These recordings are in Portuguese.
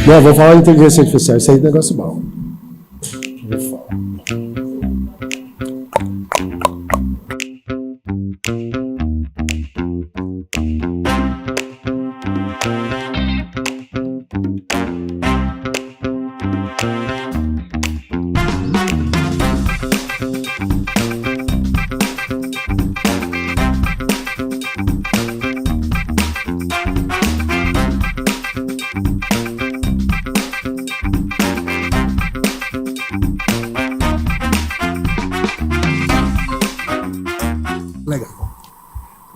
Não, vou falar de inteligência artificial, isso aí é negócio bom. Vou falar.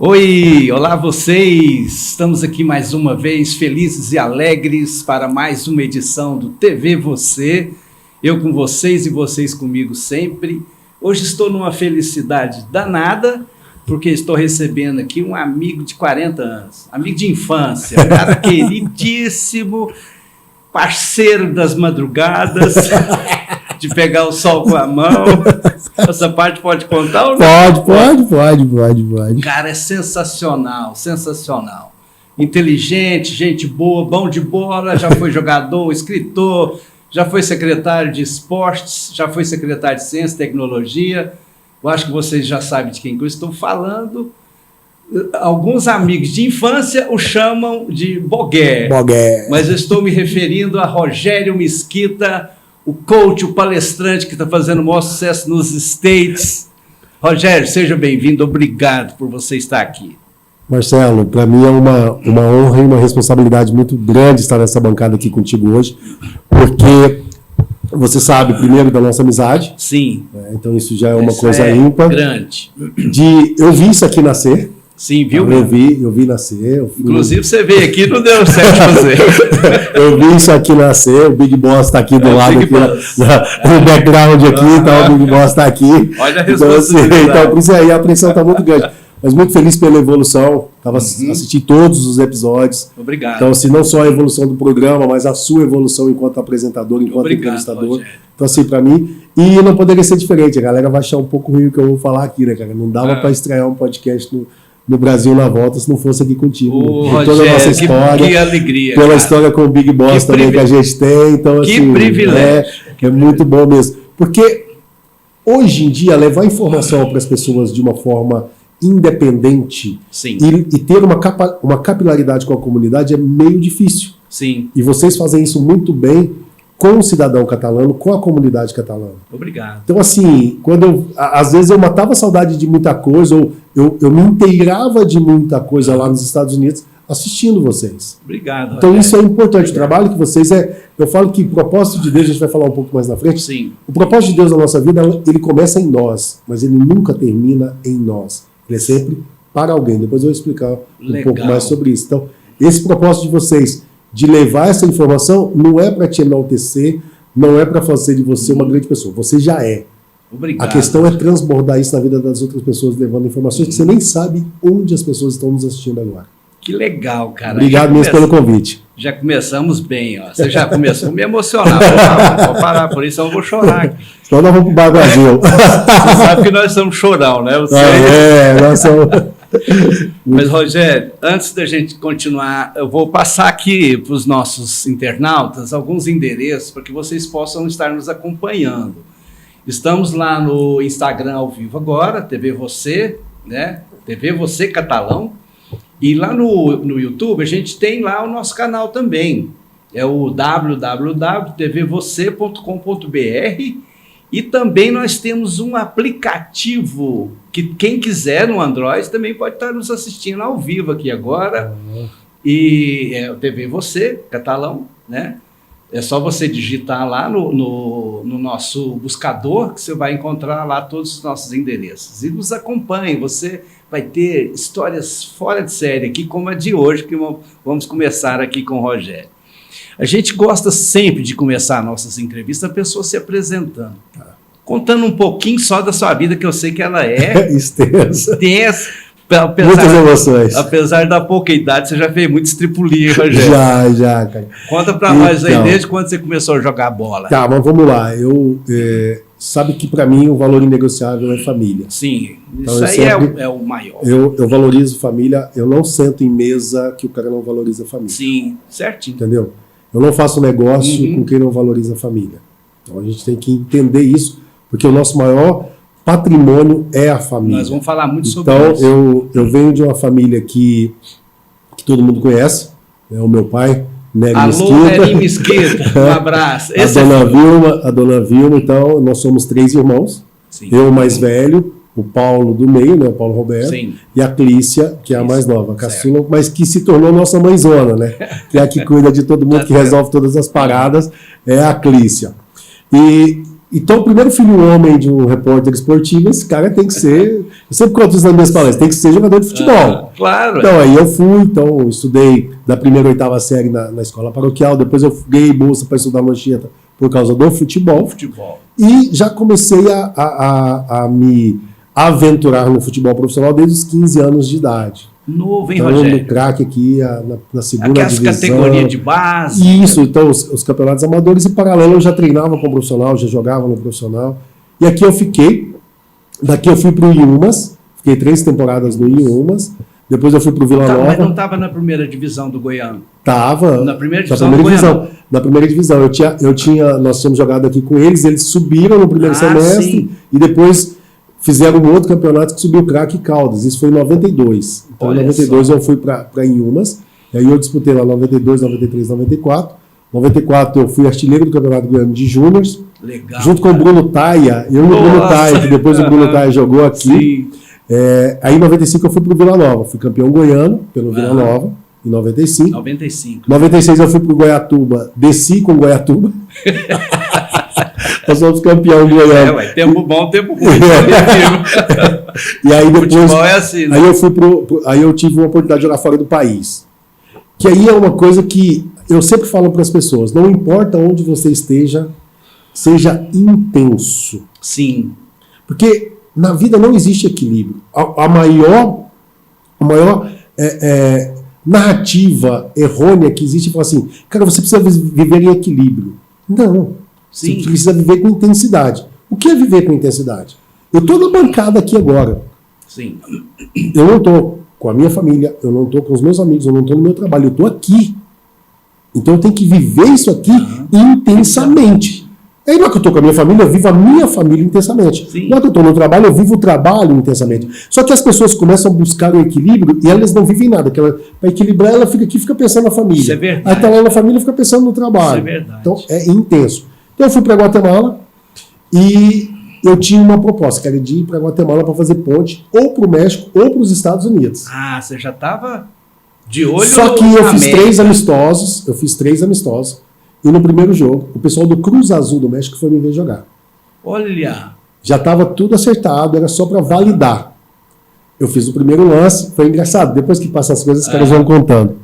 Oi, olá vocês! Estamos aqui mais uma vez, felizes e alegres para mais uma edição do TV Você. Eu com vocês e vocês comigo sempre. Hoje estou numa felicidade danada, porque estou recebendo aqui um amigo de 40 anos, amigo de infância, um cara queridíssimo, parceiro das madrugadas, de pegar o sol com a mão. Essa parte pode contar ou não? Pode. Cara, é sensacional, sensacional. Inteligente, gente boa, bom de bola, já foi jogador, escritor, já foi secretário de esportes, já foi secretário de ciência e tecnologia. Eu acho que vocês já sabem de quem que eu estou falando. Alguns amigos de infância o chamam de Bogué. Mas eu estou me referindo a Rogério Mesquita, o coach, o palestrante que está fazendo o maior sucesso nos States. Rogério, seja bem-vindo, obrigado por você estar aqui. Marcelo, para mim é uma honra e uma responsabilidade muito grande estar nessa bancada aqui contigo hoje, porque você sabe, primeiro, da nossa amizade. Sim. Então isso já é uma coisa ímpar. Grande. Eu vi isso aqui nascer. Sim, viu? Eu vi nascer. Inclusive você veio aqui e não deu certo fazer. Eu vi isso aqui nascer, o Big Boss está aqui do lado, aqui no background aqui, então o Big Boss está aqui. Olha a responsabilidade. Então, por isso aí a pressão está muito grande. Mas muito feliz pela evolução, assisti todos os episódios. Obrigado. Então, assim, não só a evolução do programa, mas a sua evolução enquanto apresentador, enquanto entrevistador. Rogério. Então, assim, para mim, e não poderia ser diferente, a galera vai achar um pouco ruim o que eu vou falar aqui, né, cara? Não dava para estrear um podcast no Brasil na volta se não fosse aqui contigo. Rogério, toda a nossa história. Que alegria. Pela cara. História com o Big Boss também que a gente tem. Então, que assim, privilégio. É muito bom mesmo. Porque hoje em dia, levar informação para as pessoas de uma forma independente e ter uma capilaridade com a comunidade é meio difícil. Sim. E vocês fazem isso muito bem com o cidadão catalano, com a comunidade catalana. Obrigado. Então, assim, às vezes eu matava a saudade de muita coisa, ou eu me inteirava de muita coisa lá nos Estados Unidos assistindo vocês. Obrigado. Então, isso é importante. O trabalho que vocês eu falo que o propósito de Deus, a gente vai falar um pouco mais na frente. Sim. O propósito de Deus na nossa vida, ele começa em nós, mas ele nunca termina em nós. Ele é sempre para alguém. Depois eu vou explicar um pouco mais sobre isso. Então, esse propósito de vocês, de levar essa informação, não é para te enaltecer, não é para fazer de você uma grande pessoa. Você já é. Obrigado. A questão é transbordar isso na vida das outras pessoas, levando informações que você nem sabe onde as pessoas estão nos assistindo agora. Que legal, cara. Obrigado mesmo pelo convite. Já começamos bem, ó. Você já começou a me emocionar. Vou parar, por isso eu vou chorar aqui. Então nós vamos pro bar Brasil. Você sabe que nós somos chorão, né? Nós somos... Mas, Rogério, antes da gente continuar, eu vou passar aqui para os nossos internautas alguns endereços para que vocês possam estar nos acompanhando. Estamos lá no Instagram ao vivo agora, TV Você, né? TV Você Catalão. E lá no YouTube a gente tem lá o nosso canal também. É o www.tvvocê.com.br. E também nós temos um aplicativo que quem quiser no Android também pode estar nos assistindo ao vivo aqui agora. E é o TV Você, Catalão, né? É só você digitar lá no nosso buscador que você vai encontrar lá todos os nossos endereços. E nos acompanhe, você vai ter histórias fora de série aqui, como a de hoje, que vamos começar aqui com o Rogério. A gente gosta sempre de começar nossas entrevistas a pessoa se apresentando, contando um pouquinho só da sua vida, que eu sei que ela é extensa. Muitas emoções. Apesar da pouca idade, você já fez muito estripulia, Rogério. Já, cara. Conta pra nós aí, desde quando você começou a jogar bola. Tá, mas vamos lá. sabe que para mim o valor inegociável é família. Sim, Então, isso aí sempre, é o maior. Eu valorizo família, eu não sento em mesa que o cara não valoriza a família. Sim, certinho. Entendeu? Eu não faço negócio com quem não valoriza a família. Então a gente tem que entender isso, porque o nosso maior patrimônio é a família. Nós vamos falar muito sobre então, isso. eu venho de uma família que todo mundo conhece, né? O meu pai, Nery Alô, Nery Mesquita, um abraço. A dona Vilma, então, nós somos 3 irmãos. Sim. Eu, o mais velho, o Paulo do meio, né, o Paulo Roberto, Sim. e a Clícia, que é a mais nova, a caçula, mas que se tornou nossa mãezona, né? Que é a que cuida de todo mundo, que resolve todas as paradas, é a Clícia. Então, o primeiro filho homem de um repórter esportivo, esse cara tem que ser, eu sempre conto isso nas minhas palestras, tem que ser jogador de futebol. Claro. Então, aí eu estudei da 1ª à 8ª série na escola paroquial, depois eu ganhei bolsa para estudar no Anchieta por causa do futebol. E já comecei a me aventurar no futebol profissional desde os 15 anos de idade. Novo, hein, então, Rogério? no craque aqui, na segunda aquelas divisão. categorias de base. Isso, então os campeonatos amadores, e paralelo eu já treinava com o profissional, já jogava no profissional. E aqui eu fiquei, daqui eu fui para o Iumas, fiquei 3 temporadas no Iumas, depois eu fui para o Vila Nova. Mas não estava na primeira divisão do Goiano? Estava. Na primeira divisão do Goiano? Na primeira divisão. Nós tínhamos jogado aqui com eles subiram no primeiro semestre, sim. E depois fizeram um outro campeonato que subiu o Craque Caldas. Isso foi em 92. Então, Olha em 92 só. eu fui para Inhumas. E aí eu disputei lá 92, 93, 94. 94 eu fui artilheiro do Campeonato Goiano de Júniors. Legal. Junto com o Bruno Taia. Eu e o Bruno Taia, que depois o Bruno Taia jogou aqui. Sim. Aí em 95 eu fui para o Vila Nova. Fui campeão goiano pelo Vila Nova, em 95. 96 eu fui para o Goiatuba. Desci com o Goiatuba. Nós somos campeão goiano. Tempo bom, tempo ruim. E aí depois, futebol é assim, né? Aí eu tive uma oportunidade de jogar fora do país. Que aí é uma coisa que eu sempre falo para as pessoas: não importa onde você esteja, seja intenso. Sim. Porque na vida não existe equilíbrio. A maior narrativa errônea que existe é falar assim: cara, você precisa viver em equilíbrio. Não. Sim. Você precisa viver com intensidade. O que é viver com intensidade? Eu estou na bancada aqui agora. Sim. Eu não estou com a minha família, eu não estou com os meus amigos, eu não estou no meu trabalho, eu estou aqui. Então eu tenho que viver isso aqui intensamente. Aí não é que eu estou com a minha família, eu vivo a minha família intensamente. Sim. Não é que eu estou no trabalho, eu vivo o trabalho intensamente. Só que as pessoas começam a buscar o equilíbrio e elas não vivem nada. Para equilibrar, ela fica aqui, fica pensando na família. Isso é verdade. Aí está lá na família e fica pensando no trabalho. Isso é verdade. Então é intenso. Então eu fui para Guatemala e eu tinha uma proposta, que era de ir para Guatemala para fazer ponte ou para o México ou para os Estados Unidos. Ah, você já estava de olho. Só que eu fiz América. 3 amistosos. E no primeiro jogo, o pessoal do Cruz Azul do México foi me ver jogar. Olha. Já estava tudo acertado, era só para validar. Eu fiz o primeiro lance, foi engraçado. Depois que passam as coisas, os caras vão contando.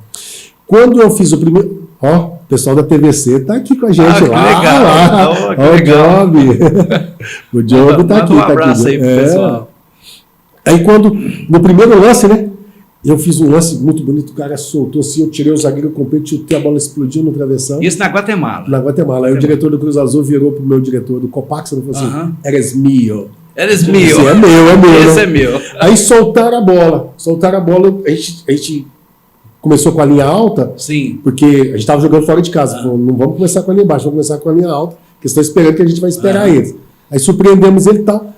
Quando eu fiz o primeiro... Ó, o pessoal da TVC tá aqui com a gente que lá. legal. Lá. Que ó, legal. o Job. O Job tá aqui. Um tá abraço aqui. aí pro pessoal. Aí quando, no primeiro lance, né? Eu fiz um lance muito bonito, o cara soltou assim, eu tirei o zagueiro completo, chutei, a bola explodiu no travessão. Isso na Guatemala. Na Guatemala. Aí o diretor do Cruz Azul virou pro meu diretor do Copax e falou assim: eres mío. Eres mío. Esse é meu. Esse né? é meu. Aí soltaram a bola. A gente começou com a linha alta, Sim. porque a gente estava jogando fora de casa. Falou, não vamos começar com a linha baixa, vamos começar com a linha alta, porque estão esperando que a gente vai esperar eles. Aí surpreendemos ele e tal.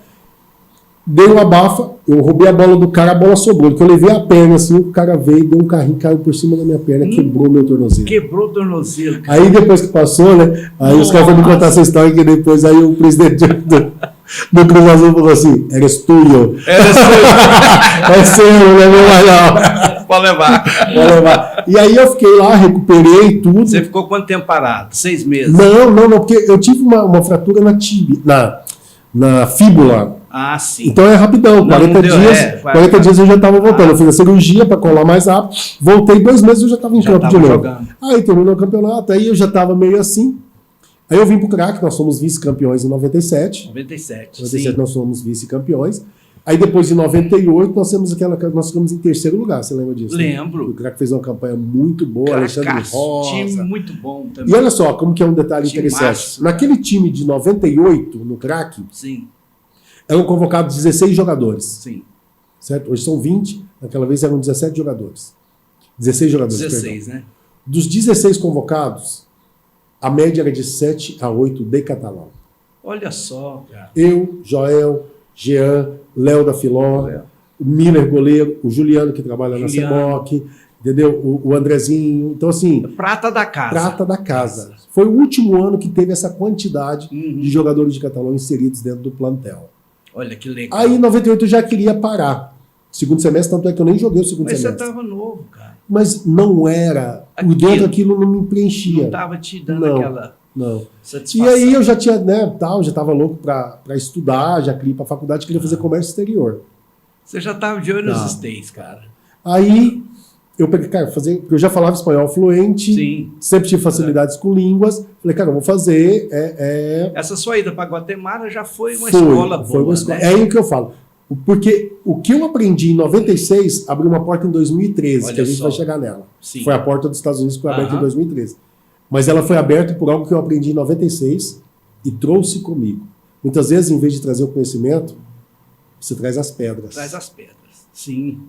Dei uma abafa, eu roubei a bola do cara, a bola sobrou. Quando eu levei a perna assim, o cara veio, deu um carrinho, caiu por cima da minha perna, quebrou meu tornozelo. Quebrou o tornozelo, cara. Aí depois que passou, né? Aí os caras foram me contar essa história, que depois aí o presidente do Cruz Azul falou assim: eres tuyo. É seu, não é meu mais não. Pode levar. Pode levar. E aí eu fiquei lá, recuperei tudo. Você ficou quanto tempo parado? 6 meses? Não, porque eu tive uma fratura na tíbia, na fíbula. Ah, sim. Então é rapidão, 40 dias eu já estava voltando. Eu fiz a cirurgia para colar mais rápido, voltei 2 meses eu já estava em campo de novo. Jogando. Aí terminou o campeonato, aí eu já estava meio assim. Aí eu vim pro Craque, nós fomos vice-campeões em 97. 97, Em 97 nós fomos vice-campeões. Aí depois, em 98, nós ficamos em terceiro lugar, você lembra disso? Lembro. Né? O Crack fez uma campanha muito boa, Alexandre Rosa. Time muito bom também. E olha só, como que é um detalhe interessante. Massa. Naquele time de 98, no Crack, Sim. eram convocados 16 jogadores. Sim. Certo? Hoje são 20, naquela vez eram 17 jogadores. 16 jogadores, 16, perdão. né? Dos 16 convocados, a média era de 7 a 8 de catalão. Olha só, cara. Eu, Joel, Jean, Léo da Filó, o Miller, goleiro, o Juliano, que trabalha na CEMOC, entendeu? O Andrezinho. Então, assim... Prata da casa. Prata da casa. Foi o último ano que teve essa quantidade de jogadores de catalão inseridos dentro do plantel. Olha que legal. Aí, em 98, eu já queria parar. Segundo semestre, tanto é que eu nem joguei o segundo Mas semestre. você estava novo, cara. Mas não era... Por dentro aquilo não me preenchia. Não estava te dando aquela satisfação. E aí eu já tinha, né, tal, já estava louco para estudar, já queria ir para a faculdade, queria fazer comércio exterior. Você já estava de olho nos States, cara. Aí eu peguei, cara, porque eu já falava espanhol fluente, Sim. sempre tive facilidades com línguas. Falei, cara, eu vou fazer. Essa sua ida para Guatemala já foi uma escola boa. Foi uma escola. Né? É aí que eu falo. Porque o que eu aprendi em 96 abriu uma porta em 2013, olha que a gente vai chegar nela. Sim. Foi a porta dos Estados Unidos que foi aberta em 2013. Mas ela foi aberta por algo que eu aprendi em 96 e trouxe comigo. Muitas vezes, em vez de trazer o conhecimento, você traz as pedras. Traz as pedras, sim.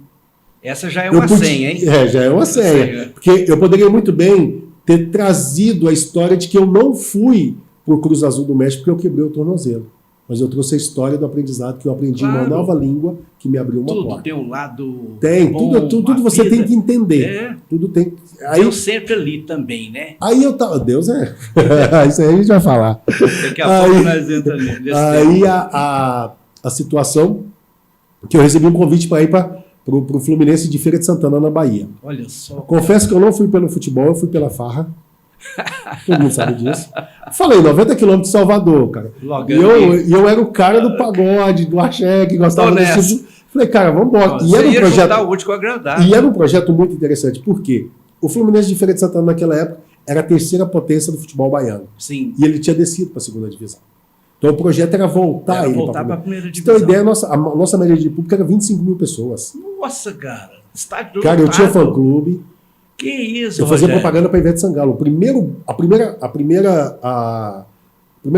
Essa já é uma senha, hein? Já é uma senha. Porque eu poderia muito bem ter trazido a história de que eu não fui por Cruz Azul do México porque eu quebrei o tornozelo. Mas eu trouxe a história do aprendizado que eu aprendi em uma nova língua que me abriu uma porta. Tudo tem um lado tem, bom, tudo você tem que entender. Tudo tem. Aí, Deus sempre ali também, né? Aí eu tava... Deus é... Isso aí a gente vai falar. Daqui a pouco nós entramos nesse aí a situação que eu recebi um convite para ir para o Fluminense de Feira de Santana, na Bahia. Olha só. Confesso que eu não fui pelo futebol, eu fui pela farra. Todo mundo sabe disso. Falei, 90 quilômetros de Salvador, cara. E eu era o cara do pagode, do axé, que gostava desse tipo. Falei, cara, vamos embora. E era um projeto. O útil com agradável. E era um projeto muito interessante. Por quê? O Fluminense de Feira de Santana, naquela época, era a terceira potência do futebol baiano. Sim. E ele tinha descido para a segunda divisão. Então o projeto era voltar para a primeira divisão. Então a ideia, a nossa média de público era 25 mil pessoas. Nossa, cara. Estádio cara, eu tinha fã-clube. Que isso, eu fazia propaganda para Ivete Sangalo. A primeira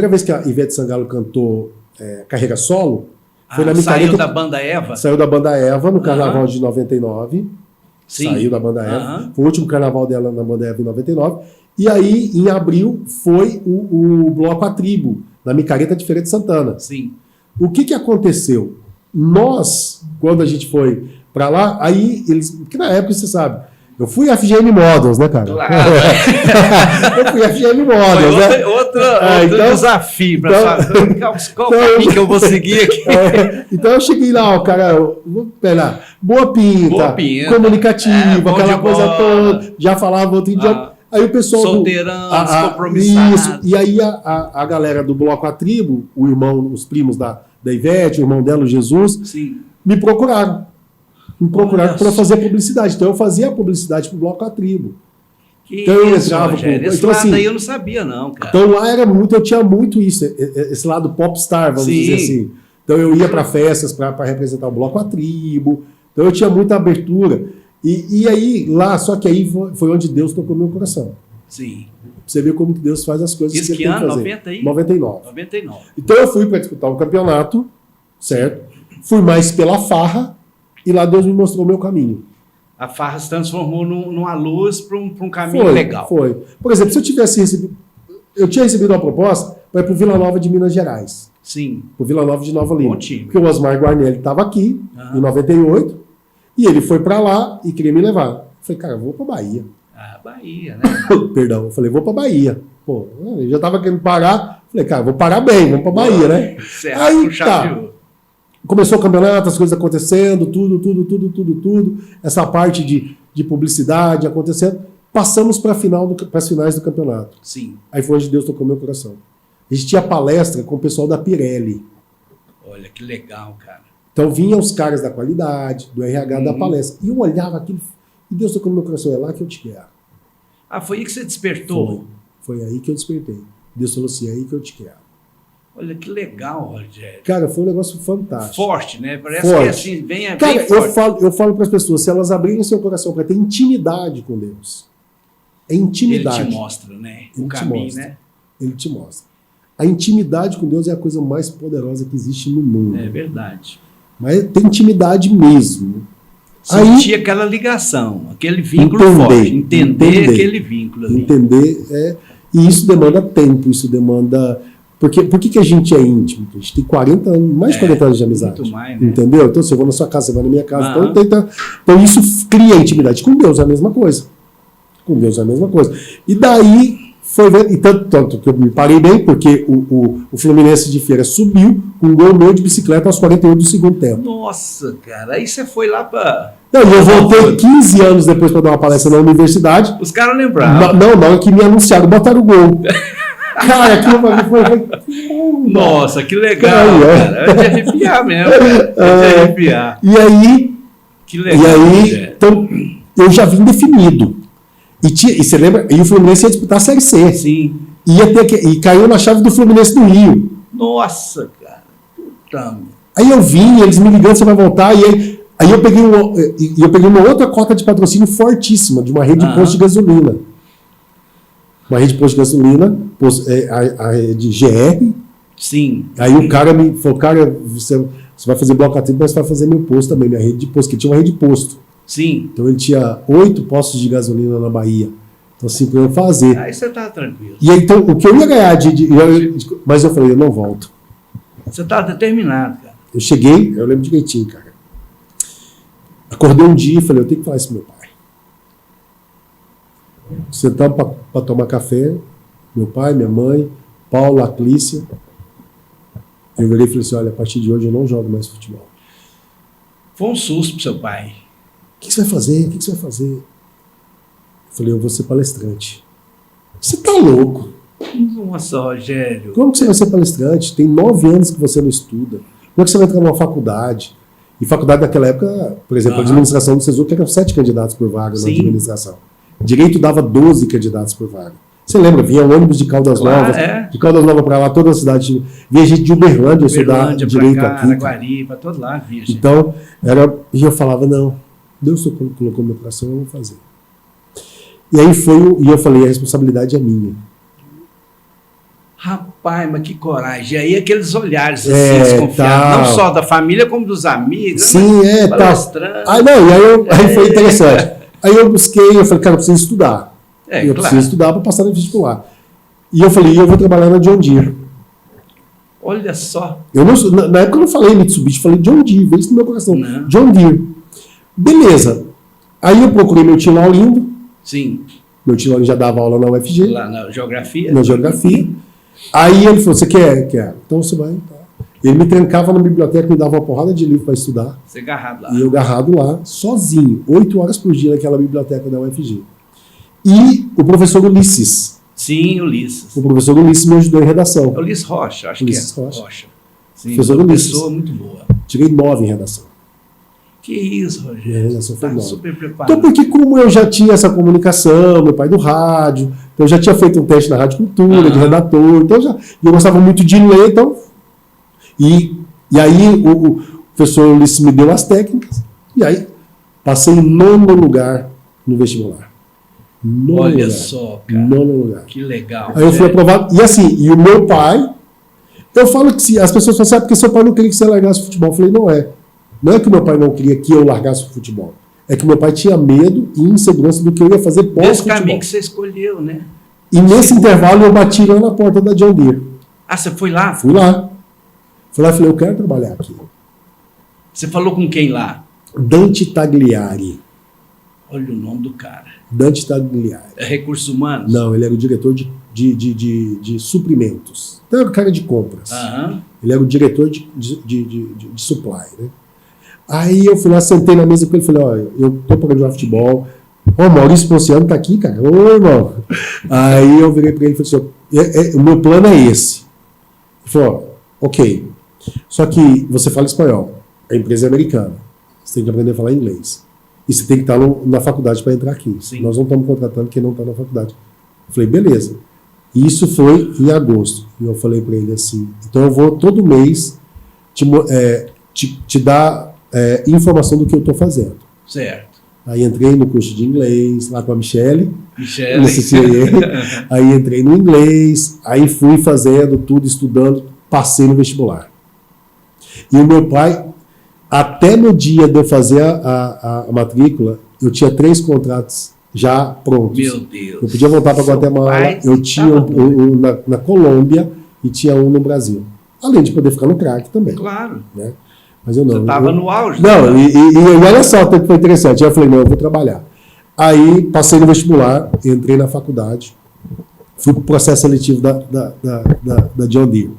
vez que a Ivete Sangalo cantou carreira solo foi na micareta. Saiu da banda Eva? Saiu da banda Eva no carnaval de 99. Sim. Saiu da banda Eva. Foi o último carnaval dela na banda Eva em 99. E aí, em abril, foi o bloco A Tribo, na micareta de Feira de Santana. Sim. O que aconteceu? Nós, quando a gente foi para lá, aí eles. Porque na época, você sabe. Eu fui FGM Models, né, cara? Claro. Eu fui FGM Models, né? Outro desafio para saber qual caminho que eu vou seguir aqui. Então eu cheguei lá, o cara, boa pinta, comunicativa, aquela coisa toda, já falava outro idioma. Aí o pessoal. Solteirão, descompromissado. Isso. E aí a galera do Bloco A Tribo, os primos da Ivete, o irmão dela, o Jesus, sim, me procuraram. Me procuraram para fazer publicidade. Então eu fazia a publicidade para o Bloco A Tribo. Então eu entrava esse lado assim, aí eu não sabia, não, cara. Então lá eu tinha muito isso, esse lado popstar, vamos dizer assim. Então eu ia para festas para representar o Bloco A Tribo. Então eu tinha muita abertura. E aí, lá, só que aí foi onde Deus tocou meu coração. Sim. Você vê como que Deus faz as coisas que ele ano? tem que fazer. 90 aí? 99. Então eu fui para disputar o campeonato, certo? Fui mais pela farra. E lá Deus me mostrou o meu caminho. A farra se transformou numa luz para um caminho legal. Foi. Por exemplo, se eu tivesse recebido... Eu tinha recebido uma proposta para ir para o Vila Nova de Minas Gerais. Sim. Para o Vila Nova de Nova Lima. Bom time. Porque o Osmar Guarnelli estava aqui, em 98, e ele foi para lá e queria me levar. Eu falei, cara, eu vou para Bahia. Bahia, né? Perdão, eu falei, vou para Bahia. Pô, eu já estava querendo parar. Falei, cara, vou parar bem, vamos para Bahia, né? Aí, tá. Começou o campeonato, as coisas acontecendo, tudo. Essa parte de publicidade acontecendo. Passamos para as finais do campeonato. Sim. Aí foi onde Deus tocou meu coração. A gente tinha palestra com o pessoal da Pirelli. Olha, que legal, cara. Então vinham os caras da qualidade, do RH da palestra. E eu olhava aquilo, e Deus tocou no meu coração, é lá que eu te quero. Foi aí que você despertou? Foi aí que eu despertei. Deus falou assim, é aí que eu te quero. Olha que legal, Rogério. Cara, foi um negócio fantástico. Forte, né? Parece Forte. que assim, bem Cara, forte. eu falo para as pessoas, se elas abrirem seu coração para ter intimidade com Deus, é intimidade. Ele te mostra, né? Ele O te caminho, mostra. né? Ele te mostra. A intimidade com Deus é a coisa mais poderosa que existe no mundo. É verdade. Mas tem intimidade mesmo. Sentir aquela ligação, aquele vínculo entender, forte. Entender aquele vínculo ali. Entender, e isso demanda tempo, isso demanda... Por que a gente é íntimo? A gente tem 40 anos, mais de 40 anos de amizade. Muito mais, né? Entendeu? Então, se eu vou na sua casa, você vai na minha casa. Então, isso cria intimidade. Com Deus é a mesma coisa. Com Deus é a mesma coisa. E daí, foi ver, e tanto que eu me parei bem, porque o Fluminense de Feira subiu com um gol meu de bicicleta aos 48 do segundo tempo. Nossa, cara, aí você foi lá para... Não, e eu voltei 15 anos depois para dar uma palestra na universidade. Os caras lembraram. Não, é que me anunciaram, botaram o gol. Cara, aquilo pra mim foi... Nossa, que legal, cara. É de arrepiar mesmo. É de arrepiar. E aí... Que legal. Então, eu já vim definido. E você lembra? E o Fluminense ia disputar a Série C. Sim. E caiu na chave do Fluminense do Rio. Nossa, cara. Puta. Aí eu vim, eles me ligando, você vai voltar. E aí eu peguei uma outra cota de patrocínio fortíssima, de uma rede de posto de gasolina. Uma rede de posto de gasolina, a rede GR. Sim. Aí o cara me falou, cara, você vai fazer bloco ativo, mas você vai fazer meu posto também, minha rede de posto, que tinha uma rede de posto. Sim. Então ele tinha 8 postos de gasolina na Bahia. Então assim, para eu fazer. Aí você tá tranquilo. E aí, então, o que eu ia ganhar mas eu falei, eu não volto. Você tá determinado, cara. Eu cheguei, eu lembro direitinho, cara. Acordei um dia e falei, eu tenho que falar isso pro meu pai. Sentamos para tomar café, meu pai, minha mãe, Paulo, a Clícia. Eu virei e falei assim, olha, a partir de hoje eu não jogo mais futebol. Foi um susto pro seu pai. O que você vai fazer? O que você vai fazer? Eu falei, eu vou ser palestrante. Você tá louco? Nossa, Rogério. Como que você vai ser palestrante? Tem 9 anos que você não estuda. Como é que você vai entrar numa faculdade? E faculdade naquela época, por exemplo, a administração do SESUC eram 7 candidatos por vaga na administração. Direito dava 12 candidatos por vaga. Você lembra? Vinha ônibus de Caldas Novas, de Caldas Novas para lá, toda a cidade. Vinha gente de Uberlândia estudar direito cá, aqui. Araguari, para todo lado, vinha gente. Então, e eu falava, não, Deus colocou no meu coração, eu vou fazer. E aí e eu falei, a responsabilidade é minha. Rapaz, mas que coragem. E aí aqueles olhares assim, desconfiados, não só da família, como dos amigos. Sim, né? Palestrando. Aí foi interessante. Aí eu busquei, eu falei, cara, eu preciso estudar. Preciso estudar para passar no vestibular. E eu falei, eu vou trabalhar na John Deere. Olha só. Na época eu não falei Mitsubishi, falei John Deere, veio isso no meu coração. Não. John Deere. Beleza. Aí eu procurei meu tio Laurindo. Sim. Meu tio Laurindo já dava aula na UFG. Lá na geografia. Na geografia. Aí ele falou, você quer? Quer. Então você vai. Tá. Ele me trancava na biblioteca, me dava uma porrada de livro para estudar. Você agarrado lá. E eu agarrado lá, sozinho, 8 horas por dia naquela biblioteca da UFG. E o professor Ulisses. Sim, Ulisses. O professor Ulisses me ajudou em redação. Ulisses Rocha, acho Ulisses que é. Rocha. Sim, professor uma Ulisses. pessoa muito boa. Tirei 9 em redação. Que isso, Rogério. Redação foi 9. Super preparado. Então, porque como eu já tinha essa comunicação, meu pai do rádio, então eu já tinha feito um teste na Rádio Cultura, de redator, então eu gostava muito de ler, então... E aí o professor Ulisses me deu as técnicas, e aí passei em 9º lugar no vestibular. Olha só, cara. 9º lugar. Que legal. Aí eu fui aprovado. E assim, e o meu pai, eu falo que as pessoas falam assim, porque seu pai não queria que você largasse o futebol. Eu falei, não é. Não é que meu pai não queria que eu largasse o futebol. É que meu pai tinha medo e insegurança do que eu ia fazer pós-futebol. Esse caminho que você escolheu, né? E nesse intervalo eu bati lá na porta da John Deere. Ah, você foi lá? Fui lá. Fui lá e falei, eu quero trabalhar aqui. Você falou com quem lá? Dante Tagliari. Olha o nome do cara. Dante Tagliari. É Recursos Humanos? Não, ele era o diretor de suprimentos. Então era o cara de compras. Ele era o diretor de supply, né? Aí eu fui lá, sentei na mesa com ele e falei, olha, eu tô para jogar futebol. Ó, Maurício Ponciano tá aqui, cara. Ô, irmão. Aí eu virei para ele e falei assim, o meu plano é esse. Ele falou, ok. Só que você fala espanhol. A empresa é americana. Você tem que aprender a falar inglês. E você tem que estar na faculdade para entrar aqui. Sim. Nós não estamos contratando quem não está na faculdade. Eu falei, beleza. E isso foi em agosto. E eu falei para ele assim, então eu vou todo mês te dar informação do que eu estou fazendo. Certo. Aí entrei no curso de inglês, lá com a Michele. Michele. Aí entrei no inglês, aí fui fazendo tudo, estudando, passei no vestibular. E o meu pai, até no dia de eu fazer a matrícula, eu tinha 3 contratos já prontos. Meu Deus. Eu podia voltar para Guatemala, eu tinha um na Colômbia e tinha um no Brasil. Além de poder ficar no crack também. Claro. Né? Mas eu não. Você estava no auge. Não, e olha só, que foi interessante. Aí eu falei, não, eu vou trabalhar. Aí passei no vestibular, entrei na faculdade, fui para o processo seletivo da John Deere.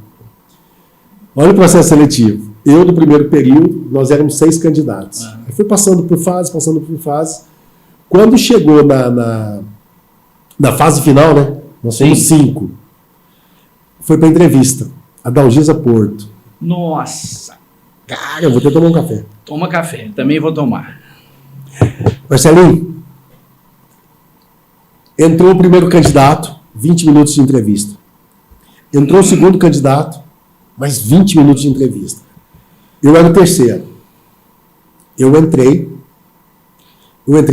Olha o processo seletivo. Eu, do primeiro período, nós éramos 6 candidatos. Aí fui passando por fase. Quando chegou na fase final, né? Nós fomos 5. Foi para entrevista. A Dalgisa Porto. Nossa. Cara, eu vou ter que tomar um café. Toma café, também vou tomar. Marcelinho, entrou o primeiro candidato, 20 minutos de entrevista. Entrou o segundo candidato, mais 20 minutos de entrevista. Eu era o terceiro. Eu entrei,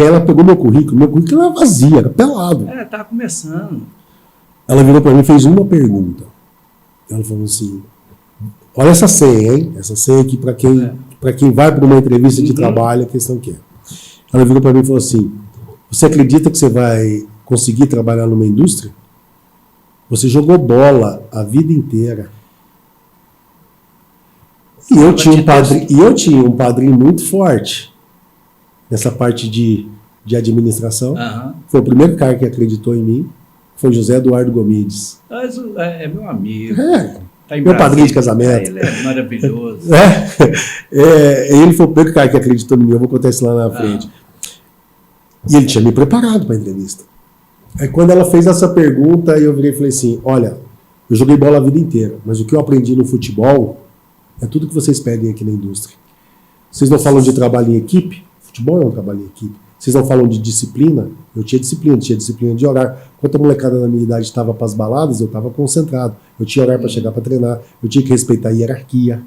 ela pegou meu currículo era vazio, era pelado. Tava começando. Ela virou para mim e fez uma pergunta. Ela falou assim, olha essa senha, hein? Essa senha aqui para quem vai para uma entrevista de trabalho, a questão que é. Ela virou para mim e falou assim, você acredita que você vai conseguir trabalhar numa indústria? Você jogou bola a vida inteira. E eu tinha um padrinho muito forte nessa parte de administração. Foi o primeiro cara que acreditou em mim, foi José Eduardo Gomides. É meu amigo. Tá em meu Brasília, padrinho de casamento. Ele é maravilhoso. Ele foi o primeiro cara que acreditou em mim, eu vou contar isso lá na frente. E ele tinha me preparado para a entrevista. Aí quando ela fez essa pergunta, eu virei e falei assim, olha, eu joguei bola a vida inteira, mas o que eu aprendi no futebol é tudo que vocês pedem aqui na indústria. Vocês não falam de trabalho em equipe? Futebol é um trabalho em equipe. Vocês não falam de disciplina? Eu tinha disciplina de horário. Enquanto a molecada da minha idade estava para as baladas, eu estava concentrado. Eu tinha horário para chegar para treinar. Eu tinha que respeitar a hierarquia.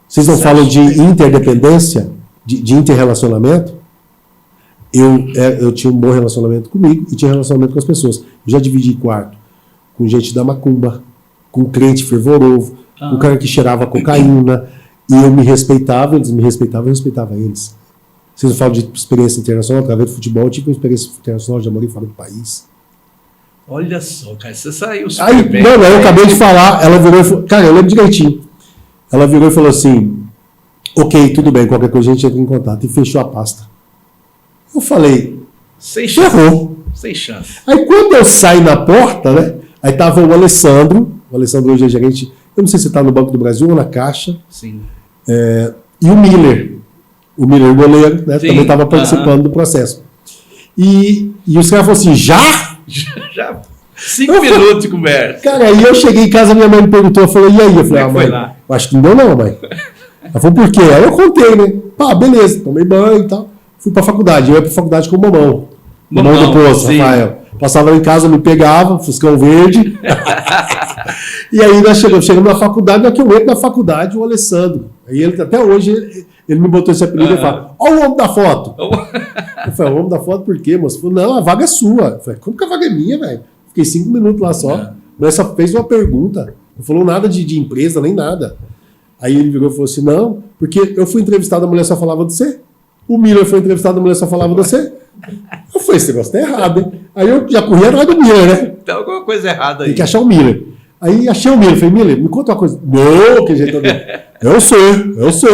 Vocês não falam de interdependência, de interrelacionamento? Eu tinha um bom relacionamento comigo e tinha relacionamento com as pessoas. Eu já dividi quarto com gente da macumba, com crente fervoroso, com cara que cheirava cocaína, e eu me respeitava, eles me respeitavam, eu respeitava eles. Vocês não falam de experiência internacional, através do futebol, eu tive uma experiência internacional, já morei fora do país. Olha só, cara, você saiu super bem. Não, eu acabei de falar, ela virou e falou, cara, eu lembro direitinho. Ela virou e falou assim, ok, tudo bem, qualquer coisa a gente entra em contato, e fechou a pasta. Eu falei, ferrou. Sem chance. Aí quando eu saí na porta, né, aí tava o Alessandro hoje é gerente, eu não sei se está no Banco do Brasil ou na Caixa. Sim. E o Miller, o goleiro, né, também estava participando do processo. E os caras falaram assim, já? Já. 5 minutos de conversa. Cara, aí eu cheguei em casa, minha mãe me perguntou, eu falei, e aí? Eu falei, mãe, lá? Eu acho que não deu não, mãe. Ela falou, por quê? Aí eu contei, né? Pá, beleza, tomei banho e tal. Fui pra faculdade, eu ia pra faculdade com o mamão do Poço, Rafael. Passava em casa, me pegava, Fuscão Verde. E aí nós chegamos na faculdade, na que eu entro na faculdade, o Alessandro. Aí ele, até hoje, ele me botou esse apelido e fala, ó o homem da foto. Eu falei, o homem da foto por quê, moço? Ele falou, não, a vaga é sua. Eu falei, como que a vaga é minha, velho? Fiquei 5 minutos lá só. Mas só fez uma pergunta. Não falou nada de empresa, nem nada. Aí ele virou e falou assim, não, porque eu fui entrevistado, a mulher só falava de você. O Miller foi entrevistado, a mulher só falava de você. Eu falei, esse negócio tá errado, hein? Aí eu já corri atrás do Miller, né? Tem alguma coisa errada aí. Tem que achar o Miller. Aí achei o Miller. Falei, Miller, me conta uma coisa. Não, que jeito dele. Eu sei.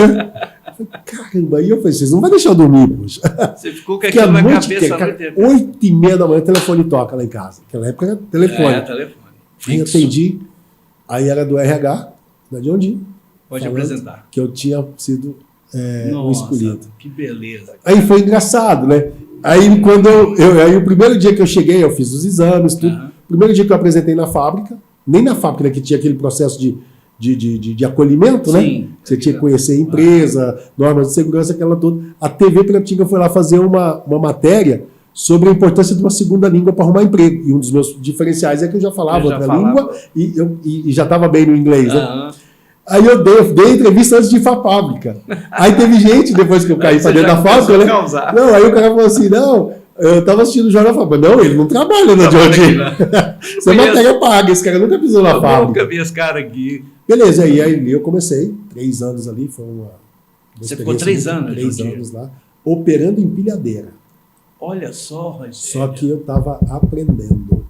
Caramba, aí eu falei, vocês não vão deixar eu dormir, poxa. Você ficou com aquilo na cabeça. 8h30 da manhã, o telefone toca lá em casa. Naquela época era telefone. Telefone. Aí eu atendi, aí era do RH, da John Deere. Pode apresentar. Que eu tinha sido o escolhido. Que beleza. Aí foi engraçado, né? Aí quando aí o primeiro dia que eu cheguei, eu fiz os exames, tudo. O primeiro dia que eu apresentei na fábrica, nem na fábrica, né, que tinha aquele processo de acolhimento, sim, né? Você tinha que conhecer a empresa, normas de segurança, aquela toda. A TV Piratinga foi lá fazer uma matéria sobre a importância de uma segunda língua para arrumar emprego. E um dos meus diferenciais é que eu já falava outra língua e já estava bem no inglês. Né? Aí eu dei entrevista antes de ir para a fábrica. Aí teve gente, depois que eu caí para dentro da fábrica, né? Não, aí o cara falou assim, não, eu estava assistindo o jornal e falei, não, ele não trabalha na Jordi. Você matéria paga, esse cara nunca pisou na fábrica. Eu nunca vi esse cara aqui. Beleza, aí eu comecei, 3 anos ali, foi uma... Você ficou 3 anos? 3 anos lá, operando empilhadeira. Olha só, Rogério. Só que eu estava aprendendo.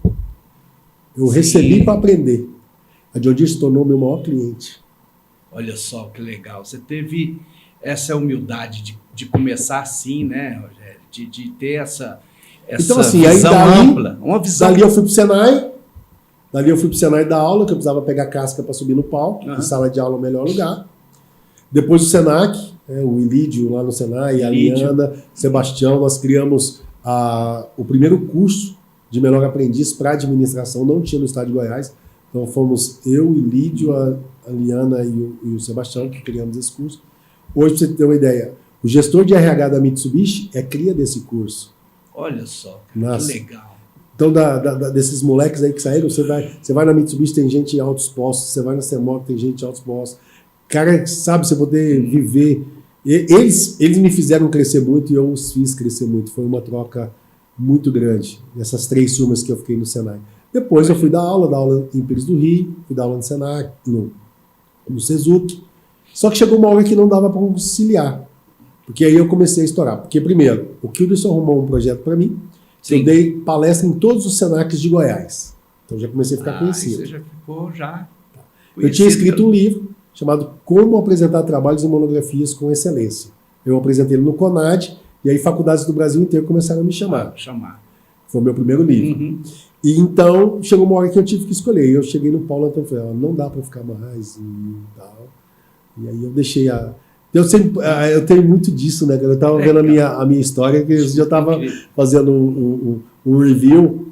Eu recebi para aprender. A John Deere se tornou meu maior cliente. Olha só que legal. Você teve essa humildade de começar assim, né, Rogério? De ter essa então, assim, visão aí ampla. Uma visão... Dali eu fui para o Senai. Dali eu fui para o Senai dar aula, que eu precisava pegar casca para subir no palco. Em sala de aula é o melhor lugar. Depois do Senac, o Ilídio lá no Senai, a Liana, Sebastião, nós criamos o primeiro curso de melhor aprendiz para administração, não tinha no estado de Goiás. Então fomos eu, o Ilídio, a Liana e o Sebastião que criamos esse curso. Hoje, para você ter uma ideia, o gestor de RH da Mitsubishi é cria desse curso. Olha só, que legal. Então, desses moleques aí que saíram, você vai na Mitsubishi, tem gente em altos postos, você vai na Semoc, tem gente em altos postos. Cara, sabe, você poder viver... Eles me fizeram crescer muito e eu os fiz crescer muito. Foi uma troca muito grande, nessas 3 turmas que eu fiquei no Senai. Depois eu fui dar aula em Pires do Rio, fui dar aula no Senai, no Sezuc. Só que chegou uma hora que não dava para conciliar. Porque aí eu comecei a estourar. Porque, primeiro, o Kilderson arrumou um projeto para mim. Sim. Eu dei palestra em todos os Senacs de Goiás. Então já comecei a ficar conhecido. Você já ficou Eu tinha escrito um livro chamado Como Apresentar Trabalhos e Monografias com Excelência. Eu apresentei ele no CONAD, e aí faculdades do Brasil inteiro começaram a me chamar. Foi o meu primeiro livro. Uhum. E então, chegou uma hora que eu tive que escolher. Eu cheguei no Paulo Antônio e falei, não dá para ficar mais e tal. E aí eu deixei eu tenho muito disso, né? Eu estava vendo a minha história, que eu já estava fazendo um review.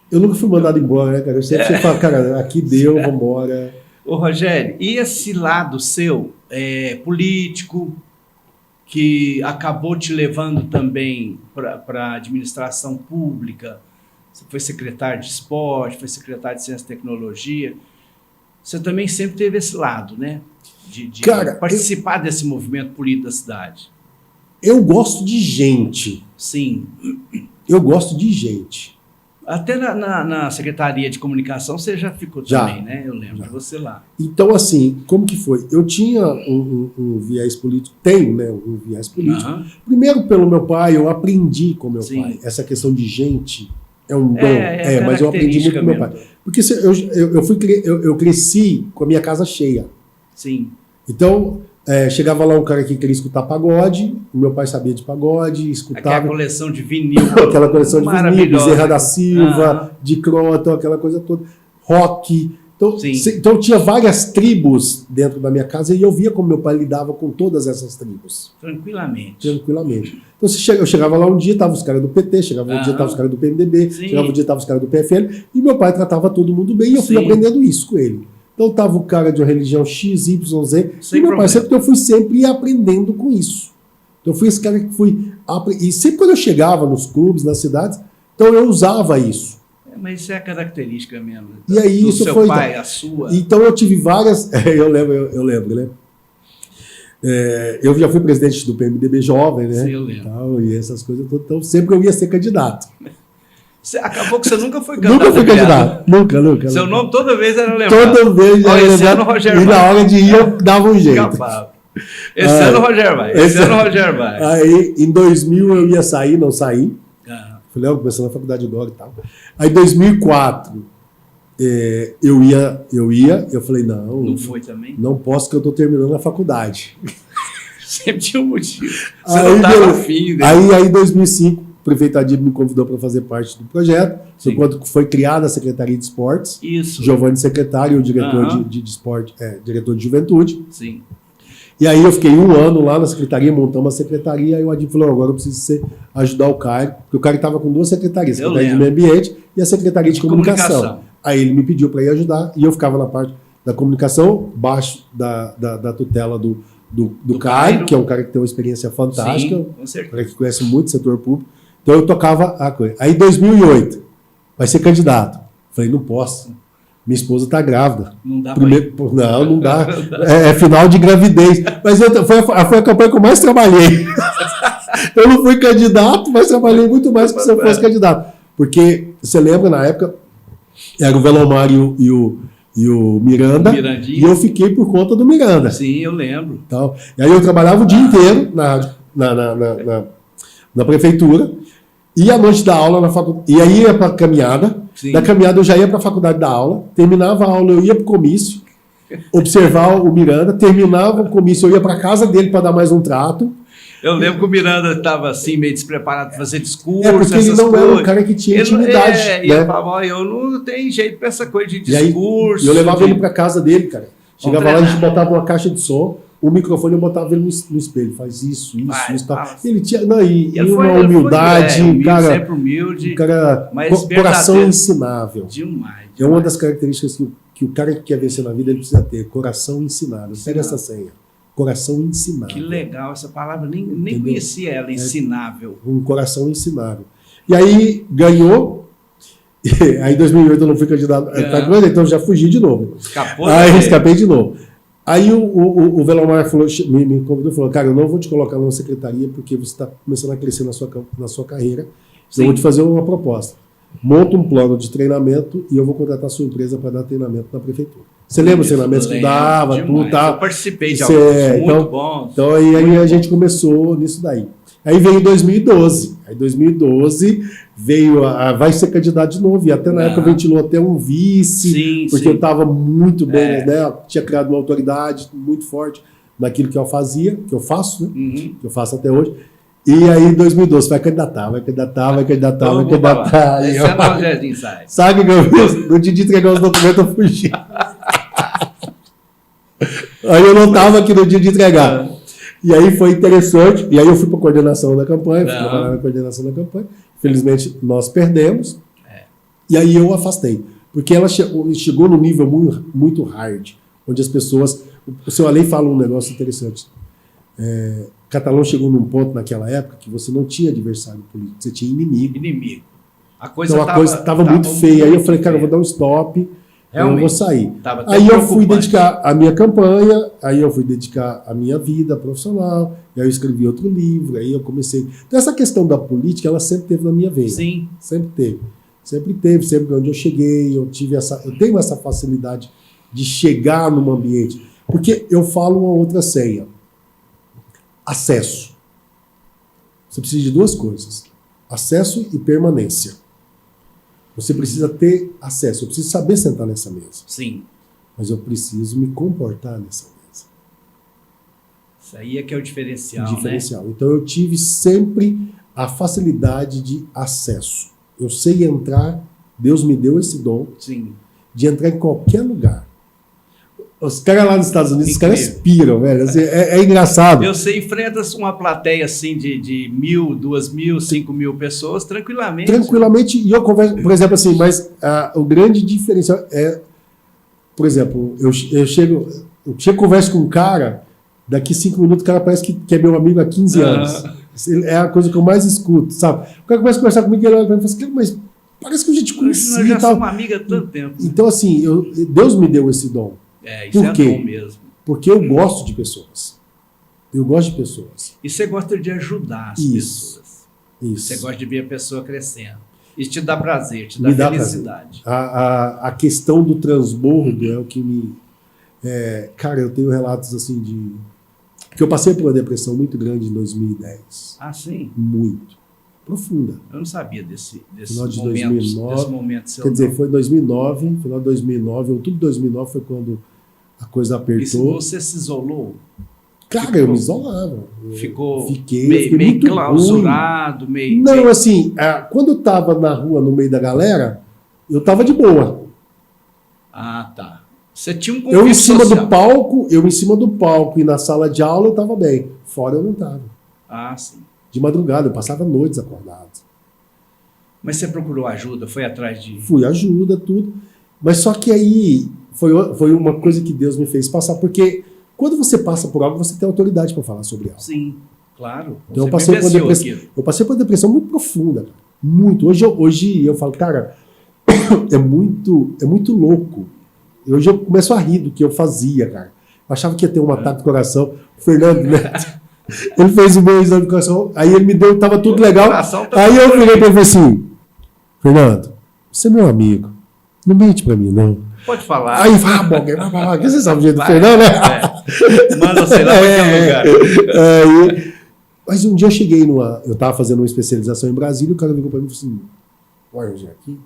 Eu nunca fui mandado embora, né, cara? Eu sempre falo, cara, aqui deu, vambora. Ô, Rogério, e esse lado seu, político, que acabou te levando também para a administração pública? Você foi secretário de esporte, foi secretário de ciência e tecnologia. Você também sempre teve esse lado, né? De participar desse movimento político da cidade. Eu gosto de gente. Sim. Eu gosto de gente. Até na Secretaria de Comunicação você já ficou também, né? Eu lembro de você lá. Então, assim, como que foi? Eu tinha um viés político, tenho, né, um viés político. Uhum. Primeiro, pelo meu pai, eu aprendi com meu pai. Essa questão de gente é um dom. Mas eu aprendi muito com meu pai. Porque eu cresci com a minha casa cheia. Sim. Então... chegava lá um cara que queria escutar pagode, o meu pai sabia de pagode, escutava... Aquela coleção de vinil. Aquela coleção de vinil, Bezerra da Silva, de Croton, aquela coisa toda, rock. Então tinha várias tribos dentro da minha casa e eu via como meu pai lidava com todas essas tribos. Tranquilamente. Então eu chegava lá um dia, estavam os caras do PT, chegava um dia, estavam os caras do PMDB, chegava um dia, estavam os caras do PFL, e meu pai tratava todo mundo bem e eu fui aprendendo isso com ele. Então estava o cara de uma religião X, Y, Z. E meu pai, eu fui sempre aprendendo com isso. Então eu fui esse cara que fui... E sempre quando eu chegava nos clubes, nas cidades, então eu usava isso. Mas isso é a característica mesmo. E aí do isso seu foi... pai, a sua... Então eu tive várias... Eu lembro, né? Eu já fui presidente do PMDB jovem, né? Sim, eu lembro. E essas coisas todas. Então sempre eu ia ser candidato. Acabou que você nunca foi candidato. Nunca fui candidato. Nunca. Seu nome toda vez era lembrado. Toda vez era lembrado. Rogério e na hora de ir eu dava um jeito. Esse ano o Rogério vai. Aí em 2000 eu ia sair, não saí. Falei, começando na faculdade agora e tal. Aí em 2004 eu falei, não foi também? Não posso, que eu estou terminando a faculdade. Sempre tinha um motivo. Você não estava afim. Né? Aí em 2005 o prefeito Adib me convidou para fazer parte do projeto. Quando foi criada a Secretaria de Esportes. Isso. Giovanni secretário, o diretor de esporte, diretor de juventude. Sim. E aí eu fiquei 1 ano lá na secretaria, montamos a secretaria, aí o Adib falou, agora eu preciso ajudar o Caio, porque o Caio estava com 2 secretarias, a Secretaria de Meio Ambiente e a Secretaria de Comunicação. Aí ele me pediu para ir ajudar, e eu ficava na parte da comunicação, baixo da tutela do do Caio, que é um cara que tem uma experiência fantástica, Sim, com certeza. um cara que conhece muito o setor público. Então eu tocava a coisa. Aí em 2008, vai ser candidato. Falei, não posso. Minha esposa está grávida. Não dá não dá. É final de gravidez. Mas foi a campanha que eu mais trabalhei. Eu não fui candidato, mas trabalhei muito mais que se eu fosse candidato. Porque, você lembra, na época, era o Velomar e o Miranda, e eu fiquei por conta do Miranda. Sim, eu lembro. Então, e aí eu trabalhava o dia inteiro na prefeitura, e à noite da aula na faculdade. E aí ia para a caminhada. Sim. Da caminhada eu já ia para a faculdade da aula, terminava a aula, eu ia para o comício, observar o Miranda, terminava o comício, eu ia para a casa dele para dar mais um trato. Eu lembro que o Miranda estava assim, meio despreparado para fazer discurso. Porque ele não era um cara que tinha intimidade. E ele falava, eu não tenho jeito para essa coisa de discurso. E eu levava ele para casa dele, cara. Chegava lá, a gente botava uma caixa de som, o microfone eu botava ele no espelho. Faz isso. Tá. Ele tinha uma humildade, cara, sempre humilde, cara, coração ensinável. Demais. É uma das características que o cara que quer vencer na vida ele precisa ter. Coração ensinável. Pega essa senha. Coração ensinável. Que legal essa palavra, nem conhecia ela, ensinável. Um coração ensinável. E aí ganhou, aí em 2008 eu não fui candidato, então já fugi de novo. Escapei de novo. Aí o Velomar falou, me convidou e falou, cara, eu não vou te colocar numa secretaria porque você está começando a crescer na sua carreira, eu vou te fazer uma proposta. Monta um plano de treinamento e eu vou contratar a sua empresa para dar treinamento na prefeitura. Você lembra os treinamentos que dava, tudo, tá? Eu participei de alguns muito bons. Então aí a gente começou nisso daí. Aí veio 2012. Aí 2012 veio vai ser candidato de novo. E até na época ventilou até um vice, porque eu estava muito bem, né? Tinha criado uma autoridade muito forte naquilo que eu fazia, que eu faço, né? Que eu faço até hoje. E aí, em 2012, vai candidatar. Esse é o Jardim Sai. Sabe o que eu fiz? No dia de entregar os documentos, eu fugi. Aí eu não estava aqui no dia de entregar. E aí foi interessante. E aí eu fui para a coordenação da campanha, fui trabalhar na coordenação da campanha. Infelizmente, nós perdemos. E aí eu afastei. Porque ela chegou num nível muito, muito hard, onde as pessoas... O seu Alei fala um negócio interessante. Catalão chegou num ponto naquela época que você não tinha adversário político, você tinha inimigo. A coisa estava muito feia. Aí eu falei, cara, eu vou dar um stop, eu não vou sair. Aí eu fui dedicar a minha campanha, aí eu fui dedicar a minha vida profissional, e aí eu escrevi outro livro, aí eu comecei... Então essa questão da política, ela sempre teve na minha veia. Sim. Sempre teve. Sempre onde eu cheguei, eu tenho essa facilidade de chegar num ambiente. Porque eu falo uma outra senha. Acesso. Você precisa de duas coisas. Acesso e permanência. Você precisa ter acesso. Eu preciso saber sentar nessa mesa. Sim. Mas eu preciso me comportar nessa mesa. Isso aí é que é o diferencial, né? Então eu tive sempre a facilidade de acesso. Eu sei entrar, Deus me deu esse dom de entrar em qualquer lugar. Os caras lá nos Estados Unidos, os caras piram, velho. Assim, é engraçado. Você enfrenta uma plateia assim de 1.000, 2.000, 5.000 pessoas tranquilamente. Tranquilamente. E eu converso, por exemplo, assim, mas o grande diferencial é, por exemplo, eu chego e converso com um cara, daqui 5 minutos o cara parece que é meu amigo há 15 anos. É a coisa que eu mais escuto, sabe? O cara começa a conversar comigo e ele olha pra mim e fala assim, mas parece que eu já te conheci. Nós já somos amiga há tanto tempo. Então, assim, Deus me deu esse dom. Isso é bom mesmo. Porque eu gosto de pessoas. Eu gosto de pessoas. E você gosta de ajudar as pessoas. Isso. Você gosta de ver a pessoa crescendo. Isso te dá prazer, te dá felicidade. A questão do transbordo é o que me... cara, eu tenho relatos assim de... Porque eu passei por uma depressão muito grande em 2010. Ah, sim? Muito. Profunda. Eu não sabia desse final de momento. 2009, desse momento seu. Quer dizer, foi 2009, final de 2009, outubro de 2009 foi quando a coisa apertou. E você se isolou? Cara, eu me isolava. Fiquei meio muito clausurado, meio... Não, assim, quando eu tava na rua, no meio da galera, eu tava de boa. Ah, tá. Você tinha um convívio eu em cima do palco e na sala de aula eu tava bem. Fora eu não tava. Ah, sim. De madrugada, eu passava noites acordado. Mas você procurou ajuda? Foi atrás de... Fui ajuda, tudo. Mas só que aí foi uma coisa que Deus me fez passar, porque Quando você passa por algo, você tem autoridade para falar sobre algo. Sim, claro. Então eu passei por uma depressão muito profunda, cara. Muito. Hoje eu falo, cara, é muito louco. Hoje eu começo a rir do que eu fazia, cara. Eu achava que ia ter um ataque do coração. O Fernando, né? Ele fez o meu exame de coração, aí ele me deu, tava tudo legal. Aí eu virei pra ele e falei assim, Fernando, você é meu amigo. Não mente pra mim, não. Pode falar. Aí vai falar. Você sabe o jeito do Fernando, né? Manda sei lá pra que lugar. Mas um dia eu cheguei eu tava fazendo uma especialização em Brasília, o cara virou pra mim e falou assim, olha, já aqui,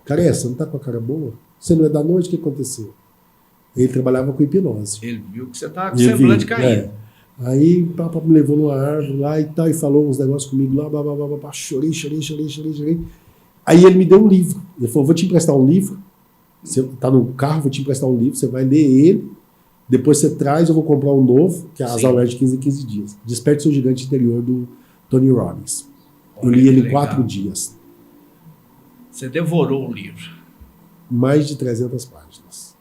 cara, você não tá com a cara boa? Você não é da noite, o que aconteceu? Ele trabalhava com hipnose. Ele viu que você tava com semblante caído. Aí o papai me levou numa árvore lá e tal, e falou uns negócios comigo lá, chorei. Aí ele me deu um livro. Ele falou, vou te emprestar um livro, você tá no carro, vou te emprestar um livro, você vai ler ele, depois você traz, eu vou comprar um novo, que é as aulas de 15 em 15 dias. Desperte seu gigante interior, do Tony Robbins. Eu li ele em 4 dias. Você devorou o livro. Mais de 300 páginas.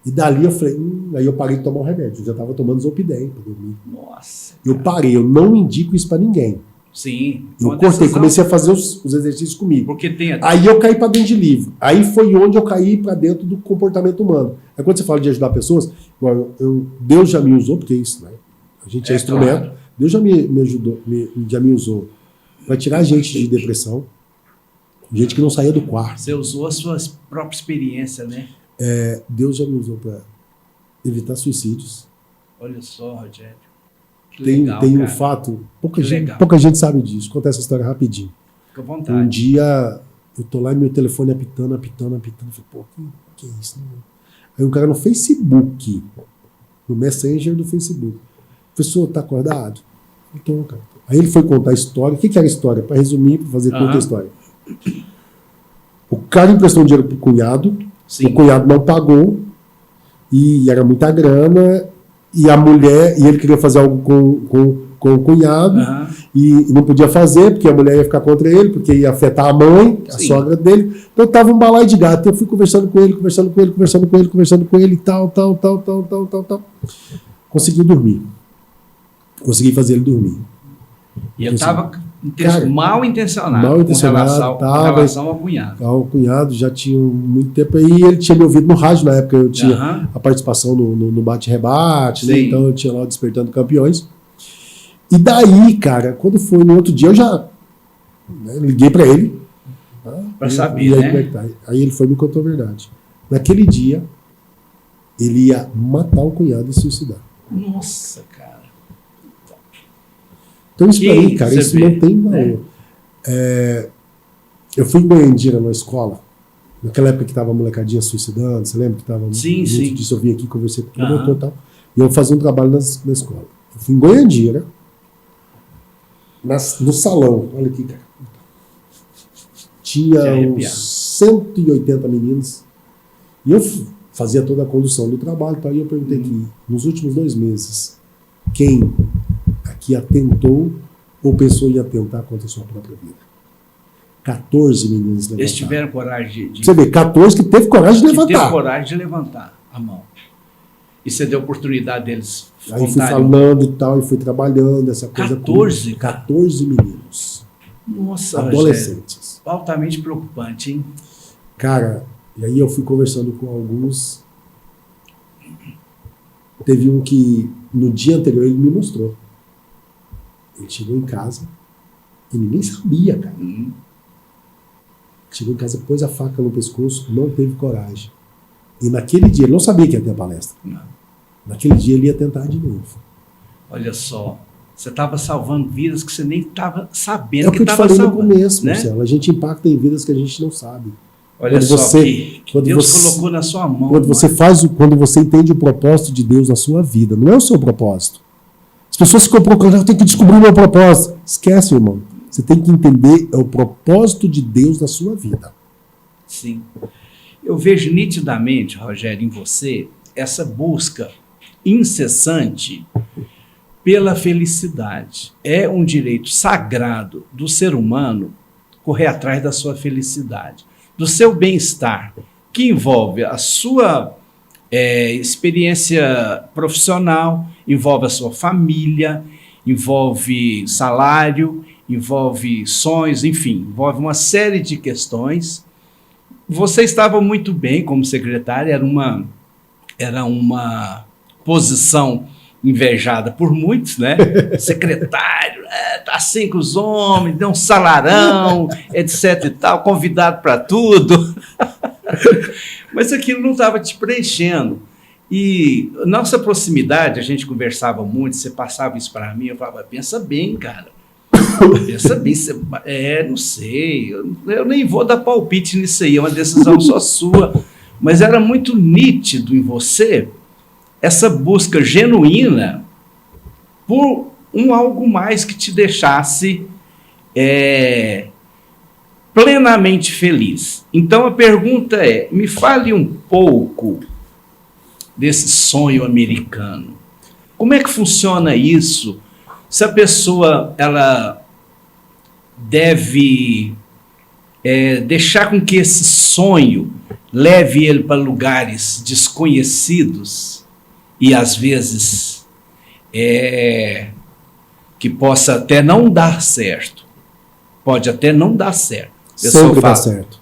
E dali eu falei, aí eu parei de tomar um remédio. Eu já estava tomando Zolpidem para dormir. Nossa. Eu parei, eu não indico isso para ninguém. Sim. Eu cortei, comecei a fazer os exercícios comigo. Porque tem Aí eu caí para dentro de livro. Aí foi onde eu caí para dentro do comportamento humano. Aí quando você fala de ajudar pessoas, Deus já me usou, porque é isso, né? A gente é instrumento. Claro. Deus já me ajudou, já me usou para tirar gente de depressão, gente que não saía do quarto. Você usou a sua própria experiência, né? Deus já me usou para evitar suicídios. Olha só, Rogério. Tem um fato, pouca gente sabe disso. Vou contar essa história rapidinho. Fica à vontade. Um dia eu tô lá e meu telefone apitando. Falei, pô, que é isso? Aí um cara no Facebook, no Messenger do Facebook. Professor, tá acordado? Então, cara. Aí ele foi contar a história. O que era a história? Para resumir, para fazer conta a história. O cara emprestou um dinheiro pro cunhado. Sim. O cunhado não pagou. E era muita grana. E a mulher, e ele queria fazer algo com o cunhado, e não podia fazer, porque a mulher ia ficar contra ele, porque ia afetar a mãe, a sogra dele. Então tava um balaio de gato. Eu fui conversando com ele, e tal. Consegui dormir. Consegui fazer ele dormir. E eu estava mal intencionado com relação ao cunhado. O cunhado já tinha muito tempo aí, ele tinha me ouvido no rádio na época, eu tinha a participação no bate-rebate, né? Então eu tinha lá o Despertando Campeões. E daí, cara, quando foi no outro dia, eu já liguei para ele. Para saber, né? Aí ele foi e me contou a verdade. Naquele dia, ele ia matar o cunhado e suicidar. Nossa, cara. Então isso aí, cara, isso não tem valor. Eu fui em Goiandira na escola, naquela época que estava a molecadinha suicidando, você lembra que estava muito disso? Eu vim aqui, conversei com o promotor e tal, e eu fazia um trabalho na escola. Eu fui em Goiandira, no salão, olha aqui, cara. Tinha uns 180 meninos, e eu fazia toda a condução do trabalho, e eu perguntei aqui, nos últimos 2 meses, quem aqui atentou ou pensou em atentar contra a sua própria vida? 14 meninos levantaram. Eles tiveram coragem de... Você vê, 14 que teve coragem de levantar. Teve coragem de levantar a mão. E você deu a oportunidade deles. Aí fui falando e tal, e fui trabalhando essa coisa. 14? 14 meninos. Nossa, adolescentes. Rogério, altamente preocupante, hein? Cara, e aí eu fui conversando com alguns. Teve um que no dia anterior ele me mostrou. Ele chegou em casa e ninguém sabia, cara. Chegou em casa, pôs a faca no pescoço, não teve coragem. E naquele dia, ele não sabia que ia ter a palestra. Não. Naquele dia ele ia tentar de novo. Olha só, você estava salvando vidas que você nem estava sabendo que estava salvando. É o que eu te falei no começo, né? Marcelo. A gente impacta em vidas que a gente não sabe. Olha só, que Deus colocou na sua mão. Quando você entende o propósito de Deus na sua vida, não é o seu propósito. As pessoas ficam procurando, eu tenho que descobrir o meu propósito. Esquece, irmão. Você tem que entender o propósito de Deus na sua vida. Sim. Eu vejo nitidamente, Rogério, em você, essa busca incessante pela felicidade. É um direito sagrado do ser humano correr atrás da sua felicidade, do seu bem-estar, que envolve a sua experiência profissional, envolve a sua família, envolve salário, envolve sonhos, enfim, envolve uma série de questões. Você estava muito bem como secretária, era uma posição invejada por muitos, né? Secretário, tá assim com os homens, deu um salarão, etc e tal, convidado para tudo. Mas aquilo não estava te preenchendo. E nossa proximidade, a gente conversava muito, você passava isso para mim, eu falava, pensa bem, cara. Pensa bem, não sei, eu nem vou dar palpite nisso aí, é uma decisão só sua. Mas era muito nítido em você essa busca genuína por algo mais que te deixasse plenamente feliz. Então a pergunta é, me fale um pouco desse sonho americano. Como é que funciona isso? Se a pessoa ela deve deixar com que esse sonho leve ele para lugares desconhecidos e às vezes que possa até não dar certo. Pode até não dar certo. Sempre dá certo.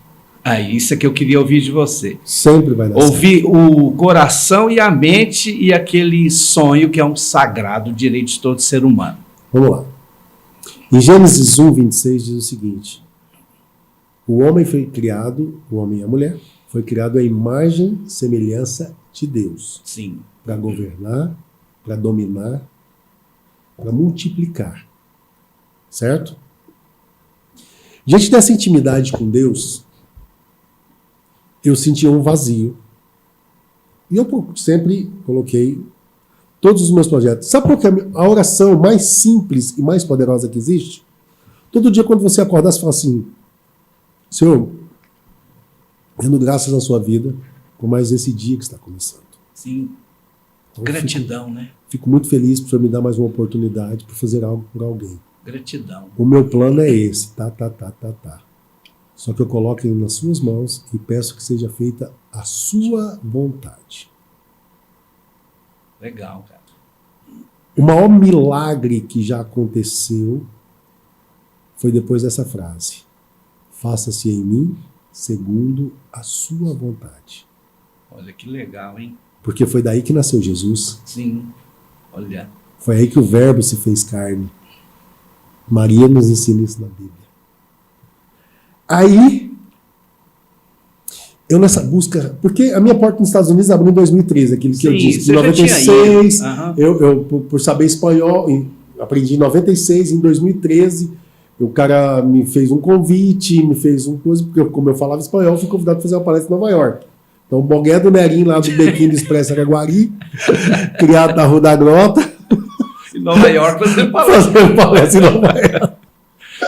Isso é que eu queria ouvir de você. Sempre vai dar certo. Ouvir o coração e a mente e aquele sonho que é um sagrado direito de todo ser humano. Vamos lá. Em Gênesis 1, 26 diz o seguinte: o homem foi criado, o homem e a mulher, foi criado à imagem e semelhança de Deus. Sim. Para governar, para dominar, para multiplicar. Certo? Diante dessa intimidade com Deus, eu sentia um vazio. E eu sempre coloquei todos os meus projetos. Sabe qual que é a oração mais simples e mais poderosa que existe? Todo dia quando você acordar, você fala assim: Senhor, dando graças na sua vida por mais esse dia que está começando. Sim. Então, gratidão, né? Fico muito feliz por Senhor me dar mais uma oportunidade para fazer algo por alguém. Gratidão. O meu plano é esse, tá. Só que eu coloco ele nas suas mãos e peço que seja feita a sua vontade. Legal, cara. O maior milagre que já aconteceu foi depois dessa frase: faça-se em mim segundo a sua vontade. Olha que legal, hein? Porque foi daí que nasceu Jesus. Sim, olha. Foi aí que o Verbo se fez carne. Maria nos ensina isso na Bíblia. Aí, eu nessa busca, porque a minha porta nos Estados Unidos abriu em 2013, aquilo que eu disse, em 96, eu por saber espanhol, aprendi em 96, em 2013, o cara me fez um convite, me fez uma coisa, porque como eu falava espanhol, eu fui convidado para fazer uma palestra em Nova York. Então, o Bogué do Nerim, lá do Bequim do Expresso Araguari, criado na Rua da Grota. Em Nova York, você fazendo palestra em Nova York.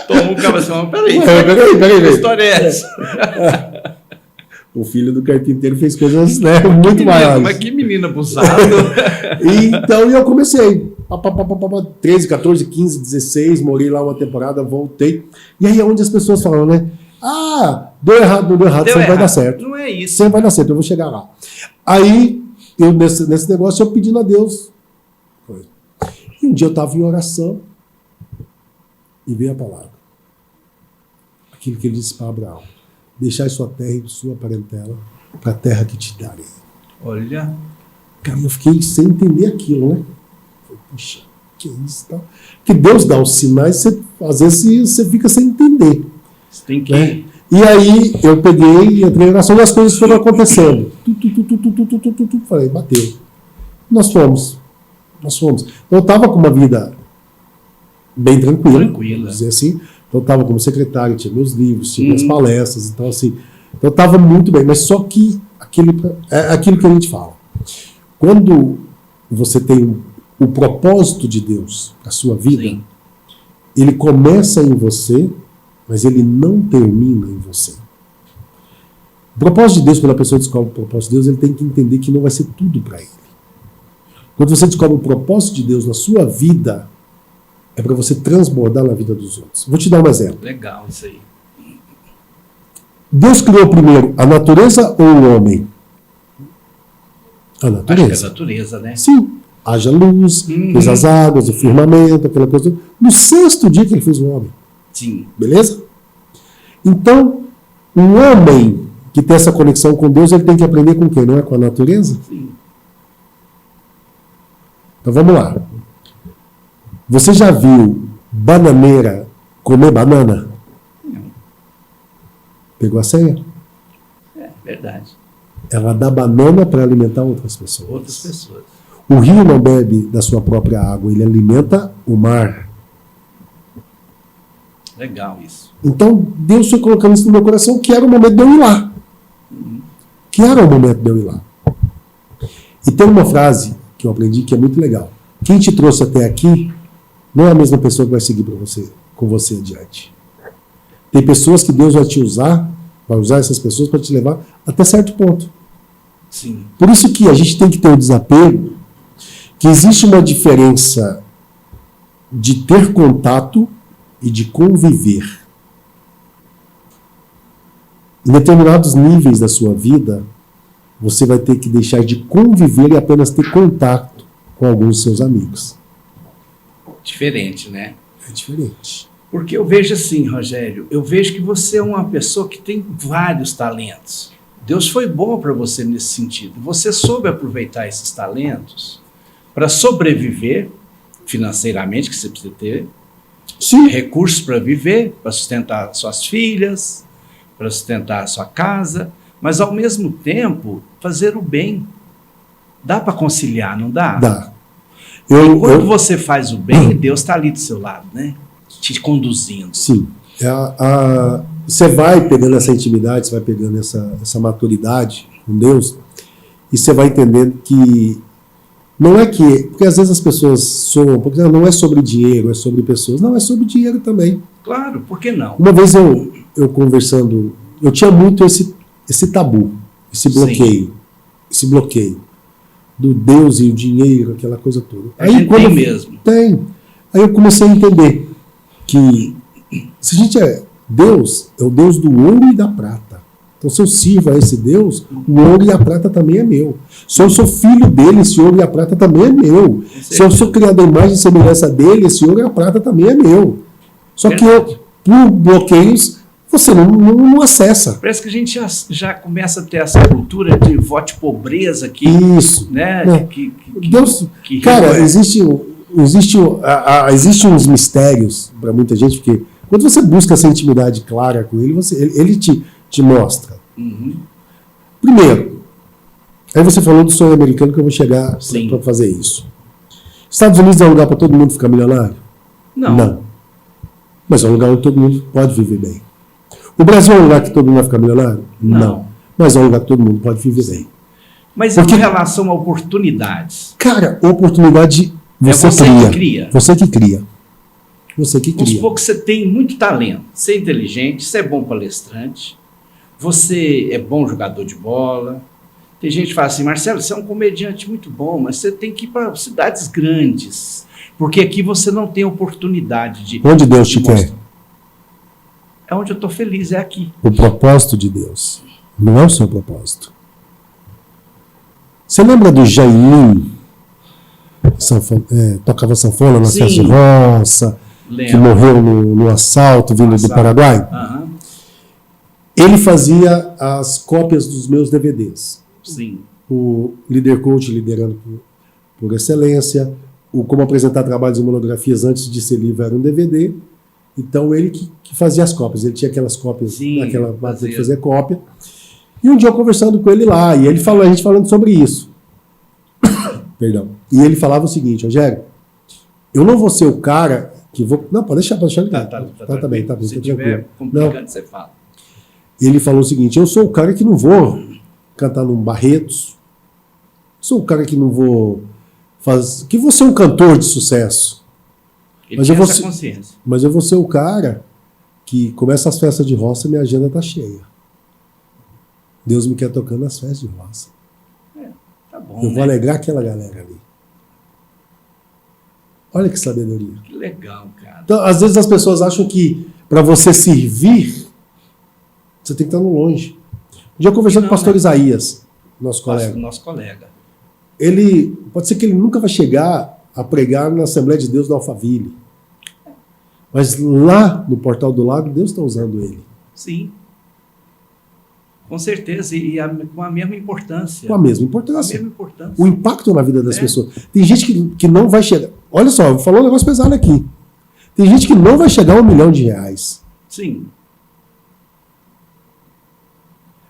Tomou um cara assim, peraí. Que história é essa? O filho do carpinteiro fez coisas, né, muito maiores. Mas que menina abusada. Então eu comecei. 13, 14, 15, 16, morei lá uma temporada, voltei. E aí é onde as pessoas falam, né? Deu errado, não deu errado, sempre vai dar certo. Não é isso. Sempre vai dar certo, eu vou chegar lá. Aí, eu nesse negócio, eu pedindo a Deus. E um dia eu estava em oração e veio a palavra. Aquilo que ele disse para Abraão: deixai sua terra e sua parentela para a terra que te darei. Olha. Cara, eu fiquei sem entender aquilo, né? Falei, puxa, que isso? Tá? Porque Deus dá os sinais, às vezes você fica sem entender. Você tem que... Né? E aí eu peguei e entrei em oração e as coisas foram acontecendo. Falei, bateu. Nós fomos. Então eu estava com uma vida bem tranquila. Vamos dizer assim. Então eu estava como secretário, tinha meus livros, tinha minhas palestras, então assim, eu estava muito bem, mas só que aquilo que a gente fala. Quando você tem o propósito de Deus para a sua vida, sim, ele começa em você, mas ele não termina em você. O propósito de Deus, quando a pessoa descobre o propósito de Deus, ele tem que entender que não vai ser tudo para ele. Quando você descobre o propósito de Deus na sua vida, é para você transbordar na vida dos outros. Vou te dar um exemplo. Legal isso aí. Deus criou primeiro a natureza ou o homem? A Acho que é natureza. a natureza, né? Sim. Haja luz, fez as águas, o firmamento, aquela coisa. No sexto dia que ele fez o homem. Sim. Beleza? Então, um homem que tem essa conexão com Deus, ele tem que aprender com quem? Não é com a natureza? Sim. Então vamos lá. Você já viu bananeira comer banana? Não. Pegou a senha? É verdade. Ela dá banana para alimentar outras pessoas. Outras pessoas. O rio não bebe da sua própria água, ele alimenta o mar. Legal isso. Então, Deus foi colocando isso no meu coração, que era o momento de eu ir lá. Que era o momento de eu ir lá. E tem uma frase que eu aprendi que é muito legal. Quem te trouxe até aqui não é a mesma pessoa que vai seguir com você adiante. Tem pessoas que Deus vai te usar, vai usar essas pessoas para te levar até certo ponto. Sim. Por isso que a gente tem que ter o desapego, que existe uma diferença de ter contato e de conviver. Em determinados níveis da sua vida, você vai ter que deixar de conviver e apenas ter contato com alguns dos seus amigos. Diferente, né? É diferente. Porque eu vejo assim, Rogério, eu vejo que você é uma pessoa que tem vários talentos. Deus foi bom para você nesse sentido. Você soube aproveitar esses talentos para sobreviver financeiramente, que você precisa ter, Sim. recursos para viver, para sustentar suas filhas, para sustentar a sua casa, mas ao mesmo tempo fazer o bem. Dá para conciliar, não dá? Dá. Quando você faz o bem, Deus está ali do seu lado, né? Te conduzindo. Sim. Você vai pegando essa intimidade, você vai pegando essa maturidade com Deus, e você vai entendendo que não é que... Porque às vezes as pessoas soam, porque não é sobre dinheiro, é sobre pessoas. Não, é sobre dinheiro também. Claro, por que não? Uma vez eu conversando, eu tinha muito esse tabu, esse bloqueio. Sim. Esse bloqueio do Deus e o dinheiro, aquela coisa toda. A gente quando tem mesmo. Tem. Aí eu comecei a entender que se a gente Deus é o Deus do ouro e da prata. Então, se eu sirvo a esse Deus, o ouro e a prata também é meu. Se eu sou filho dele, esse ouro e a prata também é meu. Se eu sou criado à imagem e semelhança dele, esse ouro e a prata também é meu. Só que por bloqueios, você não acessa. Parece que a gente já começa a ter essa cultura de voto de pobreza aqui. Isso. Né? Né? Deus, cara, existe uns mistérios para muita gente, porque quando você busca essa intimidade clara com ele, ele te mostra. Uhum. Primeiro, aí você falou do sonho americano, que eu vou chegar para fazer isso. Estados Unidos é um lugar para todo mundo ficar milionário? Não. Mas é um lugar onde todo mundo pode viver bem. O Brasil é um lugar que todo mundo vai ficar milionário? Não. Mas é um lugar que todo mundo pode viver bem. Mas em relação a oportunidades? Cara, oportunidade você cria. Você que cria. Você que cria. Vamos supor que você tem muito talento, você é inteligente, você é bom palestrante, você é bom jogador de bola. Tem gente que fala assim, Marcelo, você é um comediante muito bom, mas você tem que ir para cidades grandes, porque aqui você não tem oportunidade de... Onde Deus te quer? É onde eu estou feliz, é aqui. O propósito de Deus não é o seu propósito. Você lembra do Jairim? Tocava sanfona na festa de roça, que morreu no assalto vindo do Paraguai? Uhum. Ele fazia as cópias dos meus DVDs. Sim. O Líder Coach, liderando por excelência, o Como Apresentar Trabalhos e Monografias antes de ser livro era um DVD. Então ele que fazia as cópias. Ele tinha aquelas cópias, naquela máquina de fazer cópia. E um dia eu conversando com ele lá, e a gente falando sobre isso. Perdão. E ele falava o seguinte, Rogério, eu não vou ser o cara que vou... Não, pode deixar ligar. Tá bem. Se tiver complicado, você fala. Ele falou o seguinte, eu sou o cara que não vou cantar num Barretos, sou o cara que não vou fazer... Que vou ser um cantor de sucesso. Mas eu vou ser o cara que começa as festas de roça e minha agenda tá cheia. Deus me quer tocando nas festas de roça. Tá bom, eu vou alegrar aquela galera ali. Olha que sabedoria. Que legal, cara. Então, às vezes as pessoas acham que para você servir, você tem que estar no longe. Um dia eu conversei com o pastor Isaías, nosso colega. pode ser que ele nunca vai chegar a pregar na Assembleia de Deus do Alphaville. Mas lá no Portal do Lago, Deus está usando ele. Sim. Com certeza, com a mesma importância. Com a mesma importância. Com a mesma importância. O impacto na vida das pessoas. Tem gente que não vai chegar... Olha só, eu vou falar um negócio pesado aqui. Tem gente que não vai chegar a R$1 milhão. Sim.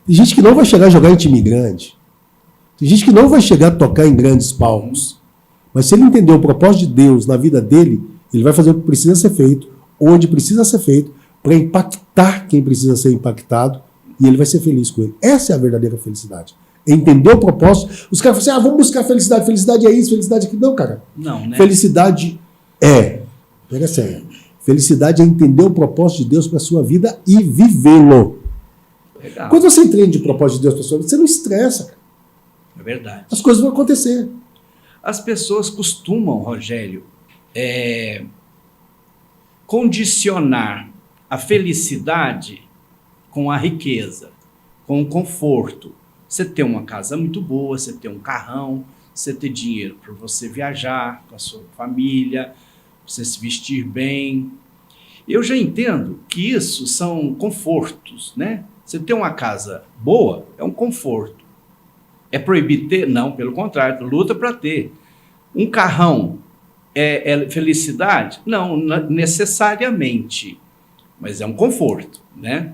Tem gente que não vai chegar a jogar em time grande. Tem gente que não vai chegar a tocar em grandes palcos. Mas se ele entender o propósito de Deus na vida dele, ele vai fazer o que precisa ser feito, onde precisa ser feito, para impactar quem precisa ser impactado, e ele vai ser feliz com ele. Essa é a verdadeira felicidade. É entender o propósito. Os caras falam assim, vamos buscar felicidade. Felicidade é isso, felicidade é aquilo. Não, cara. Não, né? Felicidade pega a senha. Felicidade é entender o propósito de Deus para a sua vida e vivê-lo. Legal. Quando você entende o propósito de Deus para a sua vida, você não estressa, cara. É verdade. As coisas vão acontecer. As pessoas costumam, Rogério, condicionar a felicidade com a riqueza, com o conforto. Você ter uma casa muito boa, você ter um carrão, você ter dinheiro para você viajar com a sua família, você se vestir bem. Eu já entendo que isso são confortos, né? Você ter uma casa boa é um conforto. É proibido ter? Não, pelo contrário, luta para ter. Um carrão é felicidade? Não, necessariamente, mas é um conforto, né?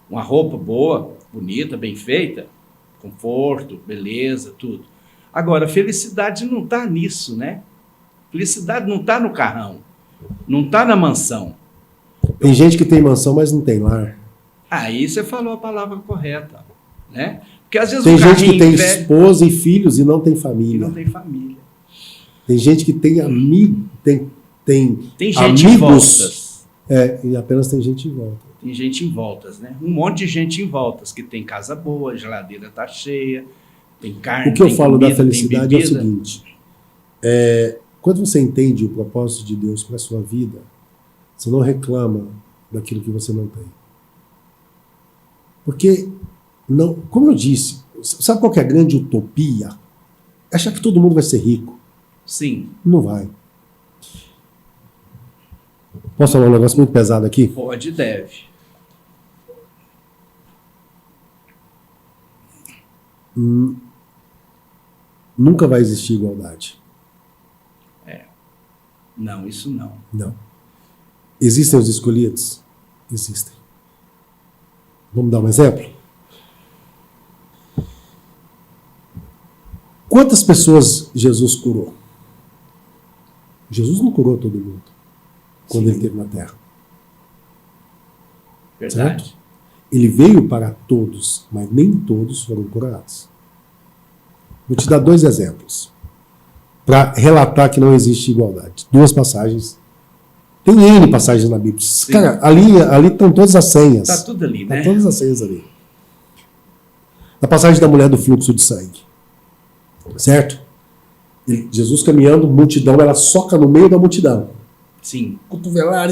Uma roupa boa, bonita, bem feita, conforto, beleza, tudo. Agora, felicidade não está nisso, né? Felicidade não está no carrão, não está na mansão. Tem gente que tem mansão, mas não tem lar. Aí você falou a palavra correta, né? Porque às vezes tem um gente que tem velho, esposa e filhos e não tem família. e não tem família. Tem gente que tem Tem gente amigos, em voltas. E apenas tem gente em volta. Tem gente em voltas, né? Um monte de gente em voltas, que tem casa boa, a geladeira está cheia, tem carne, O que eu tem falo comida, da felicidade é tem o bebida. seguinte. Quando você entende o propósito de Deus para a sua vida, você não reclama daquilo que você não tem. Porque, não, como eu disse, sabe qual que é a grande utopia? Achar que todo mundo vai ser rico. Sim. Não vai. Posso falar um negócio muito pesado aqui? Pode e deve. Nunca vai existir igualdade. Não, isso não. Não. Existem os escolhidos? Existem. Vamos dar um exemplo? Quantas pessoas Jesus curou? Jesus não curou todo mundo quando ele esteve na Terra. Verdade. Certo? Ele veio para todos, mas nem todos foram curados. Vou te dar 2 exemplos para relatar que não existe igualdade. 2 passagens. Tem N passagens na Bíblia. Sim. Cara, ali estão todas as senhas. Está tudo ali, né? Estão todas as senhas ali. Na passagem da mulher do fluxo de sangue. Certo? Jesus caminhando, multidão, ela soca no meio da multidão. Sim. Cotovelar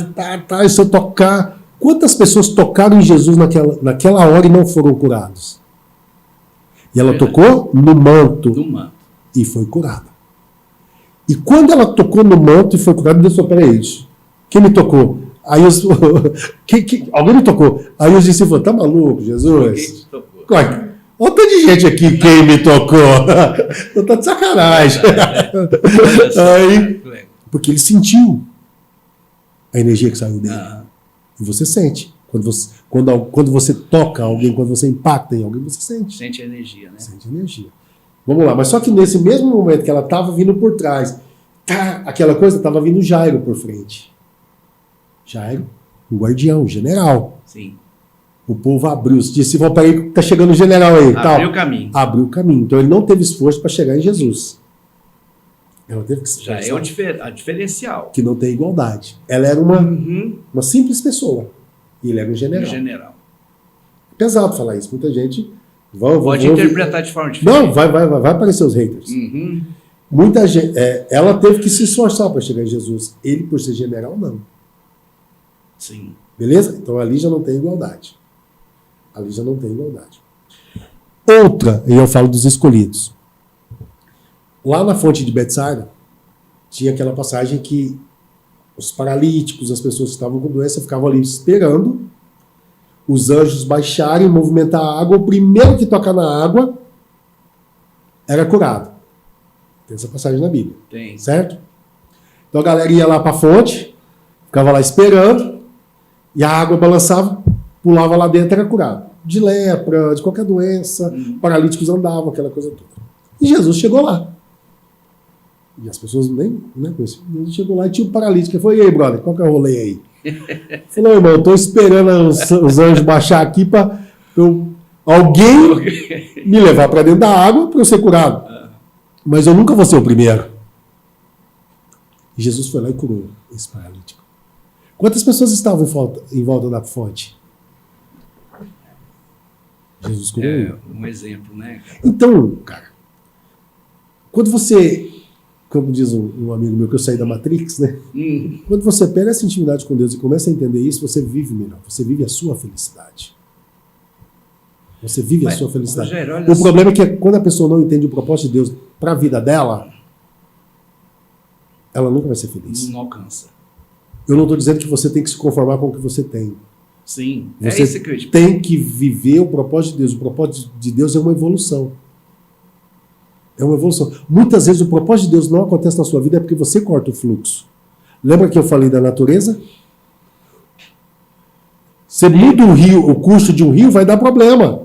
e se eu tocar... Quantas pessoas tocaram em Jesus naquela hora e não foram curados? E ela tocou no manto. Do manto. E foi curada. E quando ela tocou no manto e foi curada, Deus falou, peraí, quem me tocou? Aí alguém me tocou. Aí os discípulos falaram, tá maluco, Jesus? Quem te tocou? Olha o tanto de gente aqui, quem me tocou? Tá de sacanagem. Aí, porque ele sentiu a energia que saiu dele. E você sente. Quando você toca alguém, quando você impacta em alguém, você sente. Sente a energia, né? Sente energia. Vamos lá, mas só que nesse mesmo momento que ela estava vindo por trás, aquela coisa estava vindo Jairo por frente. Jairo, um guardião, um general. Sim. O povo abriu, disse, peraí, tá chegando o general aí. Abriu o caminho. Abriu o caminho. Então ele não teve esforço para chegar em Jesus. Ela teve que se Já é a diferencial. que não tem igualdade. Ela era uma simples pessoa. E ele era um general. General. É pesado falar isso. Muita gente pode interpretar de forma diferente. Não, vai aparecer os haters. Muita gente, ela teve que se esforçar para chegar em Jesus. Ele, por ser general, não. Sim. Beleza? Então ali já não tem igualdade. Ali já não tem igualdade. Outra, e eu falo dos escolhidos. Lá na fonte de Betsaida, tinha aquela passagem que os paralíticos, as pessoas que estavam com doença, ficavam ali esperando os anjos baixarem, movimentar a água. O primeiro que tocar na água era curado. Tem essa passagem na Bíblia. Tem. Certo? Então a galera ia lá para a fonte, ficava lá esperando, e a água balançava, pulava lá dentro, era curado. De lepra, de qualquer doença, paralíticos andavam, aquela coisa toda. E Jesus chegou lá. E as pessoas nem conheciam. Jesus chegou lá e tinha um paralítico. Ele falou: e aí, brother, qual que é o rolê aí? Ele falou: irmão, eu tô esperando os anjos baixar aqui para alguém me levar para dentro da água para eu ser curado. Mas eu nunca vou ser o primeiro. E Jesus foi lá e curou esse paralítico. Quantas pessoas estavam em volta da fonte? Jesus curou. É um exemplo, né? Então, cara, quando você, como diz um amigo meu que eu saí da Matrix, né? Quando você pega essa intimidade com Deus e começa a entender isso, você vive melhor. Você vive a sua felicidade. Você vive a sua felicidade. Rogério, o problema é que quando a pessoa não entende o propósito de Deus para a vida dela, ela nunca vai ser feliz. Não alcança. Eu não estou dizendo que você tem que se conformar com o que você tem. Sim, você é isso que eu digo. Tem que viver o propósito de Deus. O propósito de Deus é uma evolução. É uma evolução. Muitas vezes o propósito de Deus não acontece na sua vida é porque você corta o fluxo. Lembra que eu falei da natureza? Você muda o rio, o curso de um rio vai dar problema.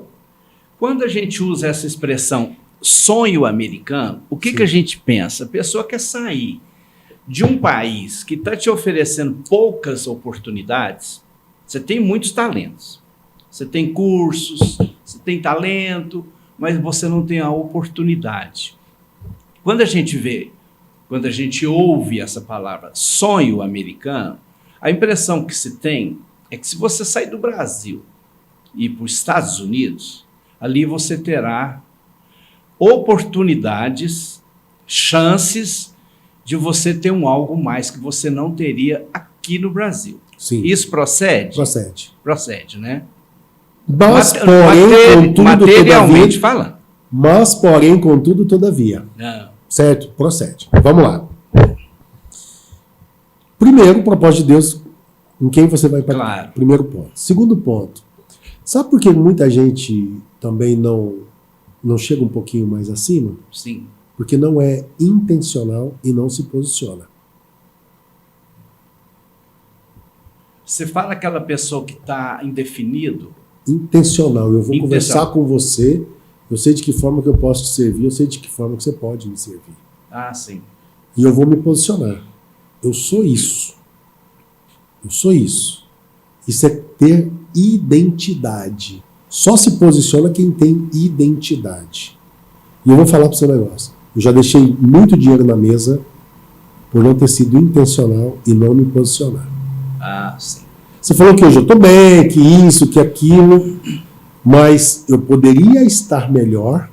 Quando a gente usa essa expressão sonho americano, o que a gente pensa? A pessoa quer sair de um país que está te oferecendo poucas oportunidades. Você tem muitos talentos, você tem cursos, você tem talento, mas você não tem a oportunidade. Quando a gente ouve essa palavra sonho americano, a impressão que se tem é que se você sair do Brasil e ir para os Estados Unidos, ali você terá oportunidades, chances de você ter algo mais que você não teria aqui no Brasil. Sim. Isso procede? Procede. Procede, né? Mas, porém, contudo, materialmente falando. Mas, porém, contudo, todavia. Não. Certo? Procede. Vamos lá. Primeiro, o propósito de Deus, em quem você vai para. Claro. Primeiro ponto. Segundo ponto. Sabe por que muita gente também não chega um pouquinho mais acima? Sim. Porque não é intencional e não se posiciona. Você fala aquela pessoa que está indefinido? Intencional. Eu vou conversar com você, eu sei de que forma que eu posso te servir, eu sei de que forma que você pode me servir. Ah, sim. E eu vou me posicionar. Eu sou isso. Eu sou isso. Isso é ter identidade. Só se posiciona quem tem identidade. E eu vou falar para o seu negócio. Eu já deixei muito dinheiro na mesa por não ter sido intencional e não me posicionar. Ah, sim. Você falou que hoje eu estou bem, que isso, que aquilo, mas eu poderia estar melhor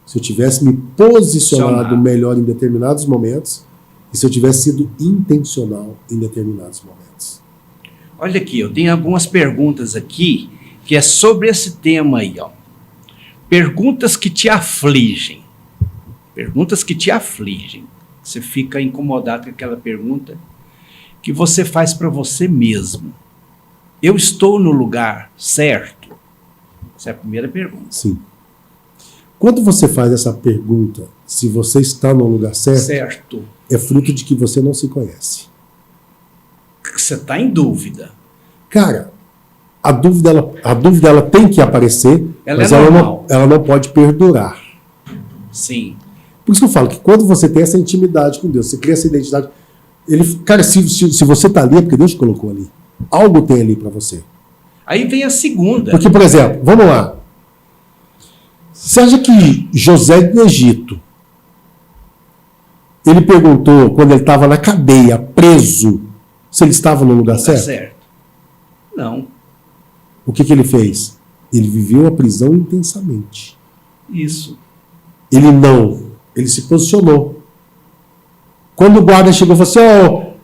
se eu tivesse me posicionado melhor em determinados momentos e se eu tivesse sido intencional em determinados momentos. Olha aqui, eu tenho algumas perguntas aqui que é sobre esse tema aí, ó. Perguntas que te afligem. Perguntas que te afligem. Você fica incomodado com aquela pergunta que você faz para você mesmo. Eu estou no lugar certo? Essa é a primeira pergunta. Sim. Quando você faz essa pergunta, se você está no lugar certo, é fruto de que você não se conhece. Você está em dúvida. Cara, a dúvida ela tem que aparecer, mas ela não pode perdurar. Sim. Por isso que eu falo que quando você tem essa intimidade com Deus, você cria essa identidade, cara, se você está ali é porque Deus te colocou ali. Algo tem ali para você. Aí vem a segunda. Porque, por exemplo, vamos lá. Você acha que José do Egito, ele perguntou, quando ele estava na cadeia, preso, se ele estava no lugar certo? Não. O que ele fez? Ele viveu a prisão intensamente. Isso. Ele se posicionou. Quando o guarda chegou e falou assim,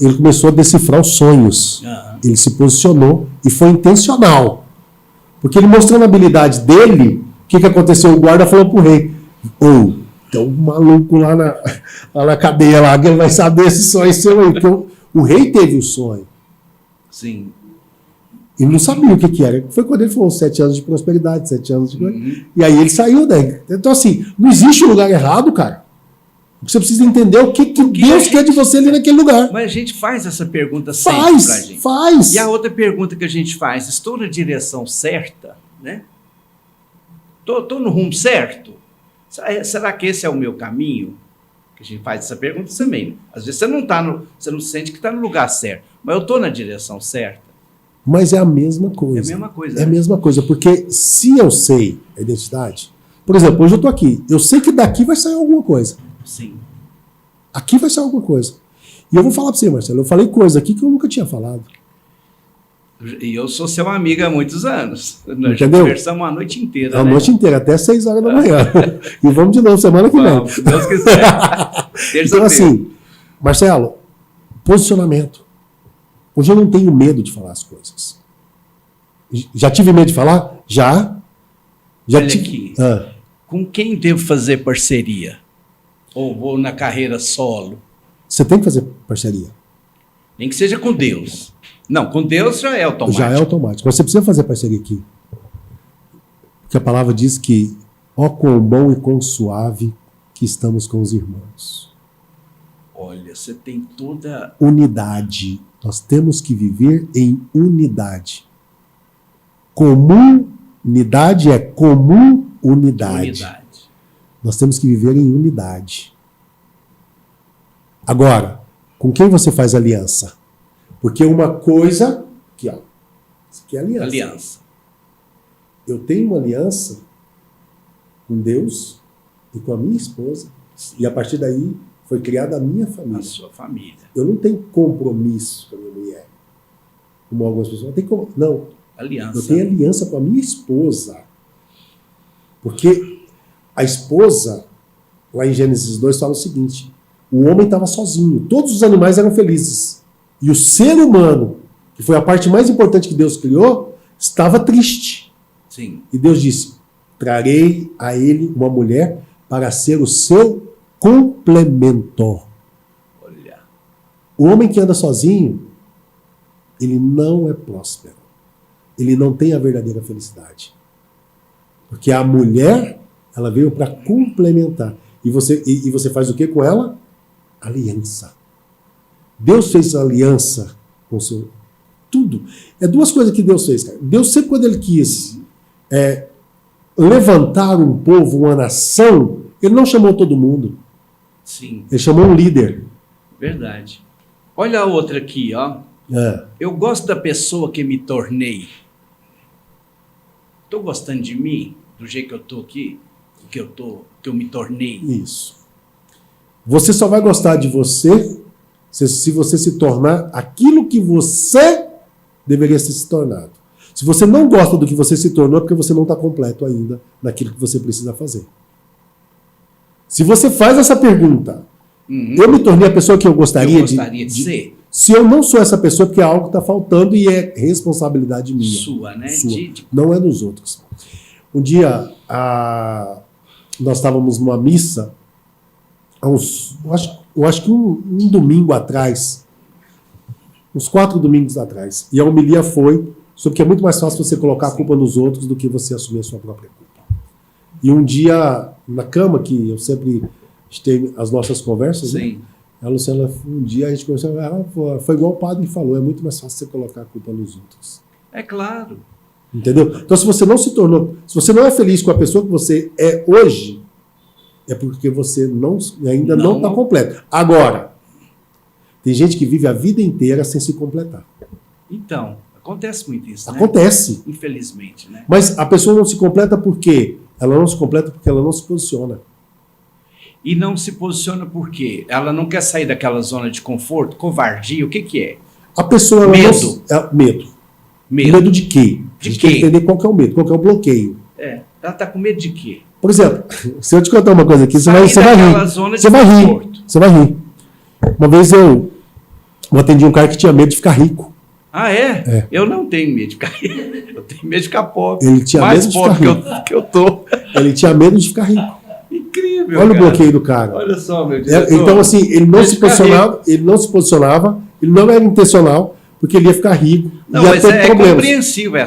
ele começou a decifrar os sonhos. Ele se posicionou e foi intencional. Porque ele mostrando a habilidade dele, o que aconteceu? O guarda falou para o rei, Tem um maluco lá na cadeia, lá, que ele vai saber esse sonho seu aí. Porque o rei teve o sonho. Sim. Ele não sabia o que era. Foi quando ele falou 7 anos de prosperidade, 7 anos de... E aí ele saiu daí. Então, assim, não existe um lugar errado, cara. Você precisa entender o que Deus quer de você ali naquele lugar. Mas a gente faz essa pergunta sempre pra gente. Faz. E a outra pergunta que a gente faz, estou na direção certa, né? Tô no rumo certo? Será que esse é o meu caminho? Que a gente faz essa pergunta também. Às vezes você não sente que está no lugar certo, mas eu estou na direção certa. Mas é a mesma coisa. É a mesma coisa. É a mesma coisa, porque se eu sei a identidade... Por exemplo, hoje eu estou aqui. Eu sei que daqui vai sair alguma coisa. Sim. Aqui vai sair alguma coisa. E eu vou falar para você, Marcelo, eu falei coisa aqui que eu nunca tinha falado. E eu sou seu amigo há muitos anos. Nós já Entendeu? conversamos a noite inteira. A noite inteira, até 6 horas da manhã. E vamos de novo semana que vem. Vamos, se Deus quiser. Então, assim, Marcelo, posicionamento. Hoje eu não tenho medo de falar as coisas. Já tive medo de falar? Já. Olha aqui. Com quem devo fazer parceria? Ou vou na carreira solo? Você tem que fazer parceria. Nem que seja com Deus. Não, com Deus já é automático. Já é automático. Mas você precisa fazer parceria aqui. Porque a palavra diz que ó quão bom e quão suave que estamos com os irmãos. Olha, você tem toda... Unidade. Nós temos que viver em unidade. Comunidade é unidade. Nós temos que viver em unidade. Agora, com quem você faz aliança? Porque uma coisa... Aqui, ó. Isso aqui é aliança. Eu tenho uma aliança com Deus e com a minha esposa. E a partir daí foi criada a minha família. A sua família. Eu não tenho compromisso com a minha mulher. Como algumas pessoas. Não. Aliança. Eu tenho aliança com a minha esposa. Porque a esposa, lá em Gênesis 2, fala o seguinte: o homem estava sozinho, todos os animais eram felizes. E o ser humano, que foi a parte mais importante que Deus criou, estava triste. Sim. E Deus disse: trarei a ele uma mulher para ser o seu complemento. Olha. O homem que anda sozinho, ele não é próspero. Ele não tem a verdadeira felicidade. Porque a mulher, ela veio para complementar. E você faz o que com ela? Aliança. Deus fez aliança com o seu... Tudo. É duas coisas que Deus fez, cara. Deus sempre, quando ele quis levantar um povo, uma nação, ele não chamou todo mundo. Sim. Ele chamou um líder. Verdade. Olha a outra aqui, ó. Eu gosto da pessoa que me tornei. Estou gostando de mim, do jeito que eu estou aqui, que eu me tornei. Isso. Você só vai gostar de você se você se tornar aquilo que você deveria ter se tornado. Se você não gosta do que você se tornou, é porque você não está completo ainda naquilo que você precisa fazer. Se você faz essa pergunta, eu me tornei a pessoa que eu gostaria de ser. Se eu não sou essa pessoa, é porque algo está faltando e é responsabilidade minha. Sua, né? Sua. Não é dos outros. Um dia, nós estávamos numa missa, eu acho que um domingo atrás, uns 4 domingos atrás, e a homilia foi sobre que é muito mais fácil você colocar a culpa nos outros do que você assumir a sua própria culpa. E um dia, na cama, que eu sempre tenho as nossas conversas, sim, né? A Luciana, um dia a gente conversou, foi igual o padre falou, é muito mais fácil você colocar a culpa nos outros. É claro. Entendeu? Então, se você não se tornou, se você não é feliz com a pessoa que você é hoje, é porque você ainda não está completo. Agora, tem gente que vive a vida inteira sem se completar. Então, acontece muito isso, né? Acontece. Infelizmente, né? Mas a pessoa não se completa por quê? Ela não se completa porque ela não se posiciona. E não se posiciona por quê? Ela não quer sair daquela zona de conforto, covardia, o que é? A pessoa... Medo. Medo. Medo de quê? De a gente quê? tem que entender qual que é o medo, qual que é o bloqueio. Ela está com medo de quê? Por exemplo, se eu te contar uma coisa aqui, você vai rir. Você vai rir. Você vai rir. Uma vez eu atendi um cara que tinha medo de ficar rico. Ah, é? Eu não tenho medo de ficar rico. Eu tenho medo de ficar pobre. Ele tinha mais medo de pobre ficar rico. que eu tô. Ele tinha medo de ficar rico. Incrível. meu Olha cara. o bloqueio do cara. Olha só, meu diretor. Então, assim, ele não Deixa se ficar posicionava, ele não era intencional, porque ele ia ficar rico, Não, ia mas ter é problemas. compreensível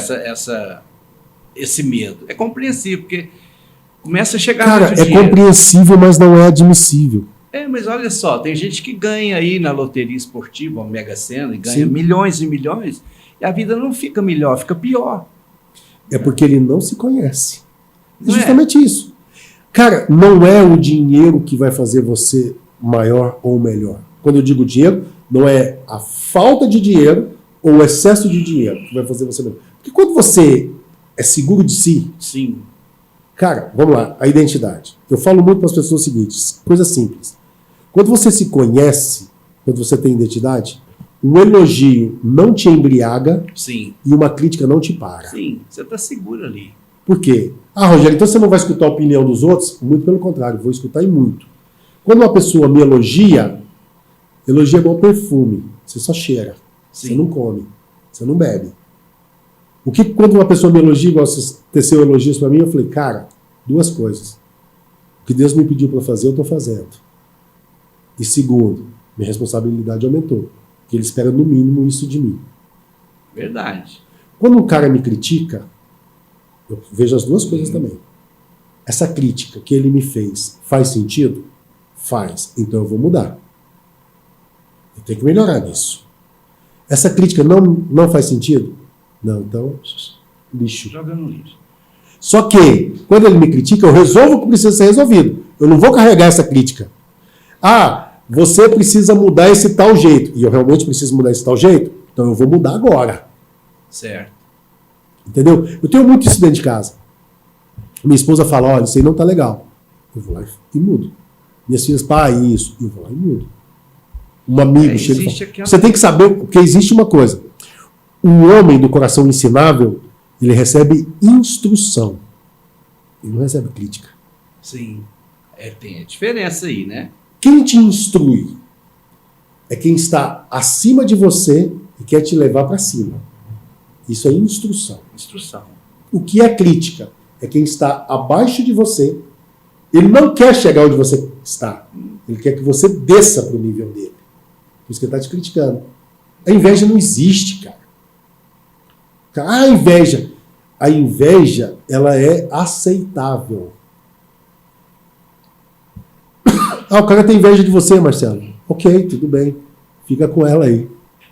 esse medo. É compreensível, porque começa a chegar Cara, muito é dinheiro. compreensível, mas não é admissível. Mas olha só, tem gente que ganha aí na loteria esportiva, a Mega Sena, e ganha Sim. milhões e milhões, e a vida não fica melhor, fica pior. É porque ele não se conhece. É Não é? justamente isso. Cara, não é o dinheiro que vai fazer você maior ou melhor. Quando eu digo dinheiro, não é a falta de dinheiro ou o excesso de dinheiro que vai fazer você melhor. Porque quando você é seguro de si, Sim. cara, vamos lá, a identidade. Eu falo muito para as pessoas o seguinte, coisa simples. Quando você se conhece, quando você tem identidade, um elogio não te embriaga Sim. e uma crítica não te para. Sim, você está seguro ali. Por quê? Ah, Rogério, então você não vai escutar a opinião dos outros? Muito pelo contrário, vou escutar e muito. Quando uma pessoa me elogia é igual perfume. Você só cheira. Sim. Você não come. Você não bebe. Quando uma pessoa me elogia, igual você teceu elogios para mim, eu falei, cara, duas coisas. O que Deus me pediu para fazer, eu estou fazendo. E segundo, minha responsabilidade aumentou. Porque ele espera no mínimo isso de mim. Verdade. Quando um cara me critica, eu vejo as duas coisas também. Essa crítica que ele me fez faz sentido? Faz. Então eu vou mudar. Eu tenho que melhorar nisso. Essa crítica não faz sentido? Não, então, lixo. Joga no lixo. Só que, quando ele me critica, eu resolvo o que precisa ser resolvido. Eu não vou carregar essa crítica. Ah, você precisa mudar esse tal jeito. E eu realmente preciso mudar esse tal jeito? Então eu vou mudar agora. Certo. Entendeu? Eu tenho muito isso dentro de casa. Minha esposa fala, olha, isso aí não tá legal. Eu vou lá e mudo. Minhas filhas, pai, isso. Eu vou lá e mudo. Um amigo chega e fala, aquela... Você tem que saber, porque existe uma coisa. Um homem do coração ensinável, ele recebe instrução. Ele não recebe crítica. Sim. Tem a diferença aí, né? Quem te instrui é quem está acima de você e quer te levar para cima. Isso é instrução. Instrução. O que é crítica? É quem está abaixo de você. Ele não quer chegar onde você está. Ele quer que você desça para o nível dele. Por isso que ele está te criticando. A inveja não existe, cara. A inveja, ela é aceitável. Ah, o cara tem inveja de você, Marcelo. Ok, tudo bem. Fica com ela aí.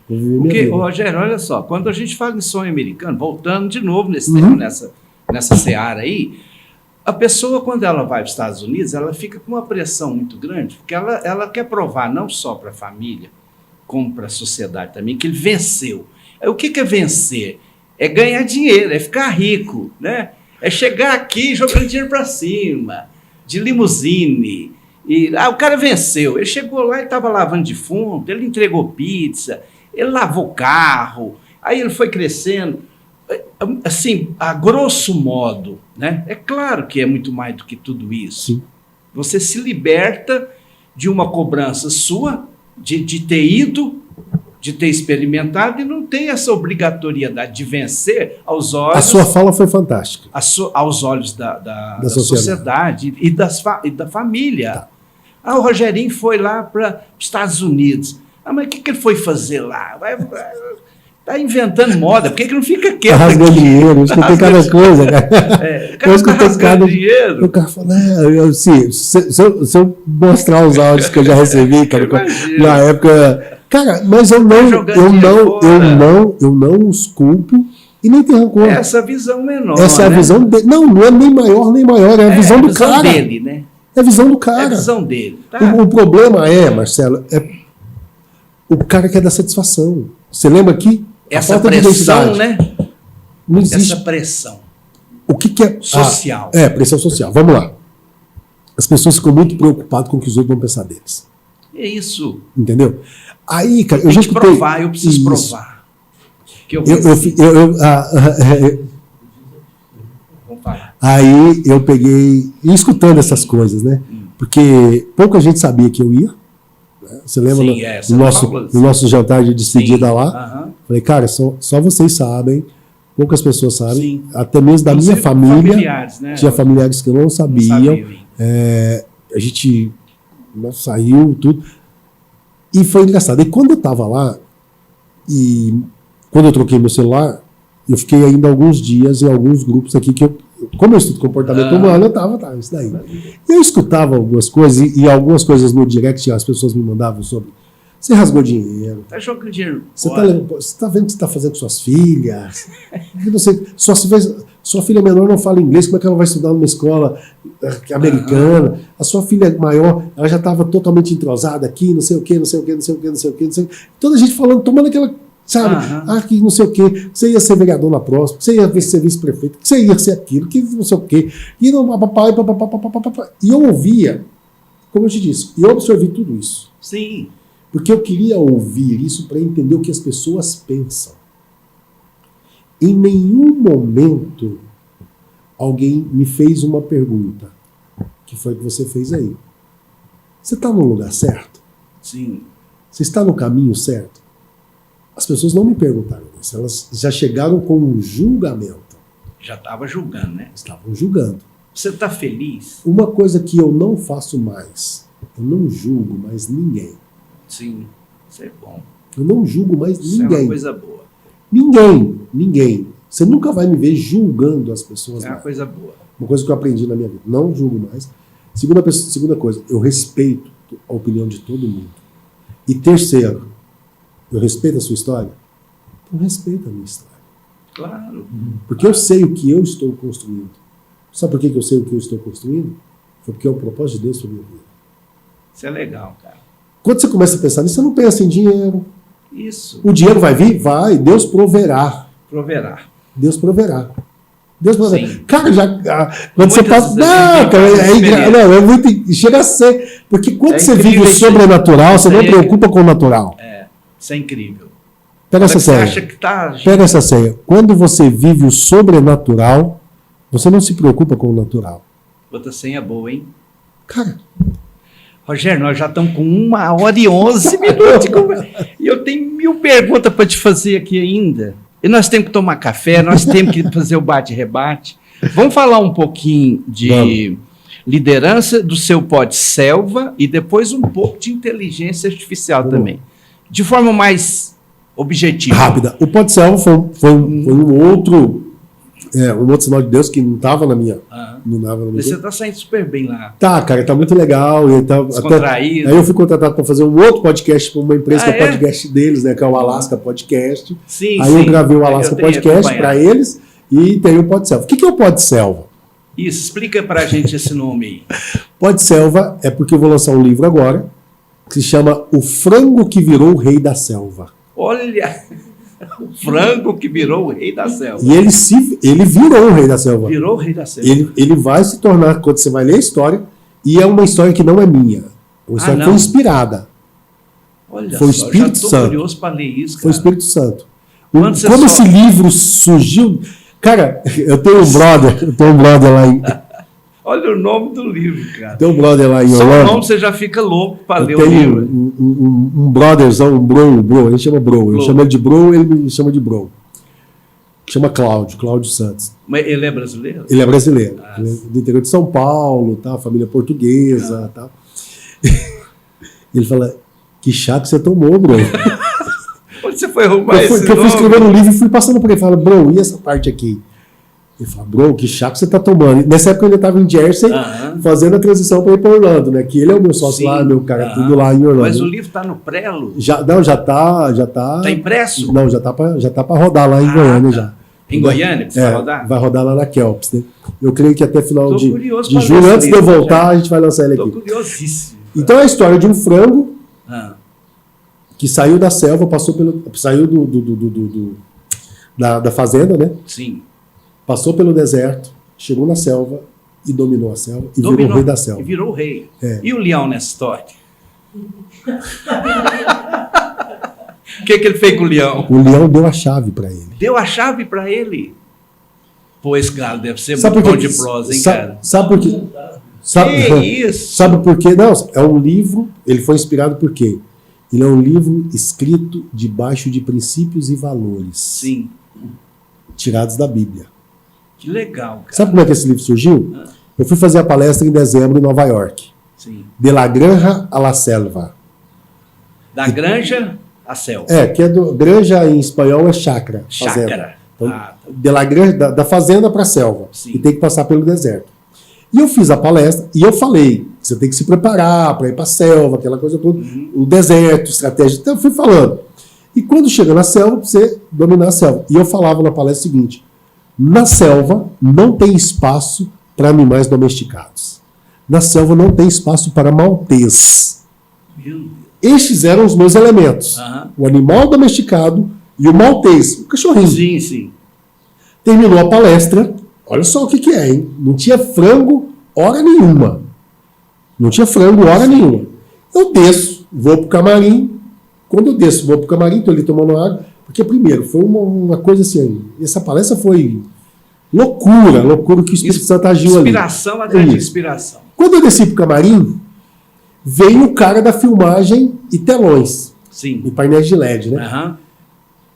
Porque, Rogério, olha só, quando a gente fala em sonho americano, voltando de novo nesse tema, nessa seara aí, a pessoa, quando ela vai para os Estados Unidos, ela fica com uma pressão muito grande, porque ela quer provar não só para a família, como para a sociedade também, que ele venceu. O que é vencer? É ganhar dinheiro, é ficar rico, né? É chegar aqui jogando dinheiro para cima, de limusine. O cara venceu. Ele chegou lá e estava lavando defunto, ele entregou pizza, ele lavou carro, aí ele foi crescendo. Assim, a grosso modo, né? É claro que é muito mais do que tudo isso. Sim. Você se liberta de uma cobrança sua, de ter ido, de ter experimentado, e não tem essa obrigatoriedade de vencer aos olhos... A sua fala foi fantástica. Aos olhos da sociedade e da família. Tá. O Rogerinho foi lá para os Estados Unidos. Mas o que ele foi fazer lá? Está inventando moda. Por que ele não fica quieto? Tá rasgando dinheiro. Eu escutei cada coisa, cara. O cara está rasgando dinheiro. O cara falou, se eu mostrar os áudios que eu já recebi, cara, na época... Cara, mas eu não os culpo e nem tenho rancor. Essa visão menor. Essa é a visão dele. Não é nem maior nem maior, é a visão do cara. É a visão dele, né? É a visão do cara. É a visão dele. Tá? O problema Marcelo, o cara quer dar satisfação. Você lembra aqui? Essa pressão, né? Não existe. Essa pressão. O que é? Social. Pressão social. Vamos lá. As pessoas ficam muito preocupadas com o que os outros vão pensar deles. É isso. Entendeu? Aí, cara, eu já escutei. Eu preciso provar. Que Aí eu peguei, e escutando essas coisas, né? Porque pouca gente sabia que eu ia. Né? Você lembra no nosso jantar de despedida lá? Falei, cara, só vocês sabem, poucas pessoas sabem, até mesmo da minha família. Né? Tinha familiares que não sabiam. a gente saiu, tudo. E foi engraçado. E quando eu estava lá, e quando eu troquei meu celular, eu fiquei ainda alguns dias em alguns grupos aqui que como eu estudo comportamento humano, eu estava isso daí. E eu escutava algumas coisas, e algumas coisas no direct as pessoas me mandavam sobre. Você rasgou dinheiro. Tá jogando dinheiro. Você tá vendo o que você está fazendo com suas filhas? Sua filha menor não fala inglês, como é que ela vai estudar numa escola americana? A sua filha maior, ela já estava totalmente entrosada aqui, não sei o quê, não sei o quê, não sei o quê, não sei o quê, não sei o quê. Toda a gente falando, tomando aquela, sabe? Que não sei o quê, você ia ser vereador na próxima, você ia ser vice-prefeito, que você ia ser aquilo, que não sei o quê. E eu ouvia, como eu te disse, e eu absorvi tudo isso. Sim. Porque eu queria ouvir isso para entender o que as pessoas pensam. Em nenhum momento alguém me fez uma pergunta, que foi o que você fez aí. Você está no lugar certo? Sim. Você está no caminho certo? As pessoas não me perguntaram isso, elas já chegaram com um julgamento. Já estava julgando, né? Estavam julgando. Você está feliz? Uma coisa que eu não faço mais, eu não julgo mais ninguém. Sim, isso é bom. Eu não julgo mais ninguém. Isso é uma coisa boa. Ninguém. Você nunca vai me ver julgando as pessoas. É uma coisa boa. Uma coisa que eu aprendi na minha vida. Não julgo mais. Segunda coisa, eu respeito a opinião de todo mundo. E terceiro, eu respeito a sua história? Então respeita a minha história. Claro. Porque eu sei o que eu estou construindo. Sabe por que eu sei o que eu estou construindo? Foi porque é o propósito de Deus para a minha vida. Isso é legal, cara. Quando você começa a pensar nisso, você não pensa em dinheiro. Isso. O dinheiro vai vir? Vai. Deus proverá. Deus proverá. Deus proverá. Sim. Cara, quando você passa. Não, cara, é muito. Chega a ser. Porque quando você vive o sobrenatural, você não preocupa com o natural. Isso é incrível. Pega essa senha. Acha que tá... Pega essa senha. Quando você vive o sobrenatural, você não se preocupa com o natural. Outra senha boa, hein? Cara. Rogério, nós já estamos com 1h11 minutos. E eu tenho 1000 perguntas para te fazer aqui ainda. E nós temos que tomar café, nós temos que fazer o bate-rebate. Vamos falar um pouquinho de liderança do seu Podselva e depois um pouco de inteligência artificial também. De forma mais objetiva. Rápida. O Podselva foi um outro sinal de Deus que não estava na minha. Você está saindo super bem lá. Tá, cara, tá muito legal. Descontraído. Aí eu fui contratado para fazer um outro podcast para uma empresa que é podcast deles, né? Que é o Alaska Podcast. Sim, aí eu gravei o Alaska Podcast para eles e tem o Podselva. O que é o Podselva? Isso, explica pra gente esse nome aí. Podselva é porque eu vou lançar um livro agora que se chama O Frango que Virou o Rei da Selva. Olha! O frango que virou o rei da selva. E ele virou o rei da selva. Virou o rei da selva. Ele vai se tornar, quando você vai ler a história, e é uma história que não é minha. Uma história que foi inspirada. Olha foi o Espírito Santo. Santo. Curioso para ler isso, cara. Foi o Espírito Santo. Como esse livro surgiu... Cara, eu tenho um brother lá em... Olha o nome do livro, cara. Tem um brother lá em Orlando. Só o nome você já fica louco para ler o livro. Um brotherzão, um bro, ele chama bro. Eu chamo ele de bro, ele me chama de bro. Chama Cláudio Santos. Mas ele é brasileiro? Ele é brasileiro. Ele é do interior de São Paulo, tá? Família portuguesa, tá? Ele fala, que chá que você tomou, bro. Onde você foi arrumar esse nome? Eu fui escrevendo um livro e fui passando por ele. Fala, bro, e essa parte aqui? Ele fala, bro, que chá que você tá tomando. Nessa época eu ainda estava em Jersey, fazendo a transição para ir para Orlando, né? Que ele é o meu sócio lá, meu cara, tudo lá em Orlando. Mas o livro está no prelo? Já tá. Tá impresso? Não, já tá para rodar lá em Goiânia já. Em Goiânia, precisa rodar? Vai rodar lá na Kelps, né? Eu creio que até final de julho, antes de eu voltar, a gente vai lançar ele aqui. Estou curiosíssimo. Então é a história de um frango que saiu da selva, saiu da fazenda, né? Sim. Passou pelo deserto, chegou na selva e dominou a selva e virou o rei da selva. E virou o rei. E o leão nessa história? O que ele fez com o leão? O leão deu a chave para ele. Deu a chave para ele? Pois, cara, deve ser muito bom de prosa, hein, cara? Sabe por quê? Isso? Sabe por quê? Não, é um livro, ele foi inspirado por quê? Ele é um livro escrito debaixo de princípios e valores. Sim. Tirados da Bíblia. Que legal, cara. Sabe como é que esse livro surgiu? Eu fui fazer a palestra em dezembro em Nova York. Sim. De la granja a la selva. Da granja à selva. Que é granja em espanhol é chácara. Chácara. Então, de la granja, da fazenda para a selva. Sim. E tem que passar pelo deserto. E eu fiz a palestra e eu falei, você tem que se preparar para ir para a selva, aquela coisa toda, o deserto, estratégia. Então eu fui falando. E quando chega na selva, você dominar a selva. E eu falava na palestra o seguinte, na selva não tem espaço para animais domesticados. Na selva não tem espaço para maltês. Estes eram os meus elementos. O animal domesticado e o maltês, o cachorrinho. Sim, sim. Terminou a palestra, olha só o que é, hein? Não tinha frango hora nenhuma. Não tinha frango hora nenhuma. Eu desço, vou pro camarim. Quando eu desço, vou pro camarim, estou ali tomando água. Porque, primeiro, foi uma coisa assim, essa palestra foi loucura que o Espírito Santo agiu ali. Inspiração atrás de inspiração. Quando eu desci pro camarim, veio o cara da filmagem e telões. Sim. E painéis de LED, né?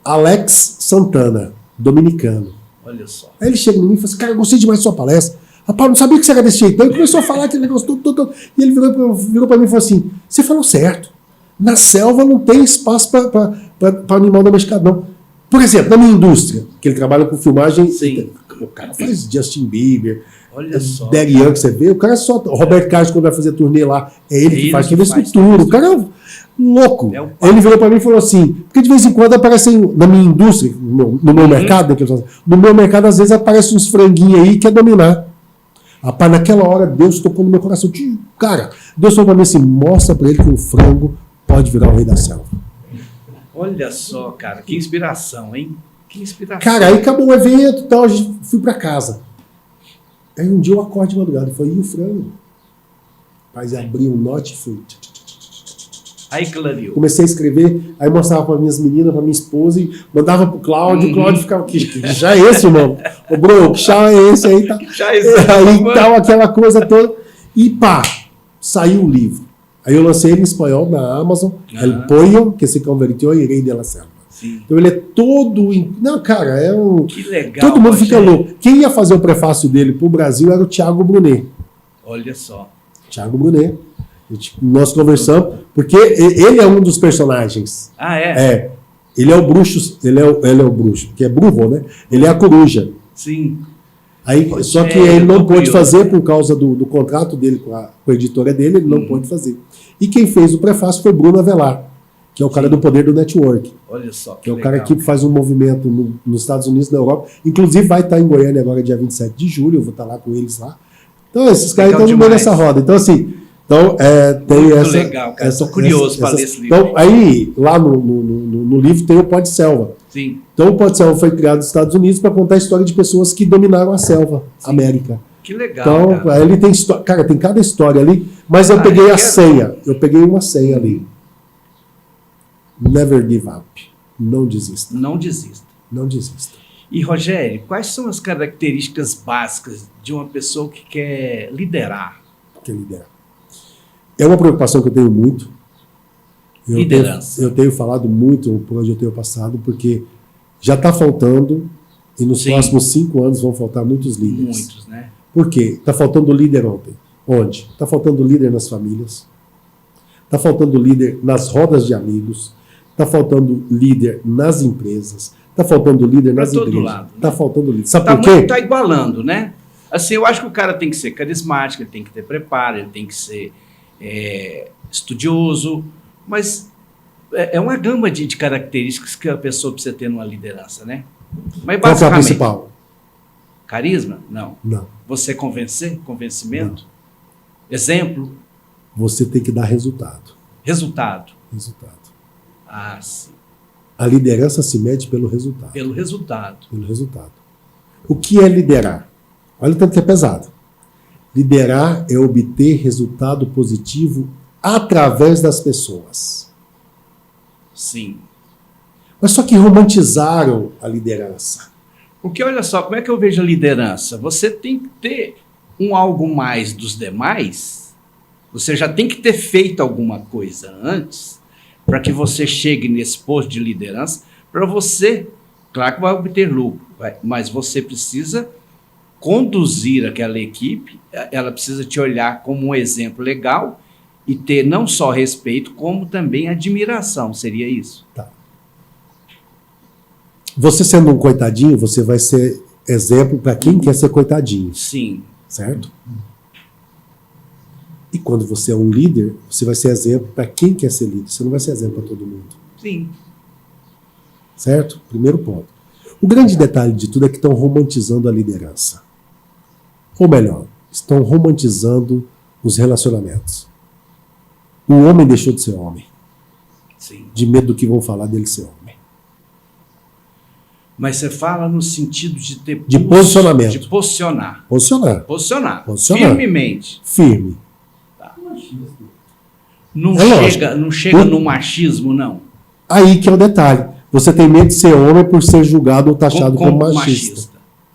Alex Santana, dominicano. Olha só. Aí ele chega em mim e fala assim, cara, eu gostei demais da sua palestra. Rapaz, não sabia que você era desse jeito. Então ele começou a falar aquele negócio todo. E ele virou para mim e falou assim, você falou certo. Na selva não tem espaço para animal domesticado, não. Por exemplo, na minha indústria, que ele trabalha com filmagem, sim. O cara faz Justin Bieber, olha só, Daddy Yankee, você vê, o cara só... O Roberto Carlos, quando vai fazer turnê lá, é ele que faz, que vê escultura. O cara é louco. Aí ele virou para mim e falou assim, porque de vez em quando aparecem na minha indústria, no meu mercado, no meu mercado às vezes aparecem uns franguinhos aí que quer dominar. Rapaz, naquela hora Deus tocou no meu coração. Cara, Deus falou para mim assim, mostra para ele que o frango pode virar o rei da selva. Olha só, cara, que inspiração, hein? Que inspiração. Cara, aí acabou o evento e tal, fui para casa. Aí um dia eu acordo de madrugada e falei, e o frango? Mas abri um note e fui. Aí clareou. Comecei a escrever, aí mostrava para minhas meninas, para minha esposa, e mandava pro Cláudio, o Cláudio ficava aqui, que chá é esse, irmão? Ô, bro, que chá é esse aí? Tá? Que chá é esse? Aí tal, aquela coisa toda. E pá, saiu o livro. Aí eu lancei ele em espanhol na Amazon, El Pollo, que se convirtió em Rei de la Selva. Sim. Então ele é todo... Não, cara, é um... Que legal. Todo mundo fica louco. Quem ia fazer o prefácio dele pro Brasil era o Thiago Brunet. Olha só. Thiago Brunet. Nós conversamos, porque ele é um dos personagens. Ah, é? É. Ele é o bruxo, ele é o bruxo, que é bruxo, né? Ele é a coruja. Sim. Aí, só que ele não pôde fazer por causa do contrato dele com a editora dele, ele não pôde fazer. E quem fez o prefácio foi Bruno Avelar, que é o cara do Poder do Network. Olha só, que é o cara que faz um movimento nos Estados Unidos, na Europa. Inclusive vai estar em Goiânia agora dia 27 de julho, eu vou estar lá com eles lá. Então esses caras estão no meio dessa roda. Então assim, tem muito essa... legal, cara. Estou curioso para ler esse livro. Então aí, lá no livro tem o Pó de Selva. Sim. Então o Pó de Selva foi criado nos Estados Unidos para contar a história de pessoas que dominaram a selva, América. Que legal, então, cara. Ele tem história, cara, tem cada história ali, mas eu peguei a senha. Eu peguei uma senha ali. Never give up. Não desista. Não desista. Não desista. E, Rogério, quais são as características básicas de uma pessoa que quer liderar? É uma preocupação que eu tenho muito. Liderança. Eu tenho falado muito por onde eu tenho passado, porque já está faltando, e nos próximos 5 anos vão faltar muitos líderes. Muitos, né? Por quê? Está faltando líder ontem. Onde? Está faltando líder nas famílias. Está faltando líder nas rodas de amigos. Está faltando líder nas empresas. Está faltando líder nas igrejas. Está faltando líder. Sabe por quê? Está igualando, né? Assim, eu acho que o cara tem que ser carismático, ele tem que ter preparo, ele tem que ser estudioso, mas é uma gama de características que a pessoa precisa ter numa liderança, né? Mas qual é a principal? Carisma? Não. Não. Você convencer? Convencimento? Não. Exemplo? Você tem que dar resultado. Resultado. Ah, sim. A liderança se mede pelo resultado. Pelo resultado. Pelo resultado. O que é liderar? Olha o tanto que é pesado. Liderar é obter resultado positivo através das pessoas. Sim. Mas só que romantizaram a liderança. Porque olha só, como é que eu vejo a liderança? Você tem que ter algo mais dos demais, você já tem que ter feito alguma coisa antes, para que você chegue nesse posto de liderança, para você, claro que vai obter lucro, mas você precisa conduzir aquela equipe, ela precisa te olhar como um exemplo legal e ter não só respeito, como também admiração. Seria isso? Tá. Você sendo um coitadinho, você vai ser exemplo para quem quer ser coitadinho. Sim. Certo? E quando você é um líder, você vai ser exemplo para quem quer ser líder. Você não vai ser exemplo para todo mundo. Sim. Certo? Primeiro ponto. O grande detalhe de tudo é que estão romantizando a liderança. Ou melhor, estão romantizando os relacionamentos. O homem deixou de ser homem. Sim. De medo do que vão falar dele ser homem. Mas você fala no sentido de ter... De posicionamento. De posicionar. Posicionar. Posicionar. Posicionar. Firmemente. Firme. Tá. Não É chega no machismo, não. Aí que é o detalhe. Você tem medo de ser homem por ser julgado ou taxado como machista.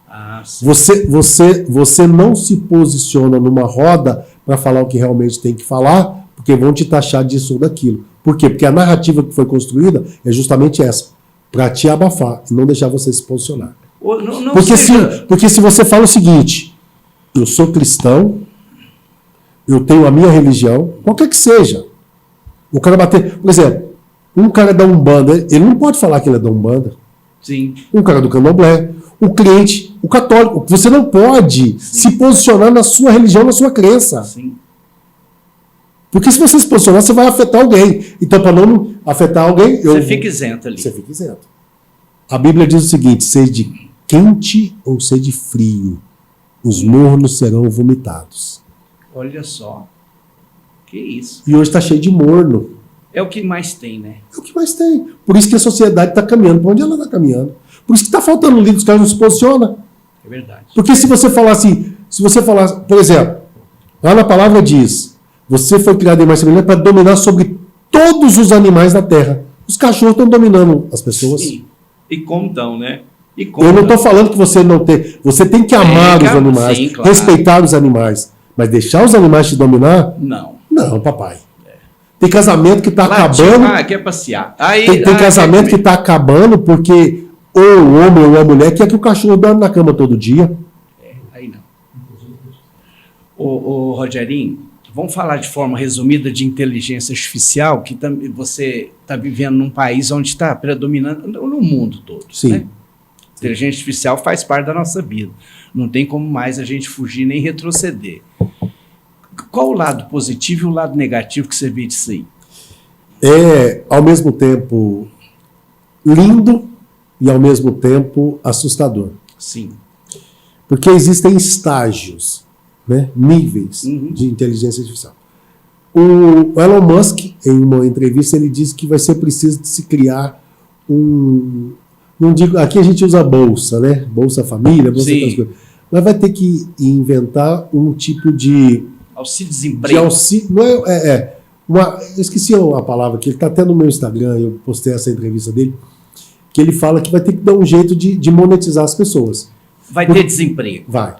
Ah, sim. Você não se posiciona numa roda para falar o que realmente tem que falar, porque vão te taxar disso ou daquilo. Por quê? Porque a narrativa que foi construída é justamente essa, para te abafar e não deixar você se posicionar. Não Porque se você fala o seguinte, eu sou cristão, eu tenho a minha religião, qualquer que seja. O cara bater... Por exemplo, um cara da Umbanda, ele não pode falar que ele é da Umbanda. Sim. Um cara do Candomblé, o crente, o católico. Você não pode se posicionar na sua religião, na sua crença. Sim. Porque se você se posicionar, você vai afetar alguém. Então, para não afetar alguém... Você fica isento ali. Você fica isento. A Bíblia diz o seguinte, sede quente ou sede frio, os mornos serão vomitados. Olha só. Que isso. E hoje está cheio de morno. É o que mais tem, né? É o que mais tem. Por isso que a sociedade está caminhando para onde ela está caminhando. Por isso que está faltando livro, os caras não se posicionam. É verdade. Porque se você falar assim, por exemplo, lá na palavra diz, você foi criado em imagem e semelhança para dominar sobre todos os animais da terra. Os cachorros estão dominando as pessoas. Sim. E como estão, né? Eu não estou falando que você não tem. Você tem que amar os animais, sim, claro. respeitar os animais. Mas deixar os animais te dominar? Não. Não, papai. Tem casamento que está acabando. Quer passear. Aí, tem casamento que está acabando porque ou o homem ou a mulher quer que o cachorro dorme na cama todo dia. Aí não. Ô, Rogerinho, vamos falar de forma resumida de inteligência artificial, que você está vivendo num país onde está predominando no mundo todo. Sim. Né? Inteligência artificial faz parte da nossa vida. Não tem como mais a gente fugir nem retroceder. Qual o lado positivo e o lado negativo que você vê disso aí? É, ao mesmo tempo, lindo e, ao mesmo tempo, assustador. Sim. Porque existem estágios, né, níveis de inteligência artificial. O Elon Musk, em uma entrevista, ele disse que vai ser preciso de se criar um... Não digo, aqui a gente usa bolsa, né? Bolsa família, bolsa outras coisas. Mas vai ter que inventar um tipo de... Auxílio-desemprego. Eu esqueci a palavra, que ele está até no meu Instagram, eu postei essa entrevista dele, que ele fala que vai ter que dar um jeito de monetizar as pessoas. Vai ter desemprego. Vai.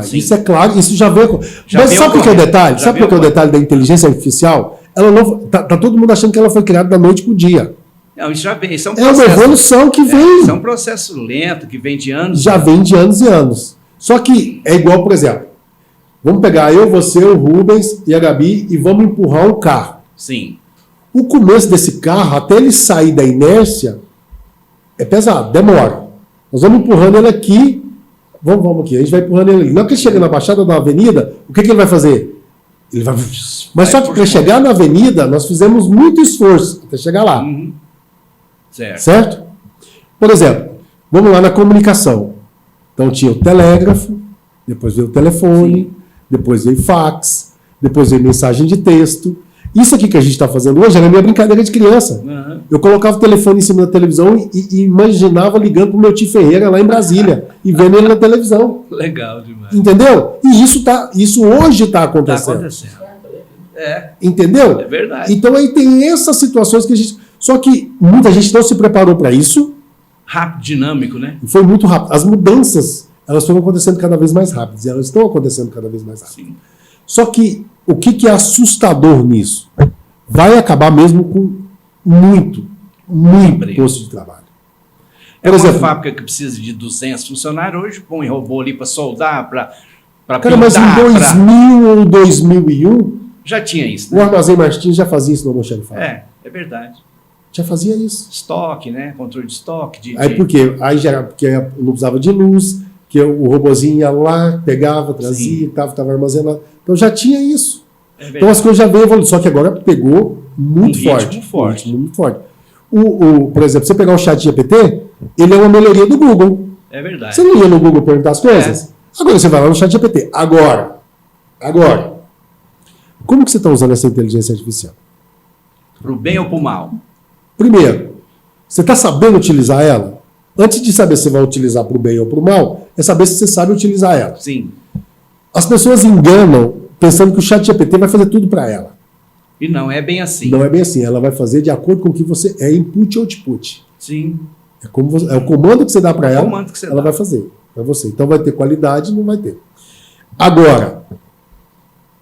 Sim. Isso é claro, isso já veio... Mas sabe o que é o detalhe? Sabe o que é o detalhe da inteligência artificial? Ela não, tá todo mundo achando que ela foi criada da noite para o dia. Não, isso já vem. Isso é um processo, uma evolução que vem. Isso é um processo lento, que vem de anos. Já vem de anos e anos. Só que é igual, por exemplo, vamos pegar eu, você, o Rubens e a Gabi e vamos empurrar um carro. Sim. O começo desse carro, até ele sair da inércia, é pesado, demora. Nós vamos empurrando ele aqui, vamos aqui, a gente vai empurrando ele ali. Na hora que ele chega na baixada da avenida, o que ele vai fazer? Ele vai... Mas só que para chegar na avenida, nós fizemos muito esforço até chegar lá. Certo? Por exemplo, vamos lá na comunicação. Então tinha o telégrafo, depois veio o telefone, depois veio fax, depois veio mensagem de texto. Isso aqui que a gente está fazendo hoje era minha brincadeira de criança. Eu colocava o telefone em cima da televisão e imaginava ligando para o meu tio Ferreira lá em Brasília e vendo ele na televisão. Legal demais. Entendeu? E isso hoje está acontecendo. Está acontecendo. Entendeu? É verdade. Então aí tem essas situações que a gente... Só que muita gente não se preparou para isso. Rápido, dinâmico, né? Foi muito rápido. As mudanças, elas foram acontecendo cada vez mais rápidas. E elas estão acontecendo cada vez mais rápido. Sim. Só que o que é assustador nisso? Vai acabar mesmo com muito posto de trabalho. Por exemplo, uma fábrica que precisa de 200 funcionários, hoje põe robô ali para soldar, para cara, mas em 2000 ou 2001... Já tinha isso, né? O Armazém Martins já fazia isso no almoxarifado. É verdade. Já fazia isso. Estoque, né? Controle de estoque. Aí por quê? Aí já era porque não precisava de luz, que o robozinho ia lá, pegava, trazia, estava armazenado. Então já tinha isso. Então as coisas já veio evoluindo, só que agora pegou muito forte. Muito forte. Por exemplo, você pegar o chat GPT, ele é uma melhoria do Google. É verdade. Você não ia no Google perguntar as coisas? Agora você vai lá no chat GPT. Agora, como que você está usando essa inteligência artificial? Para o bem ou para o mal? Primeiro, você está sabendo utilizar ela? Antes de saber se você vai utilizar para o bem ou para o mal, é saber se você sabe utilizar ela. Sim. As pessoas enganam pensando que o chat GPT vai fazer tudo para ela. E não é bem assim. Não é bem assim. Ela vai fazer de acordo com o que você é input ou output. Sim. É o comando que você dá para ela, ela vai fazer para você. Então vai ter qualidade, não vai ter. Agora,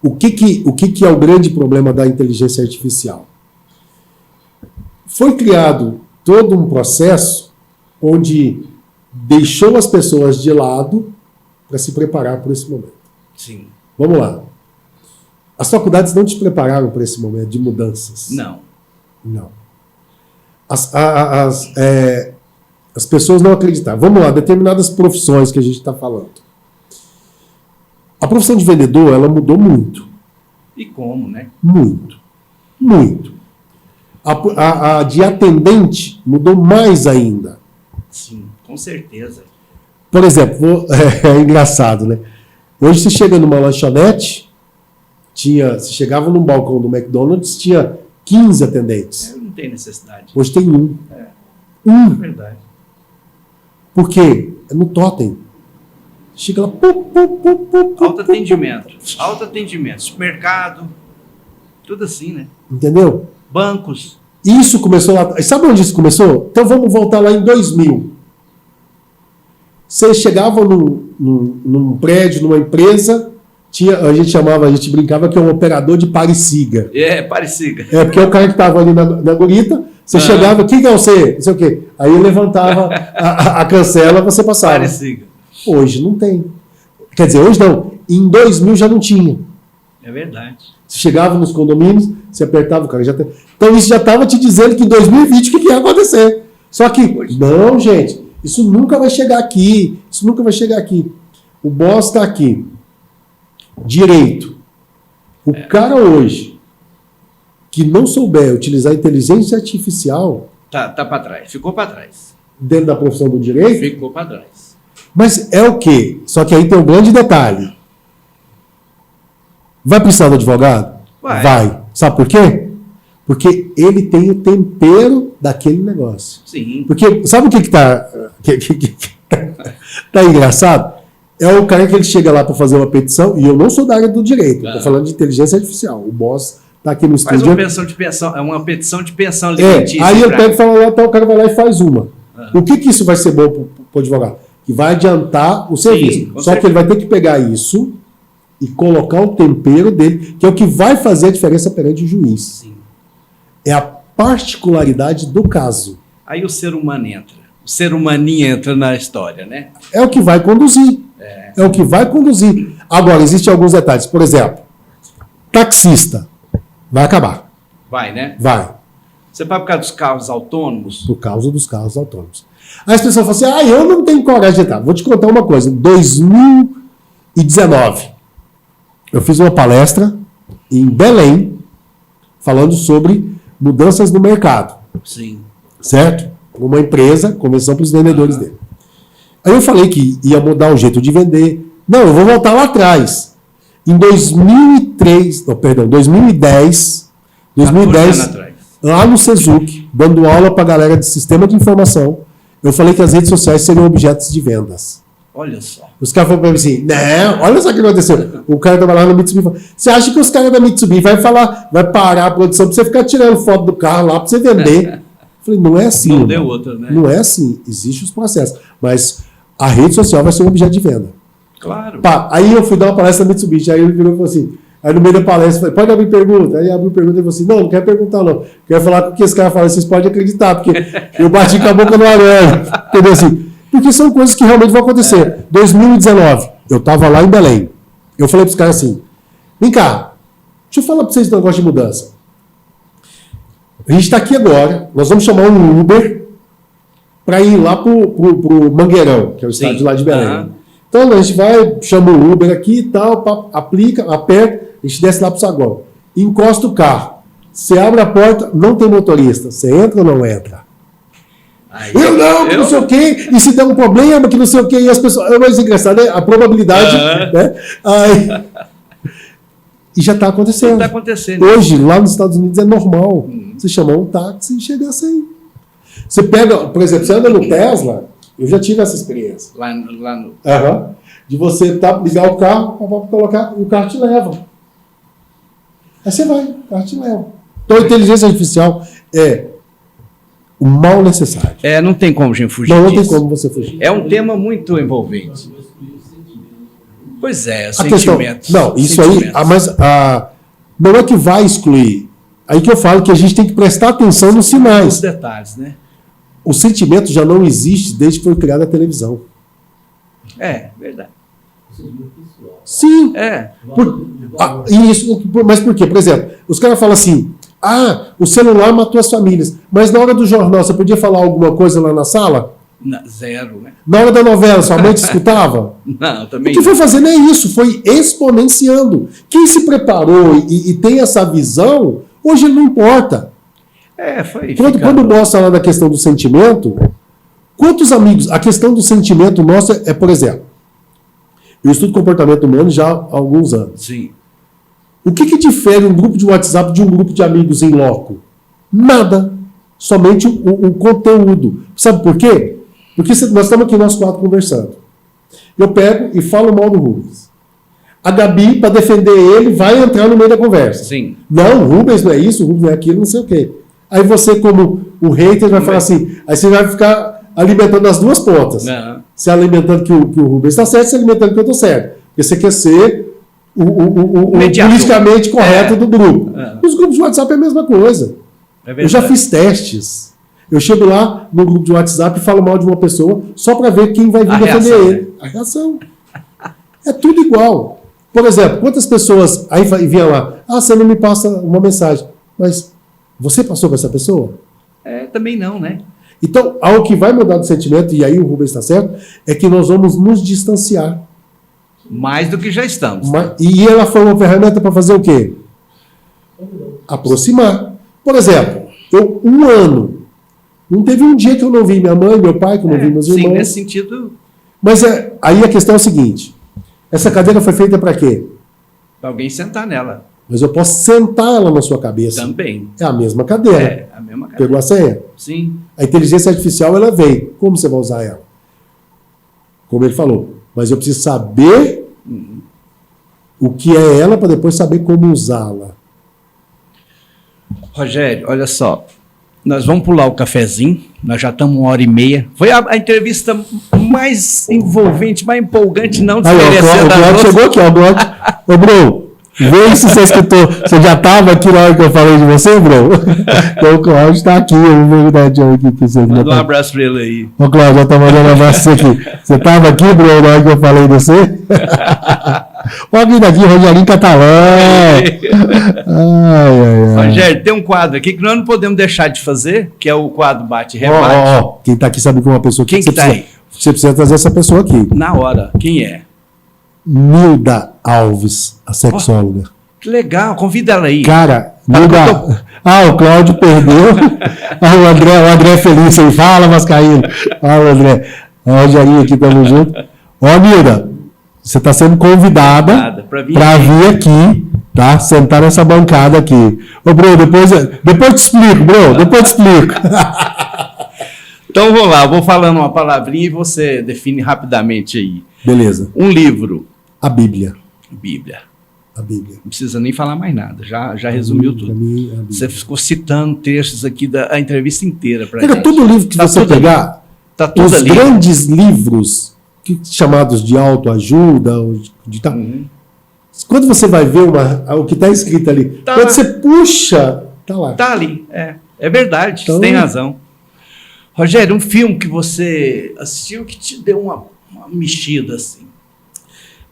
o que é o grande problema da inteligência artificial? Foi criado todo um processo onde deixou as pessoas de lado para se preparar para esse momento. Sim. Vamos lá. As faculdades não te prepararam para esse momento de mudanças. Não. As pessoas não acreditaram. Vamos lá, determinadas profissões que a gente está falando. A profissão de vendedor, ela mudou muito. E como, né? Muito. A de atendente mudou mais ainda. Sim, com certeza. Por exemplo, é engraçado, né? Hoje você chega numa lanchonete, você chegava num balcão do McDonald's, tinha 15 atendentes. Não tem necessidade. Hoje tem um. É verdade. Por quê? É no totem. Chega lá. Alto atendimento. Supermercado. Tudo assim, né? Entendeu? Bancos. Isso começou lá. Sabe onde isso começou? Então vamos voltar lá em 2000. Você chegava num prédio, numa empresa, a gente brincava que é um operador de pare-siga. Pare-siga. Porque é o cara que estava ali na gurita, você chegava, quem é você? Não sei o quê. Aí ele levantava a cancela, você passava. Pare-siga. Hoje não tem. Quer dizer, hoje não. Em 2000 já não tinha. É verdade. Você chegava nos condomínios, você apertava o cara. Então isso já estava te dizendo que em 2020 o que ia acontecer. Só que, não, gente, isso nunca vai chegar aqui. O boss está aqui. Direito. O cara hoje que não souber utilizar a inteligência artificial... Tá para trás. Ficou para trás. Dentro da profissão do direito? Ficou para trás. Mas é o quê? Só que aí tem um grande detalhe. Vai precisar do advogado? Vai. Sabe por quê? Porque ele tem o tempero daquele negócio. Sim. Porque sabe o que tá engraçado? É o cara que ele chega lá para fazer uma petição, e eu não sou da área do direito, estou falando de inteligência artificial. O boss está aqui no estúdio. Faz uma petição de pensão alimentícia. Aí eu pego e falo lá, então o cara vai lá e faz uma. O que isso vai ser bom para o advogado? Que vai adiantar o serviço. Só que ele vai ter que pegar isso e colocar o tempero dele, que é o que vai fazer a diferença perante o juiz. Sim. É a particularidade do caso. Aí o ser humano entra. O ser humaninho entra na história, né? É o que vai conduzir. É o que vai conduzir. Agora, existem alguns detalhes. Por exemplo, taxista. Vai acabar. Vai, né? Vai. Você vai por causa dos carros autônomos? Por causa dos carros autônomos. Aí as pessoas falam assim, eu não tenho coragem de entrar. Vou te contar uma coisa. Em 2019, eu fiz uma palestra em Belém, falando sobre mudanças no mercado. Sim. Certo? Uma empresa, convenção para os vendedores dele. Aí eu falei que ia mudar o jeito de vender. Não, eu vou voltar lá atrás. Em 2010, lá no Sezuc, dando aula para a galera de sistema de informação, eu falei que as redes sociais seriam objetos de vendas. Olha só. Os caras falaram para mim assim, não, olha só o que aconteceu. O cara estava lá no Mitsubishi e falou, você acha que os caras da Mitsubishi vai parar a produção para você ficar tirando foto do carro lá para você vender? Eu falei, não é assim. Não deu outra, né? Não é assim. Existem os processos. Mas a rede social vai ser um objeto de venda. Claro. Aí eu fui dar uma palestra na Mitsubishi, aí ele virou e falou assim, Aí no meio da palestra, eu falei, pode abrir pergunta? Aí abriu pergunta e falou assim, não quero perguntar não. Quero falar com o que esse cara fala, vocês podem acreditar, porque eu bati com a boca no arame. Entendeu assim? Porque são coisas que realmente vão acontecer. 2019, eu estava lá em Belém. Eu falei para os caras assim, vem cá, deixa eu falar para vocês do negócio de mudança. A gente está aqui agora, nós vamos chamar um Uber para ir lá pro Mangueirão, que é o estádio lá de Belém. Então a gente vai, chama o Uber aqui e tal, aplica, aperta, a gente desce lá pro saguão. Encosta o carro. Você abre a porta, não tem motorista. Você entra ou não entra? Aí, que não sei o quê, e se der um problema, que não sei o quê, e as pessoas. É mais engraçado, né? A probabilidade. Né? Aí, e já está acontecendo. Está acontecendo. Hoje, lá nos Estados Unidos, é normal. Você chamar um táxi e chegar sem. Você pega, por exemplo, você anda no Tesla, eu já tive essa experiência. Lá no... De você ligar o carro, colocar, e o carro te leva. Aí você vai, o carro te leva. Então a inteligência artificial é o mal necessário. Não tem como a gente fugir disso. Não tem como você fugir. É um tema muito envolvente. Pois é, sentimentos. Não, isso aí, mas não é que vai excluir. Aí que eu falo que a gente tem que prestar atenção nos sinais. Os detalhes, né? O sentimento já não existe desde que foi criada a televisão. Verdade. Sim. Mas por quê? Por exemplo, os caras falam assim, o celular matou as famílias, mas na hora do jornal você podia falar alguma coisa lá na sala? Zero, né? Na hora da novela, sua mãe te escutava? Não, também. O que foi fazendo é isso, foi exponenciando. Quem se preparou e tem essa visão, hoje não importa. Quando mostra lá na questão do sentimento, quantos amigos, a questão do sentimento nosso por exemplo, eu estudo comportamento humano já há alguns anos. Sim. O que difere um grupo de WhatsApp de um grupo de amigos em loco? Nada. Somente o conteúdo. Sabe por quê? Porque nós estamos aqui nós quatro conversando. Eu pego e falo mal do Rubens. A Gabi, para defender ele, vai entrar no meio da conversa. Sim. Não, o Rubens não é isso, o Rubens não é aquilo, não sei o quê. Aí você, como o hater, vai falar assim, aí você vai ficar alimentando as duas pontas. Não. Você alimentando que o Rubens está certo, você alimentando que eu estou certo. Porque você quer ser o politicamente correto do grupo. Os grupos de WhatsApp é a mesma coisa. Eu já fiz testes. Eu chego lá no grupo de WhatsApp e falo mal de uma pessoa só para ver quem vai vir defender ele. Né? A reação. É tudo igual. Por exemplo, quantas pessoas aí vinha lá, você não me passa uma mensagem. Mas você passou com essa pessoa? Também não, né? Então, algo que vai mudar do sentimento, e aí o Rubens está certo, é que nós vamos nos distanciar. Mais do que já estamos. E ela foi uma ferramenta para fazer o quê? Aproximar. Por exemplo, um ano, não teve um dia que eu não vi minha mãe, meu pai, que eu não vi meus irmãos. Sim, nesse sentido. Mas aí a questão é a seguinte, essa cadeira foi feita para quê? Para alguém sentar nela. Mas eu posso sentar ela na sua cabeça. Também. É a mesma cadeira. A mesma cadeira. Pegou a senha? Sim. A inteligência artificial, ela veio. Como você vai usar ela? Como ele falou. Mas eu preciso saber o que é ela para depois saber como usá-la. Rogério, olha só. Nós vamos pular o cafezinho. Nós já estamos 1h30. Foi a entrevista mais envolvente, mais empolgante, não desmerecendo. O Cláudio chegou aqui, ó. Ô, Bruno. Vê se você escutou. Você já estava aqui na hora que eu falei de você, Bruno? Então o Cláudio está aqui. Eu vou ver aqui que você. Manda um abraço para ele aí. Ô, Cláudio, já está mandando um abraço para você aqui. Você estava aqui, Bruno, na hora que eu falei de você? Olha aqui daqui, Rogerinho Catalão. Rogério, tem um quadro aqui que nós não podemos deixar de fazer, que é o quadro bate-rebate. Quem está aqui sabe que uma pessoa que está aí? Você precisa trazer essa pessoa aqui. Na hora. Quem é? Nilda Alves, a sexóloga. Que legal, convida ela aí. Cara, Nilda. O Cláudio perdeu. O André feliz, aí fala, Mascaíno. O André. O Rogerinho aqui, tamo junto. Nilda, você está sendo convidada para vir aqui, tá? Sentar nessa bancada aqui. Ô, Bruno, depois eu te explico, Bruno, depois eu te explico. Então, vou lá, vou falando uma palavrinha e você define rapidamente aí. Beleza. Um livro. A Bíblia. A Bíblia. Não precisa nem falar mais nada, já resumiu tudo. Você ficou citando textos aqui da entrevista inteira para gente. Todo livro que você pegar, os ali. Grandes livros chamados de autoajuda, Quando você vai ver o que está escrito ali, Tá quando lá. você puxa, tá lá. Tá ali, é verdade, Então- você tem razão. Rogério, um filme que você assistiu que te deu uma mexida assim.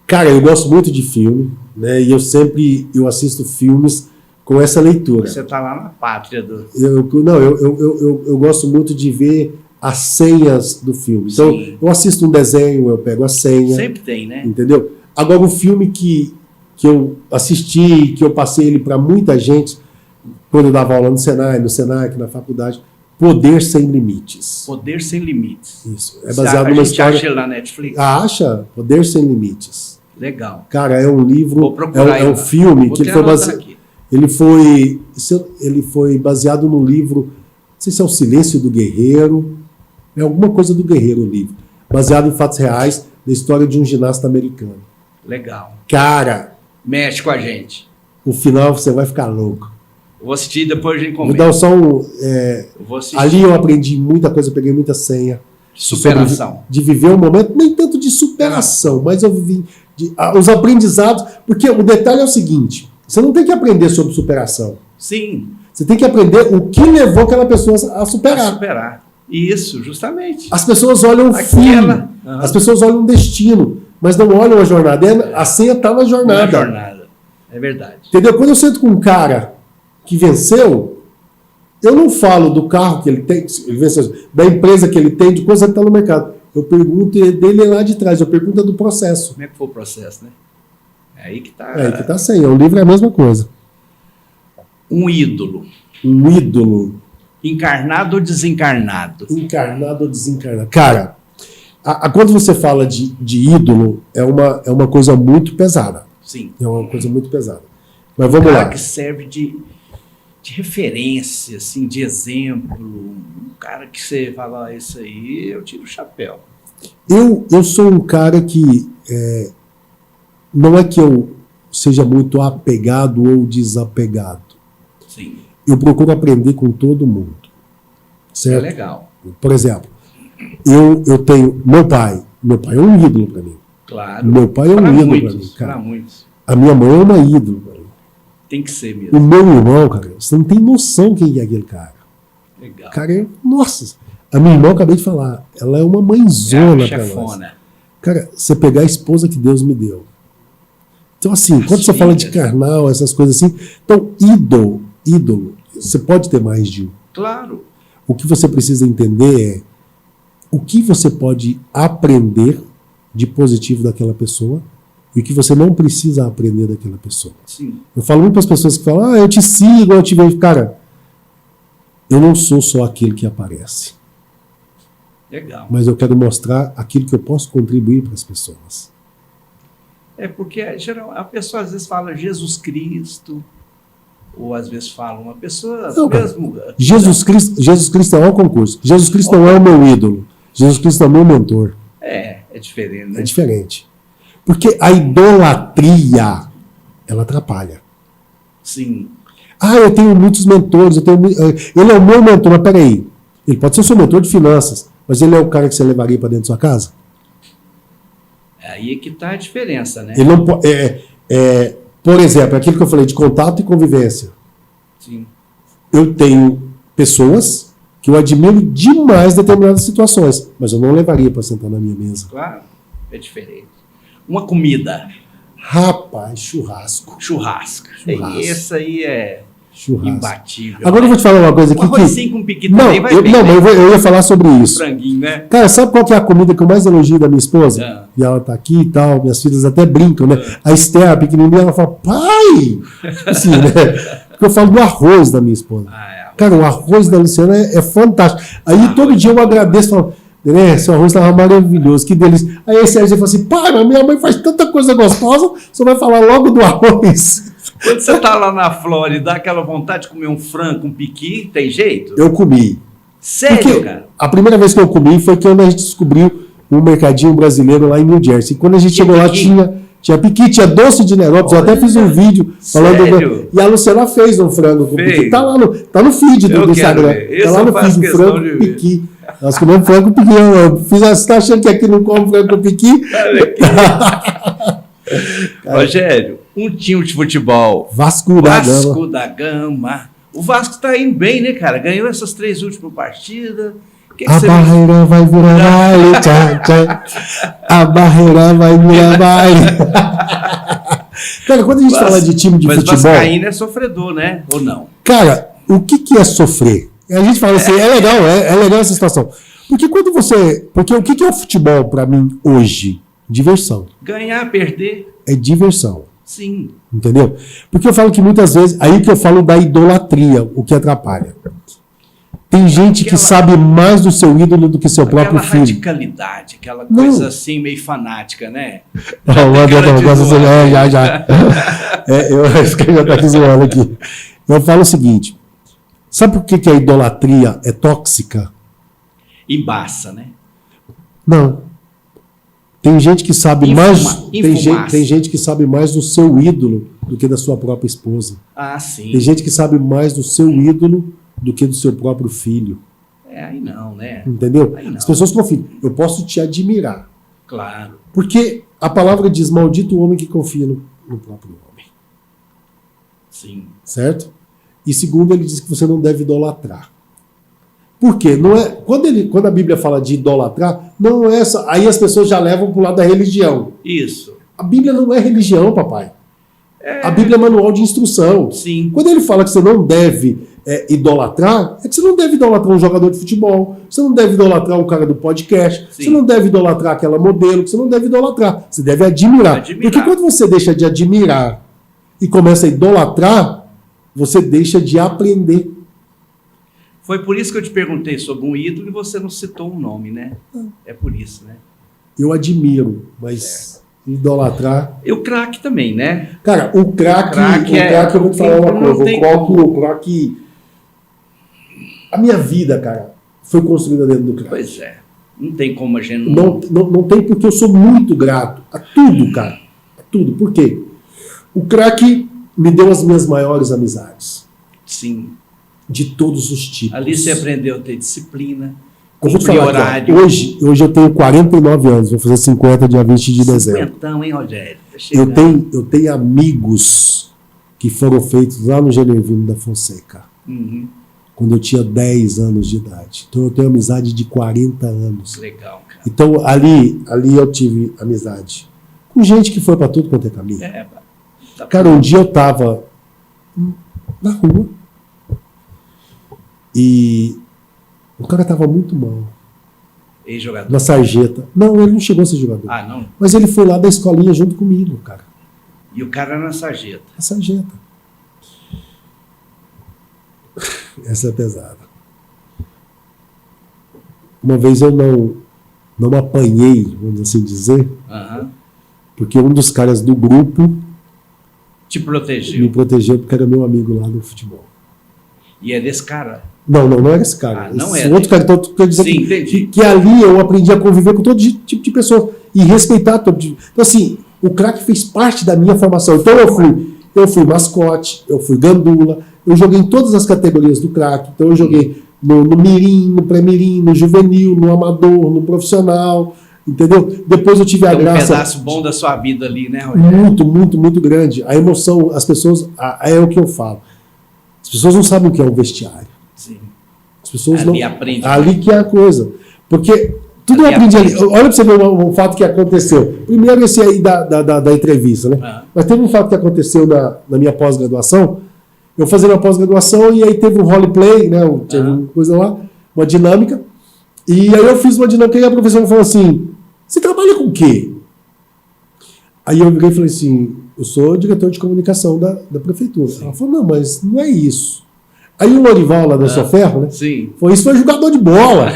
Cara, eu gosto muito de filme, né? E eu assisto filmes com essa leitura. Você tá lá na pátria do... Eu gosto muito de ver as senhas do filme. Então, Sim. eu assisto um desenho, eu pego a senha, Sempre tem, né? entendeu? Agora, o filme que eu assisti, que eu passei ele para muita gente, quando eu dava aula no Senai, no Senac, na faculdade, Poder Sem Limites. Poder Sem Limites. Isso. É baseado a numa gente história... acha ele na Netflix? Acha? Poder Sem Limites. Legal. Cara, é um livro, Vou procurar é um ele lá. filme Vou que até ele foi, anotar aqui. ele foi baseado no livro, não sei se é O Silêncio do Guerreiro, é alguma coisa do Guerreiro o livro, baseado em fatos reais da história de um ginasta americano. Legal. Cara, Mexe com a gente. o final você vai ficar louco. Eu vou assistir e depois a gente Vou comenta. dar só um... Eu vou assistir. ali eu aprendi muita coisa, eu peguei muita senha. Superação. De viver um momento, nem tanto de superação, mas eu vivi os aprendizados, porque o detalhe é o seguinte, você não tem que aprender sobre superação. Sim, Você tem que aprender o que levou aquela pessoa a para superar. superar. Isso, justamente. As pessoas olham o fim, Aham. as pessoas olham o destino, mas não olham a jornada. A senha está na Na jornada. jornada. É verdade. Entendeu? Quando eu sento com um cara que venceu, eu não falo do carro que ele tem, ele venceu, da empresa que ele tem, de coisa que está no mercado. Eu pergunto dele lá de trás, eu pergunto do processo. Como é que foi o processo, né? É aí que tá. É aí que está a senha. O livro é a mesma coisa. Um ídolo. Um ídolo. Encarnado ou desencarnado? Encarnado ou desencarnado. Cara, quando você fala de ídolo, é uma coisa muito pesada. Sim. É uma coisa muito pesada. Mas vamos cara lá. que serve de referência, assim, de exemplo. Um cara que você fala, isso aí eu tiro o chapéu. Eu sou um cara que não é que eu seja muito apegado ou desapegado. Sim. Eu procuro aprender com todo mundo. Certo? É legal. Por exemplo, eu tenho meu pai é um ídolo para mim. Claro. Meu pai é um Pra ídolo muitos, para mim, cara. pra muitos. A minha mãe é uma ídolo para mim. Tem que ser O mesmo. meu irmão, cara, você não tem noção quem é aquele cara. Legal. Cara, nossa, a minha irmã, eu acabei de falar, ela é uma É mãezona a pra nós. chefona. Cara, você pegar a esposa que Deus me deu. Então, assim, quando você fala de carnal, essas coisas assim, então, ídolo, você pode ter mais de um. Claro. O que você precisa entender é o que você pode aprender de positivo daquela pessoa e o que você não precisa aprender daquela pessoa. Sim. Eu falo muito para as pessoas que falam, eu te sigo, eu te vejo. Cara, eu não sou só aquele que aparece, Legal. mas eu quero mostrar aquilo que eu posso contribuir para as pessoas. É porque geral, a pessoa às vezes fala Jesus Cristo, ou às vezes fala uma pessoa Não, cara. mesmo. Jesus Cristo é um concurso. Jesus Cristo não é o meu ídolo. Jesus Cristo é o meu mentor. É diferente, né? É diferente. Porque a idolatria, ela atrapalha. Sim. Eu tenho muitos mentores, ele é o meu mentor, mas peraí, ele pode ser o seu mentor de finanças, mas ele é o cara que você levaria para dentro da sua casa? Aí é que tá a diferença, né? Ele não por exemplo, aquilo que eu falei de contato e convivência. Sim. Eu tenho pessoas que eu admiro demais em determinadas situações, mas eu não levaria para sentar na minha mesa. Claro, é diferente. Uma comida, Rapaz, churrasco. churrasco. Churrasco. Esse aí é Churrasco. imbatível. Agora eu vou te falar uma coisa Um aqui. arrozinho com piqui Não, também vai bem, não, né? mas eu ia falar sobre isso. Franguinho, né? Cara, sabe qual que é a comida que eu mais elogio da minha esposa? Ah. E ela tá aqui e tal, minhas filhas até brincam, né? A Esther, a pequenininha, ela fala, pai! Assim, né? Porque eu falo do arroz da minha esposa. Cara, o arroz da Luciana é fantástico. Aí todo dia eu agradeço, falo, Nenê, seu arroz estava maravilhoso, que delícia. Aí esse Sérgio fala assim, pai, mas minha mãe faz tanta coisa gostosa, você vai falar logo do arroz. Quando você tá lá na Flórida, dá aquela vontade de comer um frango, um piqui, tem jeito? Eu comi. Sério, Porque cara? a primeira vez que eu comi foi quando a gente descobriu um mercadinho brasileiro lá em New Jersey. E quando a gente chegou lá, tinha piqui, tinha doce de Nerópolis. Eu até fiz um vídeo falando. Sério? E a Luciana fez um frango com piqui. Tá no feed do Instagram. Tá lá no feed, frango com piqui. Nós comemos frango com piqui. Você tá achando que aqui não come frango com piqui? Rogério, um time de futebol. Vasco da Gama. O Vasco está indo bem, né, cara? Ganhou essas 3 últimas partidas. A barreira vai virar baile, tchau, tchau. A barreira vai virar baile. Cara, quando a gente fala de time de futebol... Mas Vascaíno é sofredor, né? Ou não? Cara, o que é sofrer? A gente fala assim, é legal essa situação. Porque quando você... Porque o que é o futebol para mim hoje? Diversão. Ganhar, perder. É diversão. Sim. Entendeu? Porque eu falo que muitas vezes... Aí que eu falo da idolatria, o que atrapalha. Tem gente que sabe mais do seu ídolo do que seu próprio filho. Aquela radicalidade, aquela coisa assim meio fanática, né? Eu acho que já está aqui zoando aqui. Eu falo o seguinte, sabe por que a idolatria é tóxica? Embaça, né? Não. Tem gente que sabe tem gente que sabe mais do seu ídolo do que da sua própria esposa. Ah, sim. Tem gente que sabe mais do seu ídolo do que do seu próprio filho. Aí não, né? Entendeu? Aí não. As pessoas confiam. Eu posso te admirar. Claro. Porque a palavra diz, maldito o homem que confia no próprio homem. Sim. Certo? E segundo, ele diz que você não deve idolatrar. Por quê? Não é, quando a Bíblia fala de idolatrar, não é essa. Aí as pessoas já levam para o lado da religião. Isso. A Bíblia não é religião, papai. A Bíblia é manual de instrução. Sim. Quando ele fala que você não deve idolatrar, é que você não deve idolatrar um jogador de futebol, você não deve idolatrar um cara do podcast, Sim. você não deve idolatrar aquela modelo, você não deve idolatrar, você deve admirar. Porque quando você deixa de admirar e começa a idolatrar, você deixa de aprender. Foi por isso que eu te perguntei sobre um ídolo e você não citou um nome, né? É por isso, né? Eu admiro, mas idolatrar... E o craque também, né? Cara, o craque eu vou te falar uma coisa, o craque... A minha vida, cara, foi construída dentro do craque. Pois é. Não tem como a gente... Não tem, porque eu sou muito grato a tudo, cara. A tudo. Por quê? O craque me deu as minhas maiores amizades. Sim. De todos os tipos. Ali você aprendeu a ter disciplina, eu vou te falar horário. Aqui, hoje eu tenho 49 anos, vou fazer 50 dia 20 de dezembro. 50, hein, Rogério? Tá eu tenho amigos que foram feitos lá no Genervino da Fonseca. Uhum. Quando eu tinha 10 anos de idade. Então eu tenho amizade de 40 anos. Legal, cara. Então ali eu tive amizade com gente que foi para tudo quanto é caminho. Cara, um dia eu tava na rua e o cara tava muito mal. Ex-jogador? Na sarjeta. Não, ele não chegou a ser jogador. Ah, não? Mas ele foi lá da escolinha junto comigo, cara. E o cara na sarjeta? Na sarjeta. Essa é pesada. Uma vez eu não apanhei, vamos assim dizer, porque um dos caras do grupo te protegeu. Me protegeu porque era meu amigo lá no futebol. E é desse cara? Não era esse cara. Não esse outro cara, então, quer dizer que ali eu aprendi a conviver com todo tipo de pessoa e respeitar todo tipo. Então, assim, o craque fez parte da minha formação. Então eu fui mascote, eu fui gandula, eu joguei em todas as categorias do craque. Então eu joguei no mirim, no pré-mirim, no juvenil, no amador, no profissional, entendeu? Depois eu tive a graça... Um pedaço bom da sua vida ali, né, Rogério? Muito, muito, muito grande. A emoção, as pessoas... É o que eu falo. As pessoas não sabem o que é um vestiário. Sim. As pessoas ali aprende. Ali que é a coisa. Porque tudo eu aprendi ali. Olha para você ver um fato que aconteceu. Primeiro esse aí da entrevista, né? Mas teve um fato que aconteceu na minha pós-graduação. Eu fazia uma pós-graduação e aí teve um roleplay, né? Teve uma coisa lá, uma dinâmica. E aí eu fiz uma dinâmica e a professora falou assim, você trabalha com o quê? Aí eu virei e falei assim, eu sou diretor de comunicação da prefeitura. Sim. Ela falou, não, mas não é isso. Aí o Lorival lá da Soferro, né? Sim. Falou, isso foi jogador de bola.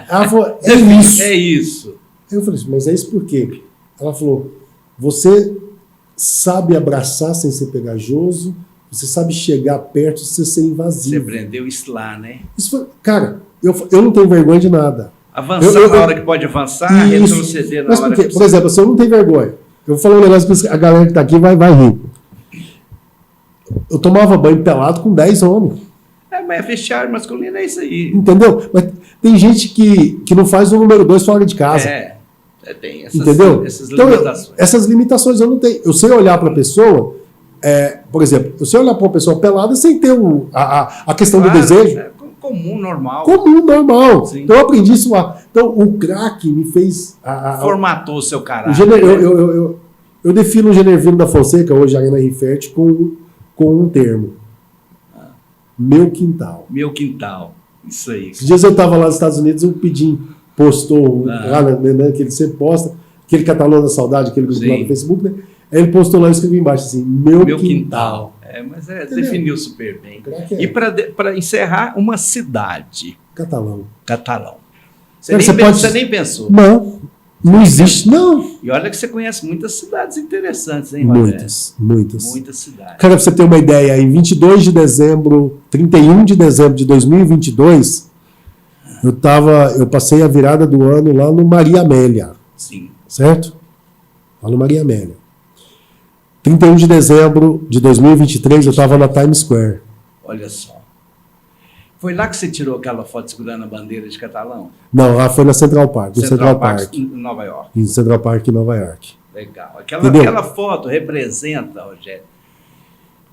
Ela falou, é isso. É isso. Aí eu falei assim, mas é isso por quê? Ela falou, você sabe abraçar sem ser pegajoso, você sabe chegar perto sem ser invasivo. Você aprendeu isso lá, né? Isso foi, cara, eu não tenho vergonha de nada. Avançar na hora que pode avançar, retroceder na hora que precisa. Por exemplo, se eu não tenho vergonha, eu vou falar um negócio que a galera que tá aqui vai rir. Eu tomava banho pelado com 10 homens. Mas vestiário masculino é isso aí. Entendeu? Mas tem gente que não faz o número 2 fora de casa. Tem entendeu? essas Então, limitações. essas limitações eu não tenho. Eu sei olhar para a pessoa, por exemplo, eu sei olhar para uma pessoa pelada sem ter a questão do desejo. É comum, normal. Comum, normal. Sim. Então eu aprendi isso lá. Então o crack me fez. Formatou o seu caráter. Eu defino o Genervino da Fonseca, hoje a Arena Rifert, com um termo. Meu quintal. Meu quintal. Isso aí. Esses dias eu estava lá nos Estados Unidos, o Pidim postou, lá, né, que ele sempre posta, aquele Catalão da Saudade, aquele grupo lá no Facebook, né? Aí ele postou lá e escreveu embaixo assim, meu quintal. Mas definiu super bem. É. E para encerrar, uma cidade. Catalão. Você nem pensou. Não existe, não. E olha que você conhece muitas cidades interessantes, hein, Rogério? Muitas cidades. Cara, pra você ter uma ideia, em 31 de dezembro de 2022, eu passei a virada do ano lá no Maria Amélia. Sim. Certo? Lá no Maria Amélia. 31 de dezembro de 2023, eu estava na Times Square. Olha só. Foi lá que você tirou aquela foto segurando a bandeira de Catalão? Não, lá foi na Central Park. Central Park, em Nova York. Em Central Park, em Nova York. Legal. Aquela foto representa, Rogério,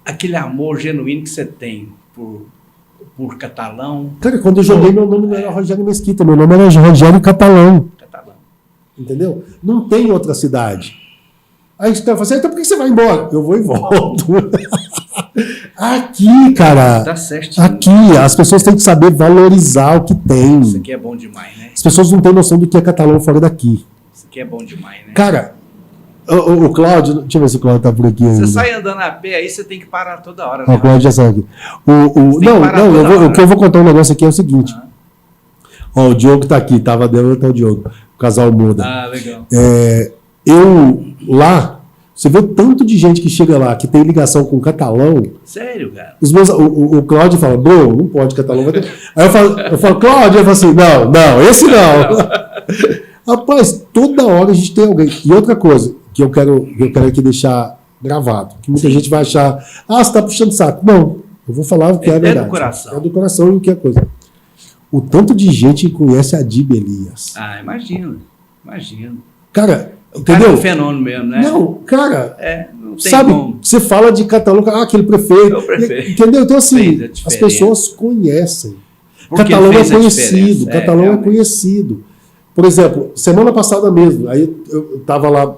aquele amor genuíno que você tem por Catalão. Cara, quando eu joguei, meu nome não era Rogério Mesquita, meu nome era Rogério Catalão. Entendeu? Não tem outra cidade. Aí os caras falam assim, então por que você vai embora? Eu vou e volto. Aqui, cara. Tá certinho. Aqui, as pessoas têm que saber valorizar o que tem. Isso aqui é bom demais, né? As pessoas não têm noção do que é Catalão fora daqui. Isso aqui é bom demais, né? Cara, o Cláudio, deixa eu ver se o Cláudio tá por aqui ainda. Você sai andando a pé aí, você tem que parar toda hora, né? O Cláudio já sai aqui. O que eu vou contar um negócio aqui é o seguinte. Ó, o Diogo tá aqui, tava dentro, tá o Diogo. O casal muda. Ah, legal. Lá, você vê o tanto de gente que chega lá, que tem ligação com Catalão. Sério, cara? O Cláudio fala, bro, não pode Catalão. Vai ter... Aí eu falo, Cláudio, ele fala assim, não, esse não. Rapaz, toda hora a gente tem alguém. E outra coisa que eu quero aqui deixar gravado, que muita gente vai achar, você tá puxando saco. Não, eu vou falar o que é a verdade. É do coração. É do coração e o que é coisa. O tanto de gente que conhece a Dib Elias. Imagino. Cara, o entendeu? Cara é um fenômeno mesmo, né? Não, cara, não tem sabe, como. você fala de Catalão, aquele prefeito. É o prefeito. Entendeu? Então, assim, as pessoas conhecem. Catalão é conhecido. Catalão é conhecido. Por exemplo, semana passada mesmo, aí eu tava lá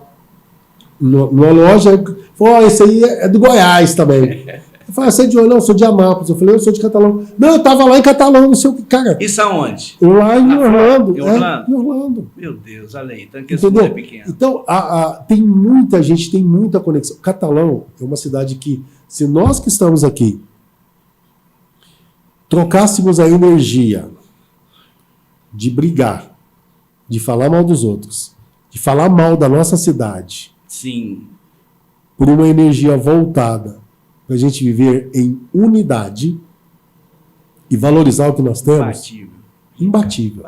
numa loja, falou, esse aí é do Goiás também. Eu falei, você é de onde? Não, eu sou de Amápolis. Eu falei, eu sou de Catalão. Não, eu tava lá em Catalão, não sei o que, cara. Isso aonde? Lá em Orlando. Em Orlando? Em Orlando. Meu Deus, olha aí, então que esse mundo é pequeno. Então, tem muita gente, tem muita conexão. Catalão é uma cidade que, se nós que estamos aqui trocássemos a energia de brigar, de falar mal dos outros, de falar mal da nossa cidade, sim, por uma energia voltada para a gente viver em unidade e valorizar o que nós temos, imbatível.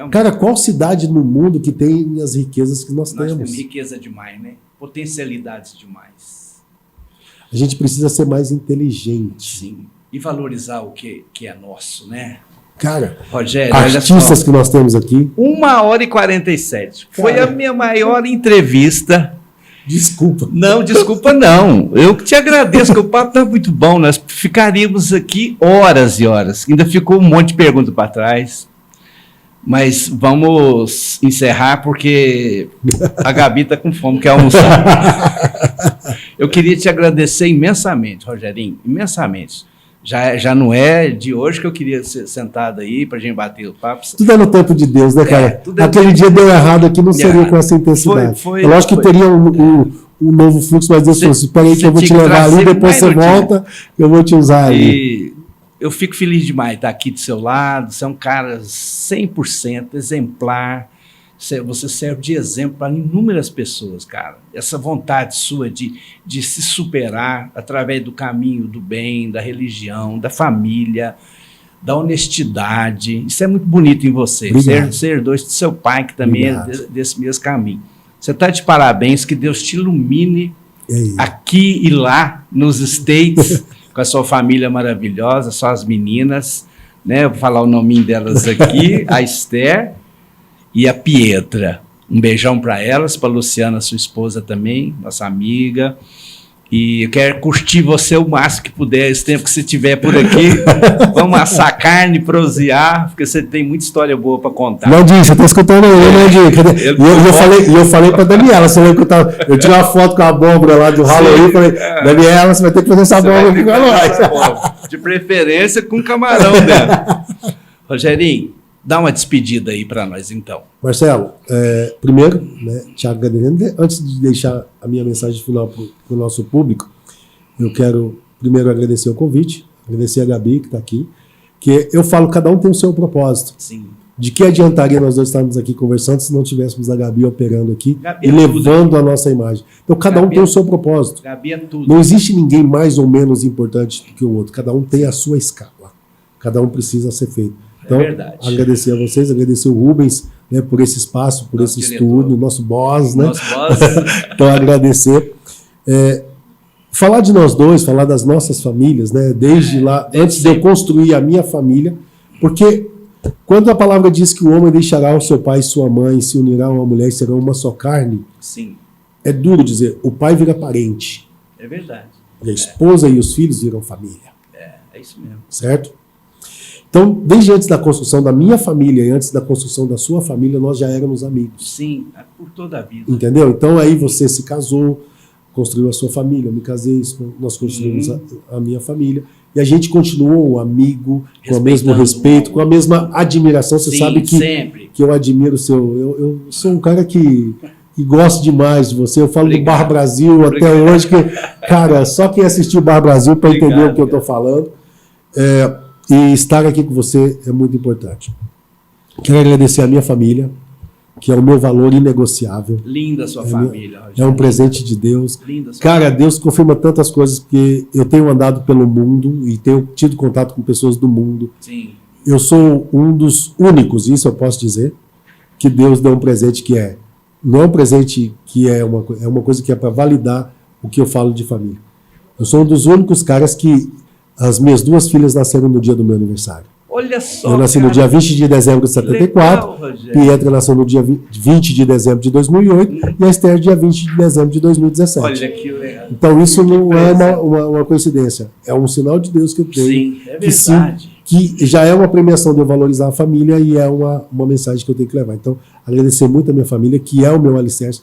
Cara, qual cidade no mundo que tem as riquezas que nós temos? Nós temos riqueza demais, né? Potencialidades demais. A gente precisa ser mais inteligente. Sim. E valorizar o que é nosso, né? Cara, Rogério, artistas que nós temos aqui. 1h47. Foi a minha maior entrevista. Desculpa. Não, desculpa não. Eu te agradeço, que o papo está muito bom. Nós ficaríamos aqui horas e horas. Ainda ficou um monte de perguntas para trás. Mas vamos encerrar porque a Gabi está com fome, quer almoçar. Eu queria te agradecer imensamente, Rogerinho, imensamente. Já não é de hoje que eu queria ser sentado aí para a gente bater o papo. Tudo é no tempo de Deus, né, cara? Aquele dia deu errado aqui, não seria com essa intensidade. Eu acho que teria um novo fluxo, mas Deus falou assim, espera aí que eu vou te levar ali, depois você volta, eu vou te usar ali. E eu fico feliz demais de estar aqui do seu lado, você é um cara 100% exemplar, você serve de exemplo para inúmeras pessoas, cara. Essa vontade sua de se superar através do caminho do bem, da religião, da família, da honestidade. Isso é muito bonito em você. Ser dois de seu pai, que também é desse mesmo caminho. Você está de parabéns, que Deus te ilumine aqui e lá nos States, com a sua família maravilhosa, suas meninas, né? Eu vou falar o nominho delas aqui, a Esther e a Pietra. Um beijão para elas, para Luciana, sua esposa também, nossa amiga. E eu quero curtir você o máximo que puder, esse tempo que você estiver por aqui. Vamos assar carne, prosear, porque você tem muita história boa para contar. Nandinho, você está escutando aí, Nandinho? E eu falei para Daniela, você lembra que eu tirei uma foto com a abóbora lá do Halloween e falei, Daniela, você vai ter que fazer essa abóbora aqui com nós. De preferência com camarão dela. Rogerinho, dá uma despedida aí para nós, então. Marcelo, primeiro, né, te agradecendo, antes de deixar a minha mensagem final para o nosso público, eu quero primeiro agradecer o convite, agradecer a Gabi que está aqui, que eu falo, cada um tem o seu propósito. Sim. De que adiantaria nós dois estarmos aqui conversando se não tivéssemos a Gabi operando aqui Gabi e levando a nossa imagem? Então, cada um tem o seu propósito. Gabi é tudo. Não existe ninguém mais ou menos importante do que o outro. Cada um tem a sua escala. Cada um precisa ser feito. Então, agradecer a vocês, agradecer o Rubens, né, por esse espaço, por esse estúdio, nosso boss, né? Nosso boss. Então, agradecer. Falar de nós dois, falar das nossas famílias, né? Desde lá, antes de eu construir a minha família, porque quando a palavra diz que o homem deixará o seu pai e sua mãe, se unirá a uma mulher e serão uma só carne, sim, é duro dizer, o pai vira parente. É verdade. E a esposa e os filhos viram família. É isso mesmo. Certo? Então, desde antes da construção da minha família e antes da construção da sua família, nós já éramos amigos. Sim, por toda a vida. Entendeu? Então, aí você se casou, construiu a sua família, eu me casei, nós construímos a minha família. E a gente continuou amigo, com o mesmo respeito, com a mesma admiração. Você sabe que eu admiro o seu... Eu sou um cara que gosto demais de você. Eu falo do Bar Brasil até hoje, que, cara, só quem assistiu o Bar Brasil para entender o que eu estou falando. E estar aqui com você é muito importante. Quero agradecer a minha família, que é o meu valor inegociável. Linda a sua família, Rogério. É um presente de Deus. Linda Cara, Deus confirma tantas coisas, porque eu tenho andado pelo mundo e tenho tido contato com pessoas do mundo. Sim. Eu sou um dos únicos, isso eu posso dizer, que Deus deu um presente que não é um presente que é uma coisa que é para validar o que eu falo de família. Eu sou um dos únicos caras que as minhas duas filhas nasceram no dia do meu aniversário. Olha só, eu nasci no dia 20 de dezembro de 74, Pietra nasceu no dia 20 de dezembro de 2008 e a Esther dia 20 de dezembro de 2017. Olha que legal. Então isso não é uma coincidência, é um sinal de Deus que eu tenho. Sim, é verdade. Que já é uma premiação de eu valorizar a família e é uma mensagem que eu tenho que levar. Então, agradecer muito a minha família, que é o meu alicerce.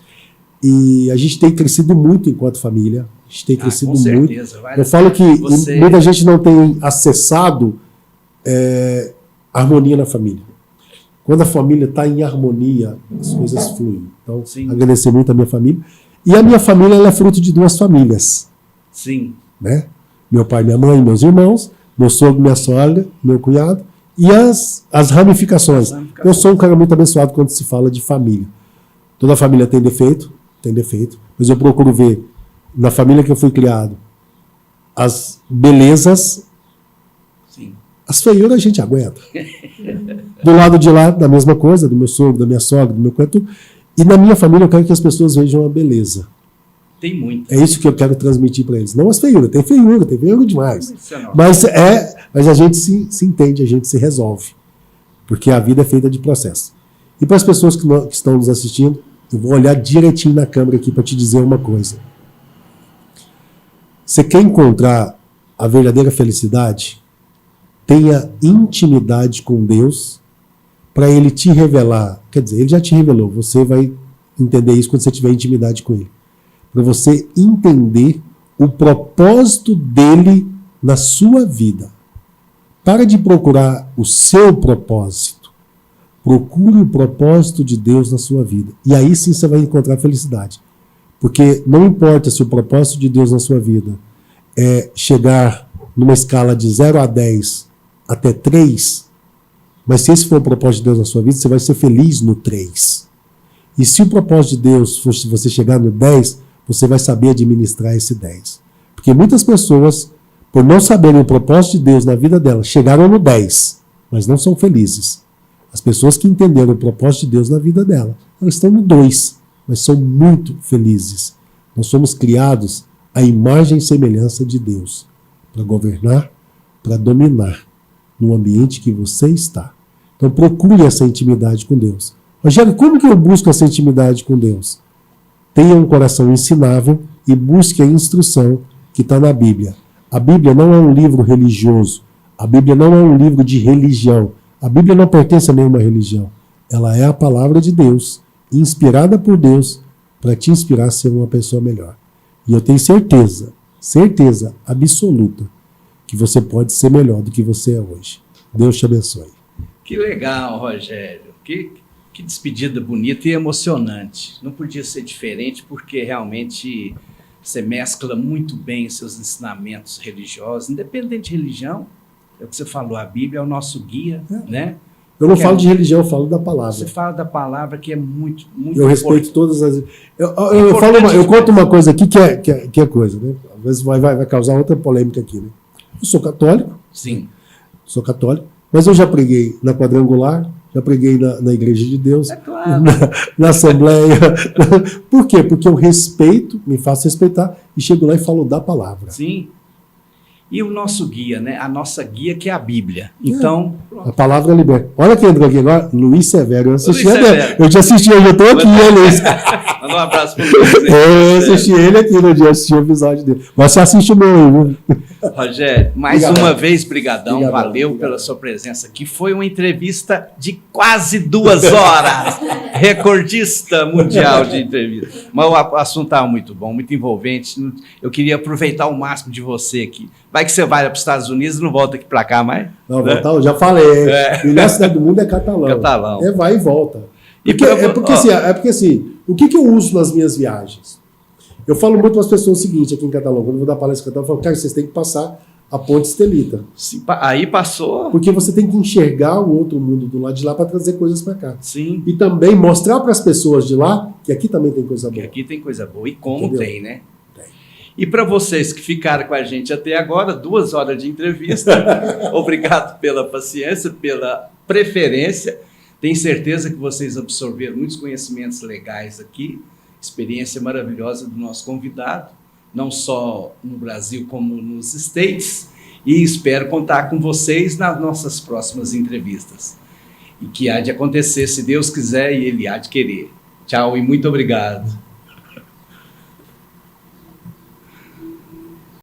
E a gente tem crescido muito enquanto família. A gente tem crescido muito. Eu falo que muita gente não tem acessado harmonia na família. Quando a família está em harmonia, as coisas fluem. Então, agradecer muito a minha família. E a minha família ela é fruto de duas famílias. Sim. Né? Meu pai, minha mãe, meus irmãos, meu sogro, minha sogra, meu cunhado, e as ramificações. Eu sou um cara muito abençoado quando se fala de família. Toda família tem defeito, mas eu procuro ver, na família que eu fui criado, as belezas. Sim. As feiuras a gente aguenta. Do lado de lá, da mesma coisa, do meu sogro, da minha sogra, do meu cunhado. E na minha família eu quero que as pessoas vejam a beleza. Tem muito. É isso que eu quero transmitir para eles. Não as feiuras, tem feiura demais. Mas a gente se entende, a gente se resolve. Porque a vida é feita de processo. E para as pessoas que estão nos assistindo, eu vou olhar direitinho na câmera aqui para te dizer uma coisa. Você quer encontrar a verdadeira felicidade? Tenha intimidade com Deus para Ele te revelar. Quer dizer, Ele já te revelou. Você vai entender isso quando você tiver intimidade com Ele. Para você entender o propósito dele na sua vida. Para de procurar o seu propósito. Procure o propósito de Deus na sua vida. E aí sim você vai encontrar felicidade. Porque não importa se o propósito de Deus na sua vida é chegar numa escala de 0 a 10 até 3, mas se esse for o propósito de Deus na sua vida, você vai ser feliz no 3. E se o propósito de Deus fosse você chegar no 10, você vai saber administrar esse 10. Porque muitas pessoas, por não saberem o propósito de Deus na vida delas, chegaram no 10, mas não são felizes. As pessoas que entenderam o propósito de Deus na vida delas, elas estão no 2, mas são muito felizes. Nós somos criados à imagem e semelhança de Deus, para governar, para dominar no ambiente que você está. Então procure essa intimidade com Deus, Rogério, como que eu busco essa intimidade com Deus? Tenha um coração ensinável e busque a instrução que está na Bíblia. A Bíblia não é um livro religioso. A Bíblia não é um livro de religião. A Bíblia não pertence a nenhuma religião. Ela é a palavra de Deus, inspirada por Deus, para te inspirar a ser uma pessoa melhor. E eu tenho certeza absoluta, que você pode ser melhor do que você é hoje. Deus te abençoe. Que legal, Rogério. Que despedida bonita e emocionante. Não podia ser diferente, porque realmente você mescla muito bem seus ensinamentos religiosos, independente de religião. É o que você falou, a Bíblia é o nosso guia, né? Eu não falo de religião, eu falo da palavra. Você fala da palavra, que é muito eu respeito todas as... Eu conto uma coisa aqui que é coisa, né? Às vezes vai causar outra polêmica aqui, né? Eu sou católico. Sim. Sou católico, mas eu já preguei na Quadrangular, já preguei na Igreja de Deus, claro. na Assembleia. Por quê? Porque eu respeito, me faço respeitar, e chego lá e falo da palavra. Sim. E o nosso guia, né? A nossa guia, que é a Bíblia. Então... A palavra liberta. Olha quem entrou aqui agora, Luiz Severo. Eu te assisti hoje, eu estou aqui, Luiz. Manda um abraço para o Luiz. Eu assisti ele aqui no dia, assisti o episódio dele. Mas você assiste o meu aí, viu? Rogério, mais uma vez, brigadão. Valeu pela sua presença aqui. Foi uma entrevista de quase 2 horas. Recordista mundial de entrevista. Mas o assunto estava muito bom, muito envolvente. Eu queria aproveitar o máximo de você aqui. Vai que você vai para os Estados Unidos e não volta aqui para cá mais? Não, né? Voltar, eu já falei. Melhor cidade do mundo é Catalão. Catalão. Vai e volta. Porque assim, o que eu uso nas minhas viagens? Eu falo muito para as pessoas o seguinte aqui em Catalão. Quando eu vou dar palestra em Catalão, eu falo, cara, vocês têm que passar a Ponte Estelita. Aí passou. Porque você tem que enxergar o outro mundo do lado de lá para trazer coisas para cá. Sim. E também mostrar para as pessoas de lá que aqui também tem coisa boa. Que aqui tem coisa boa. E como entendeu? Tem, né? Tem. E para vocês que ficaram com a gente até agora, 2 horas de entrevista, obrigado pela paciência, pela preferência. Tenho certeza que vocês absorveram muitos conhecimentos legais aqui, experiência maravilhosa do nosso convidado, não só no Brasil como nos States, e espero contar com vocês nas nossas próximas entrevistas. E que há de acontecer, se Deus quiser e Ele há de querer. Tchau e muito obrigado.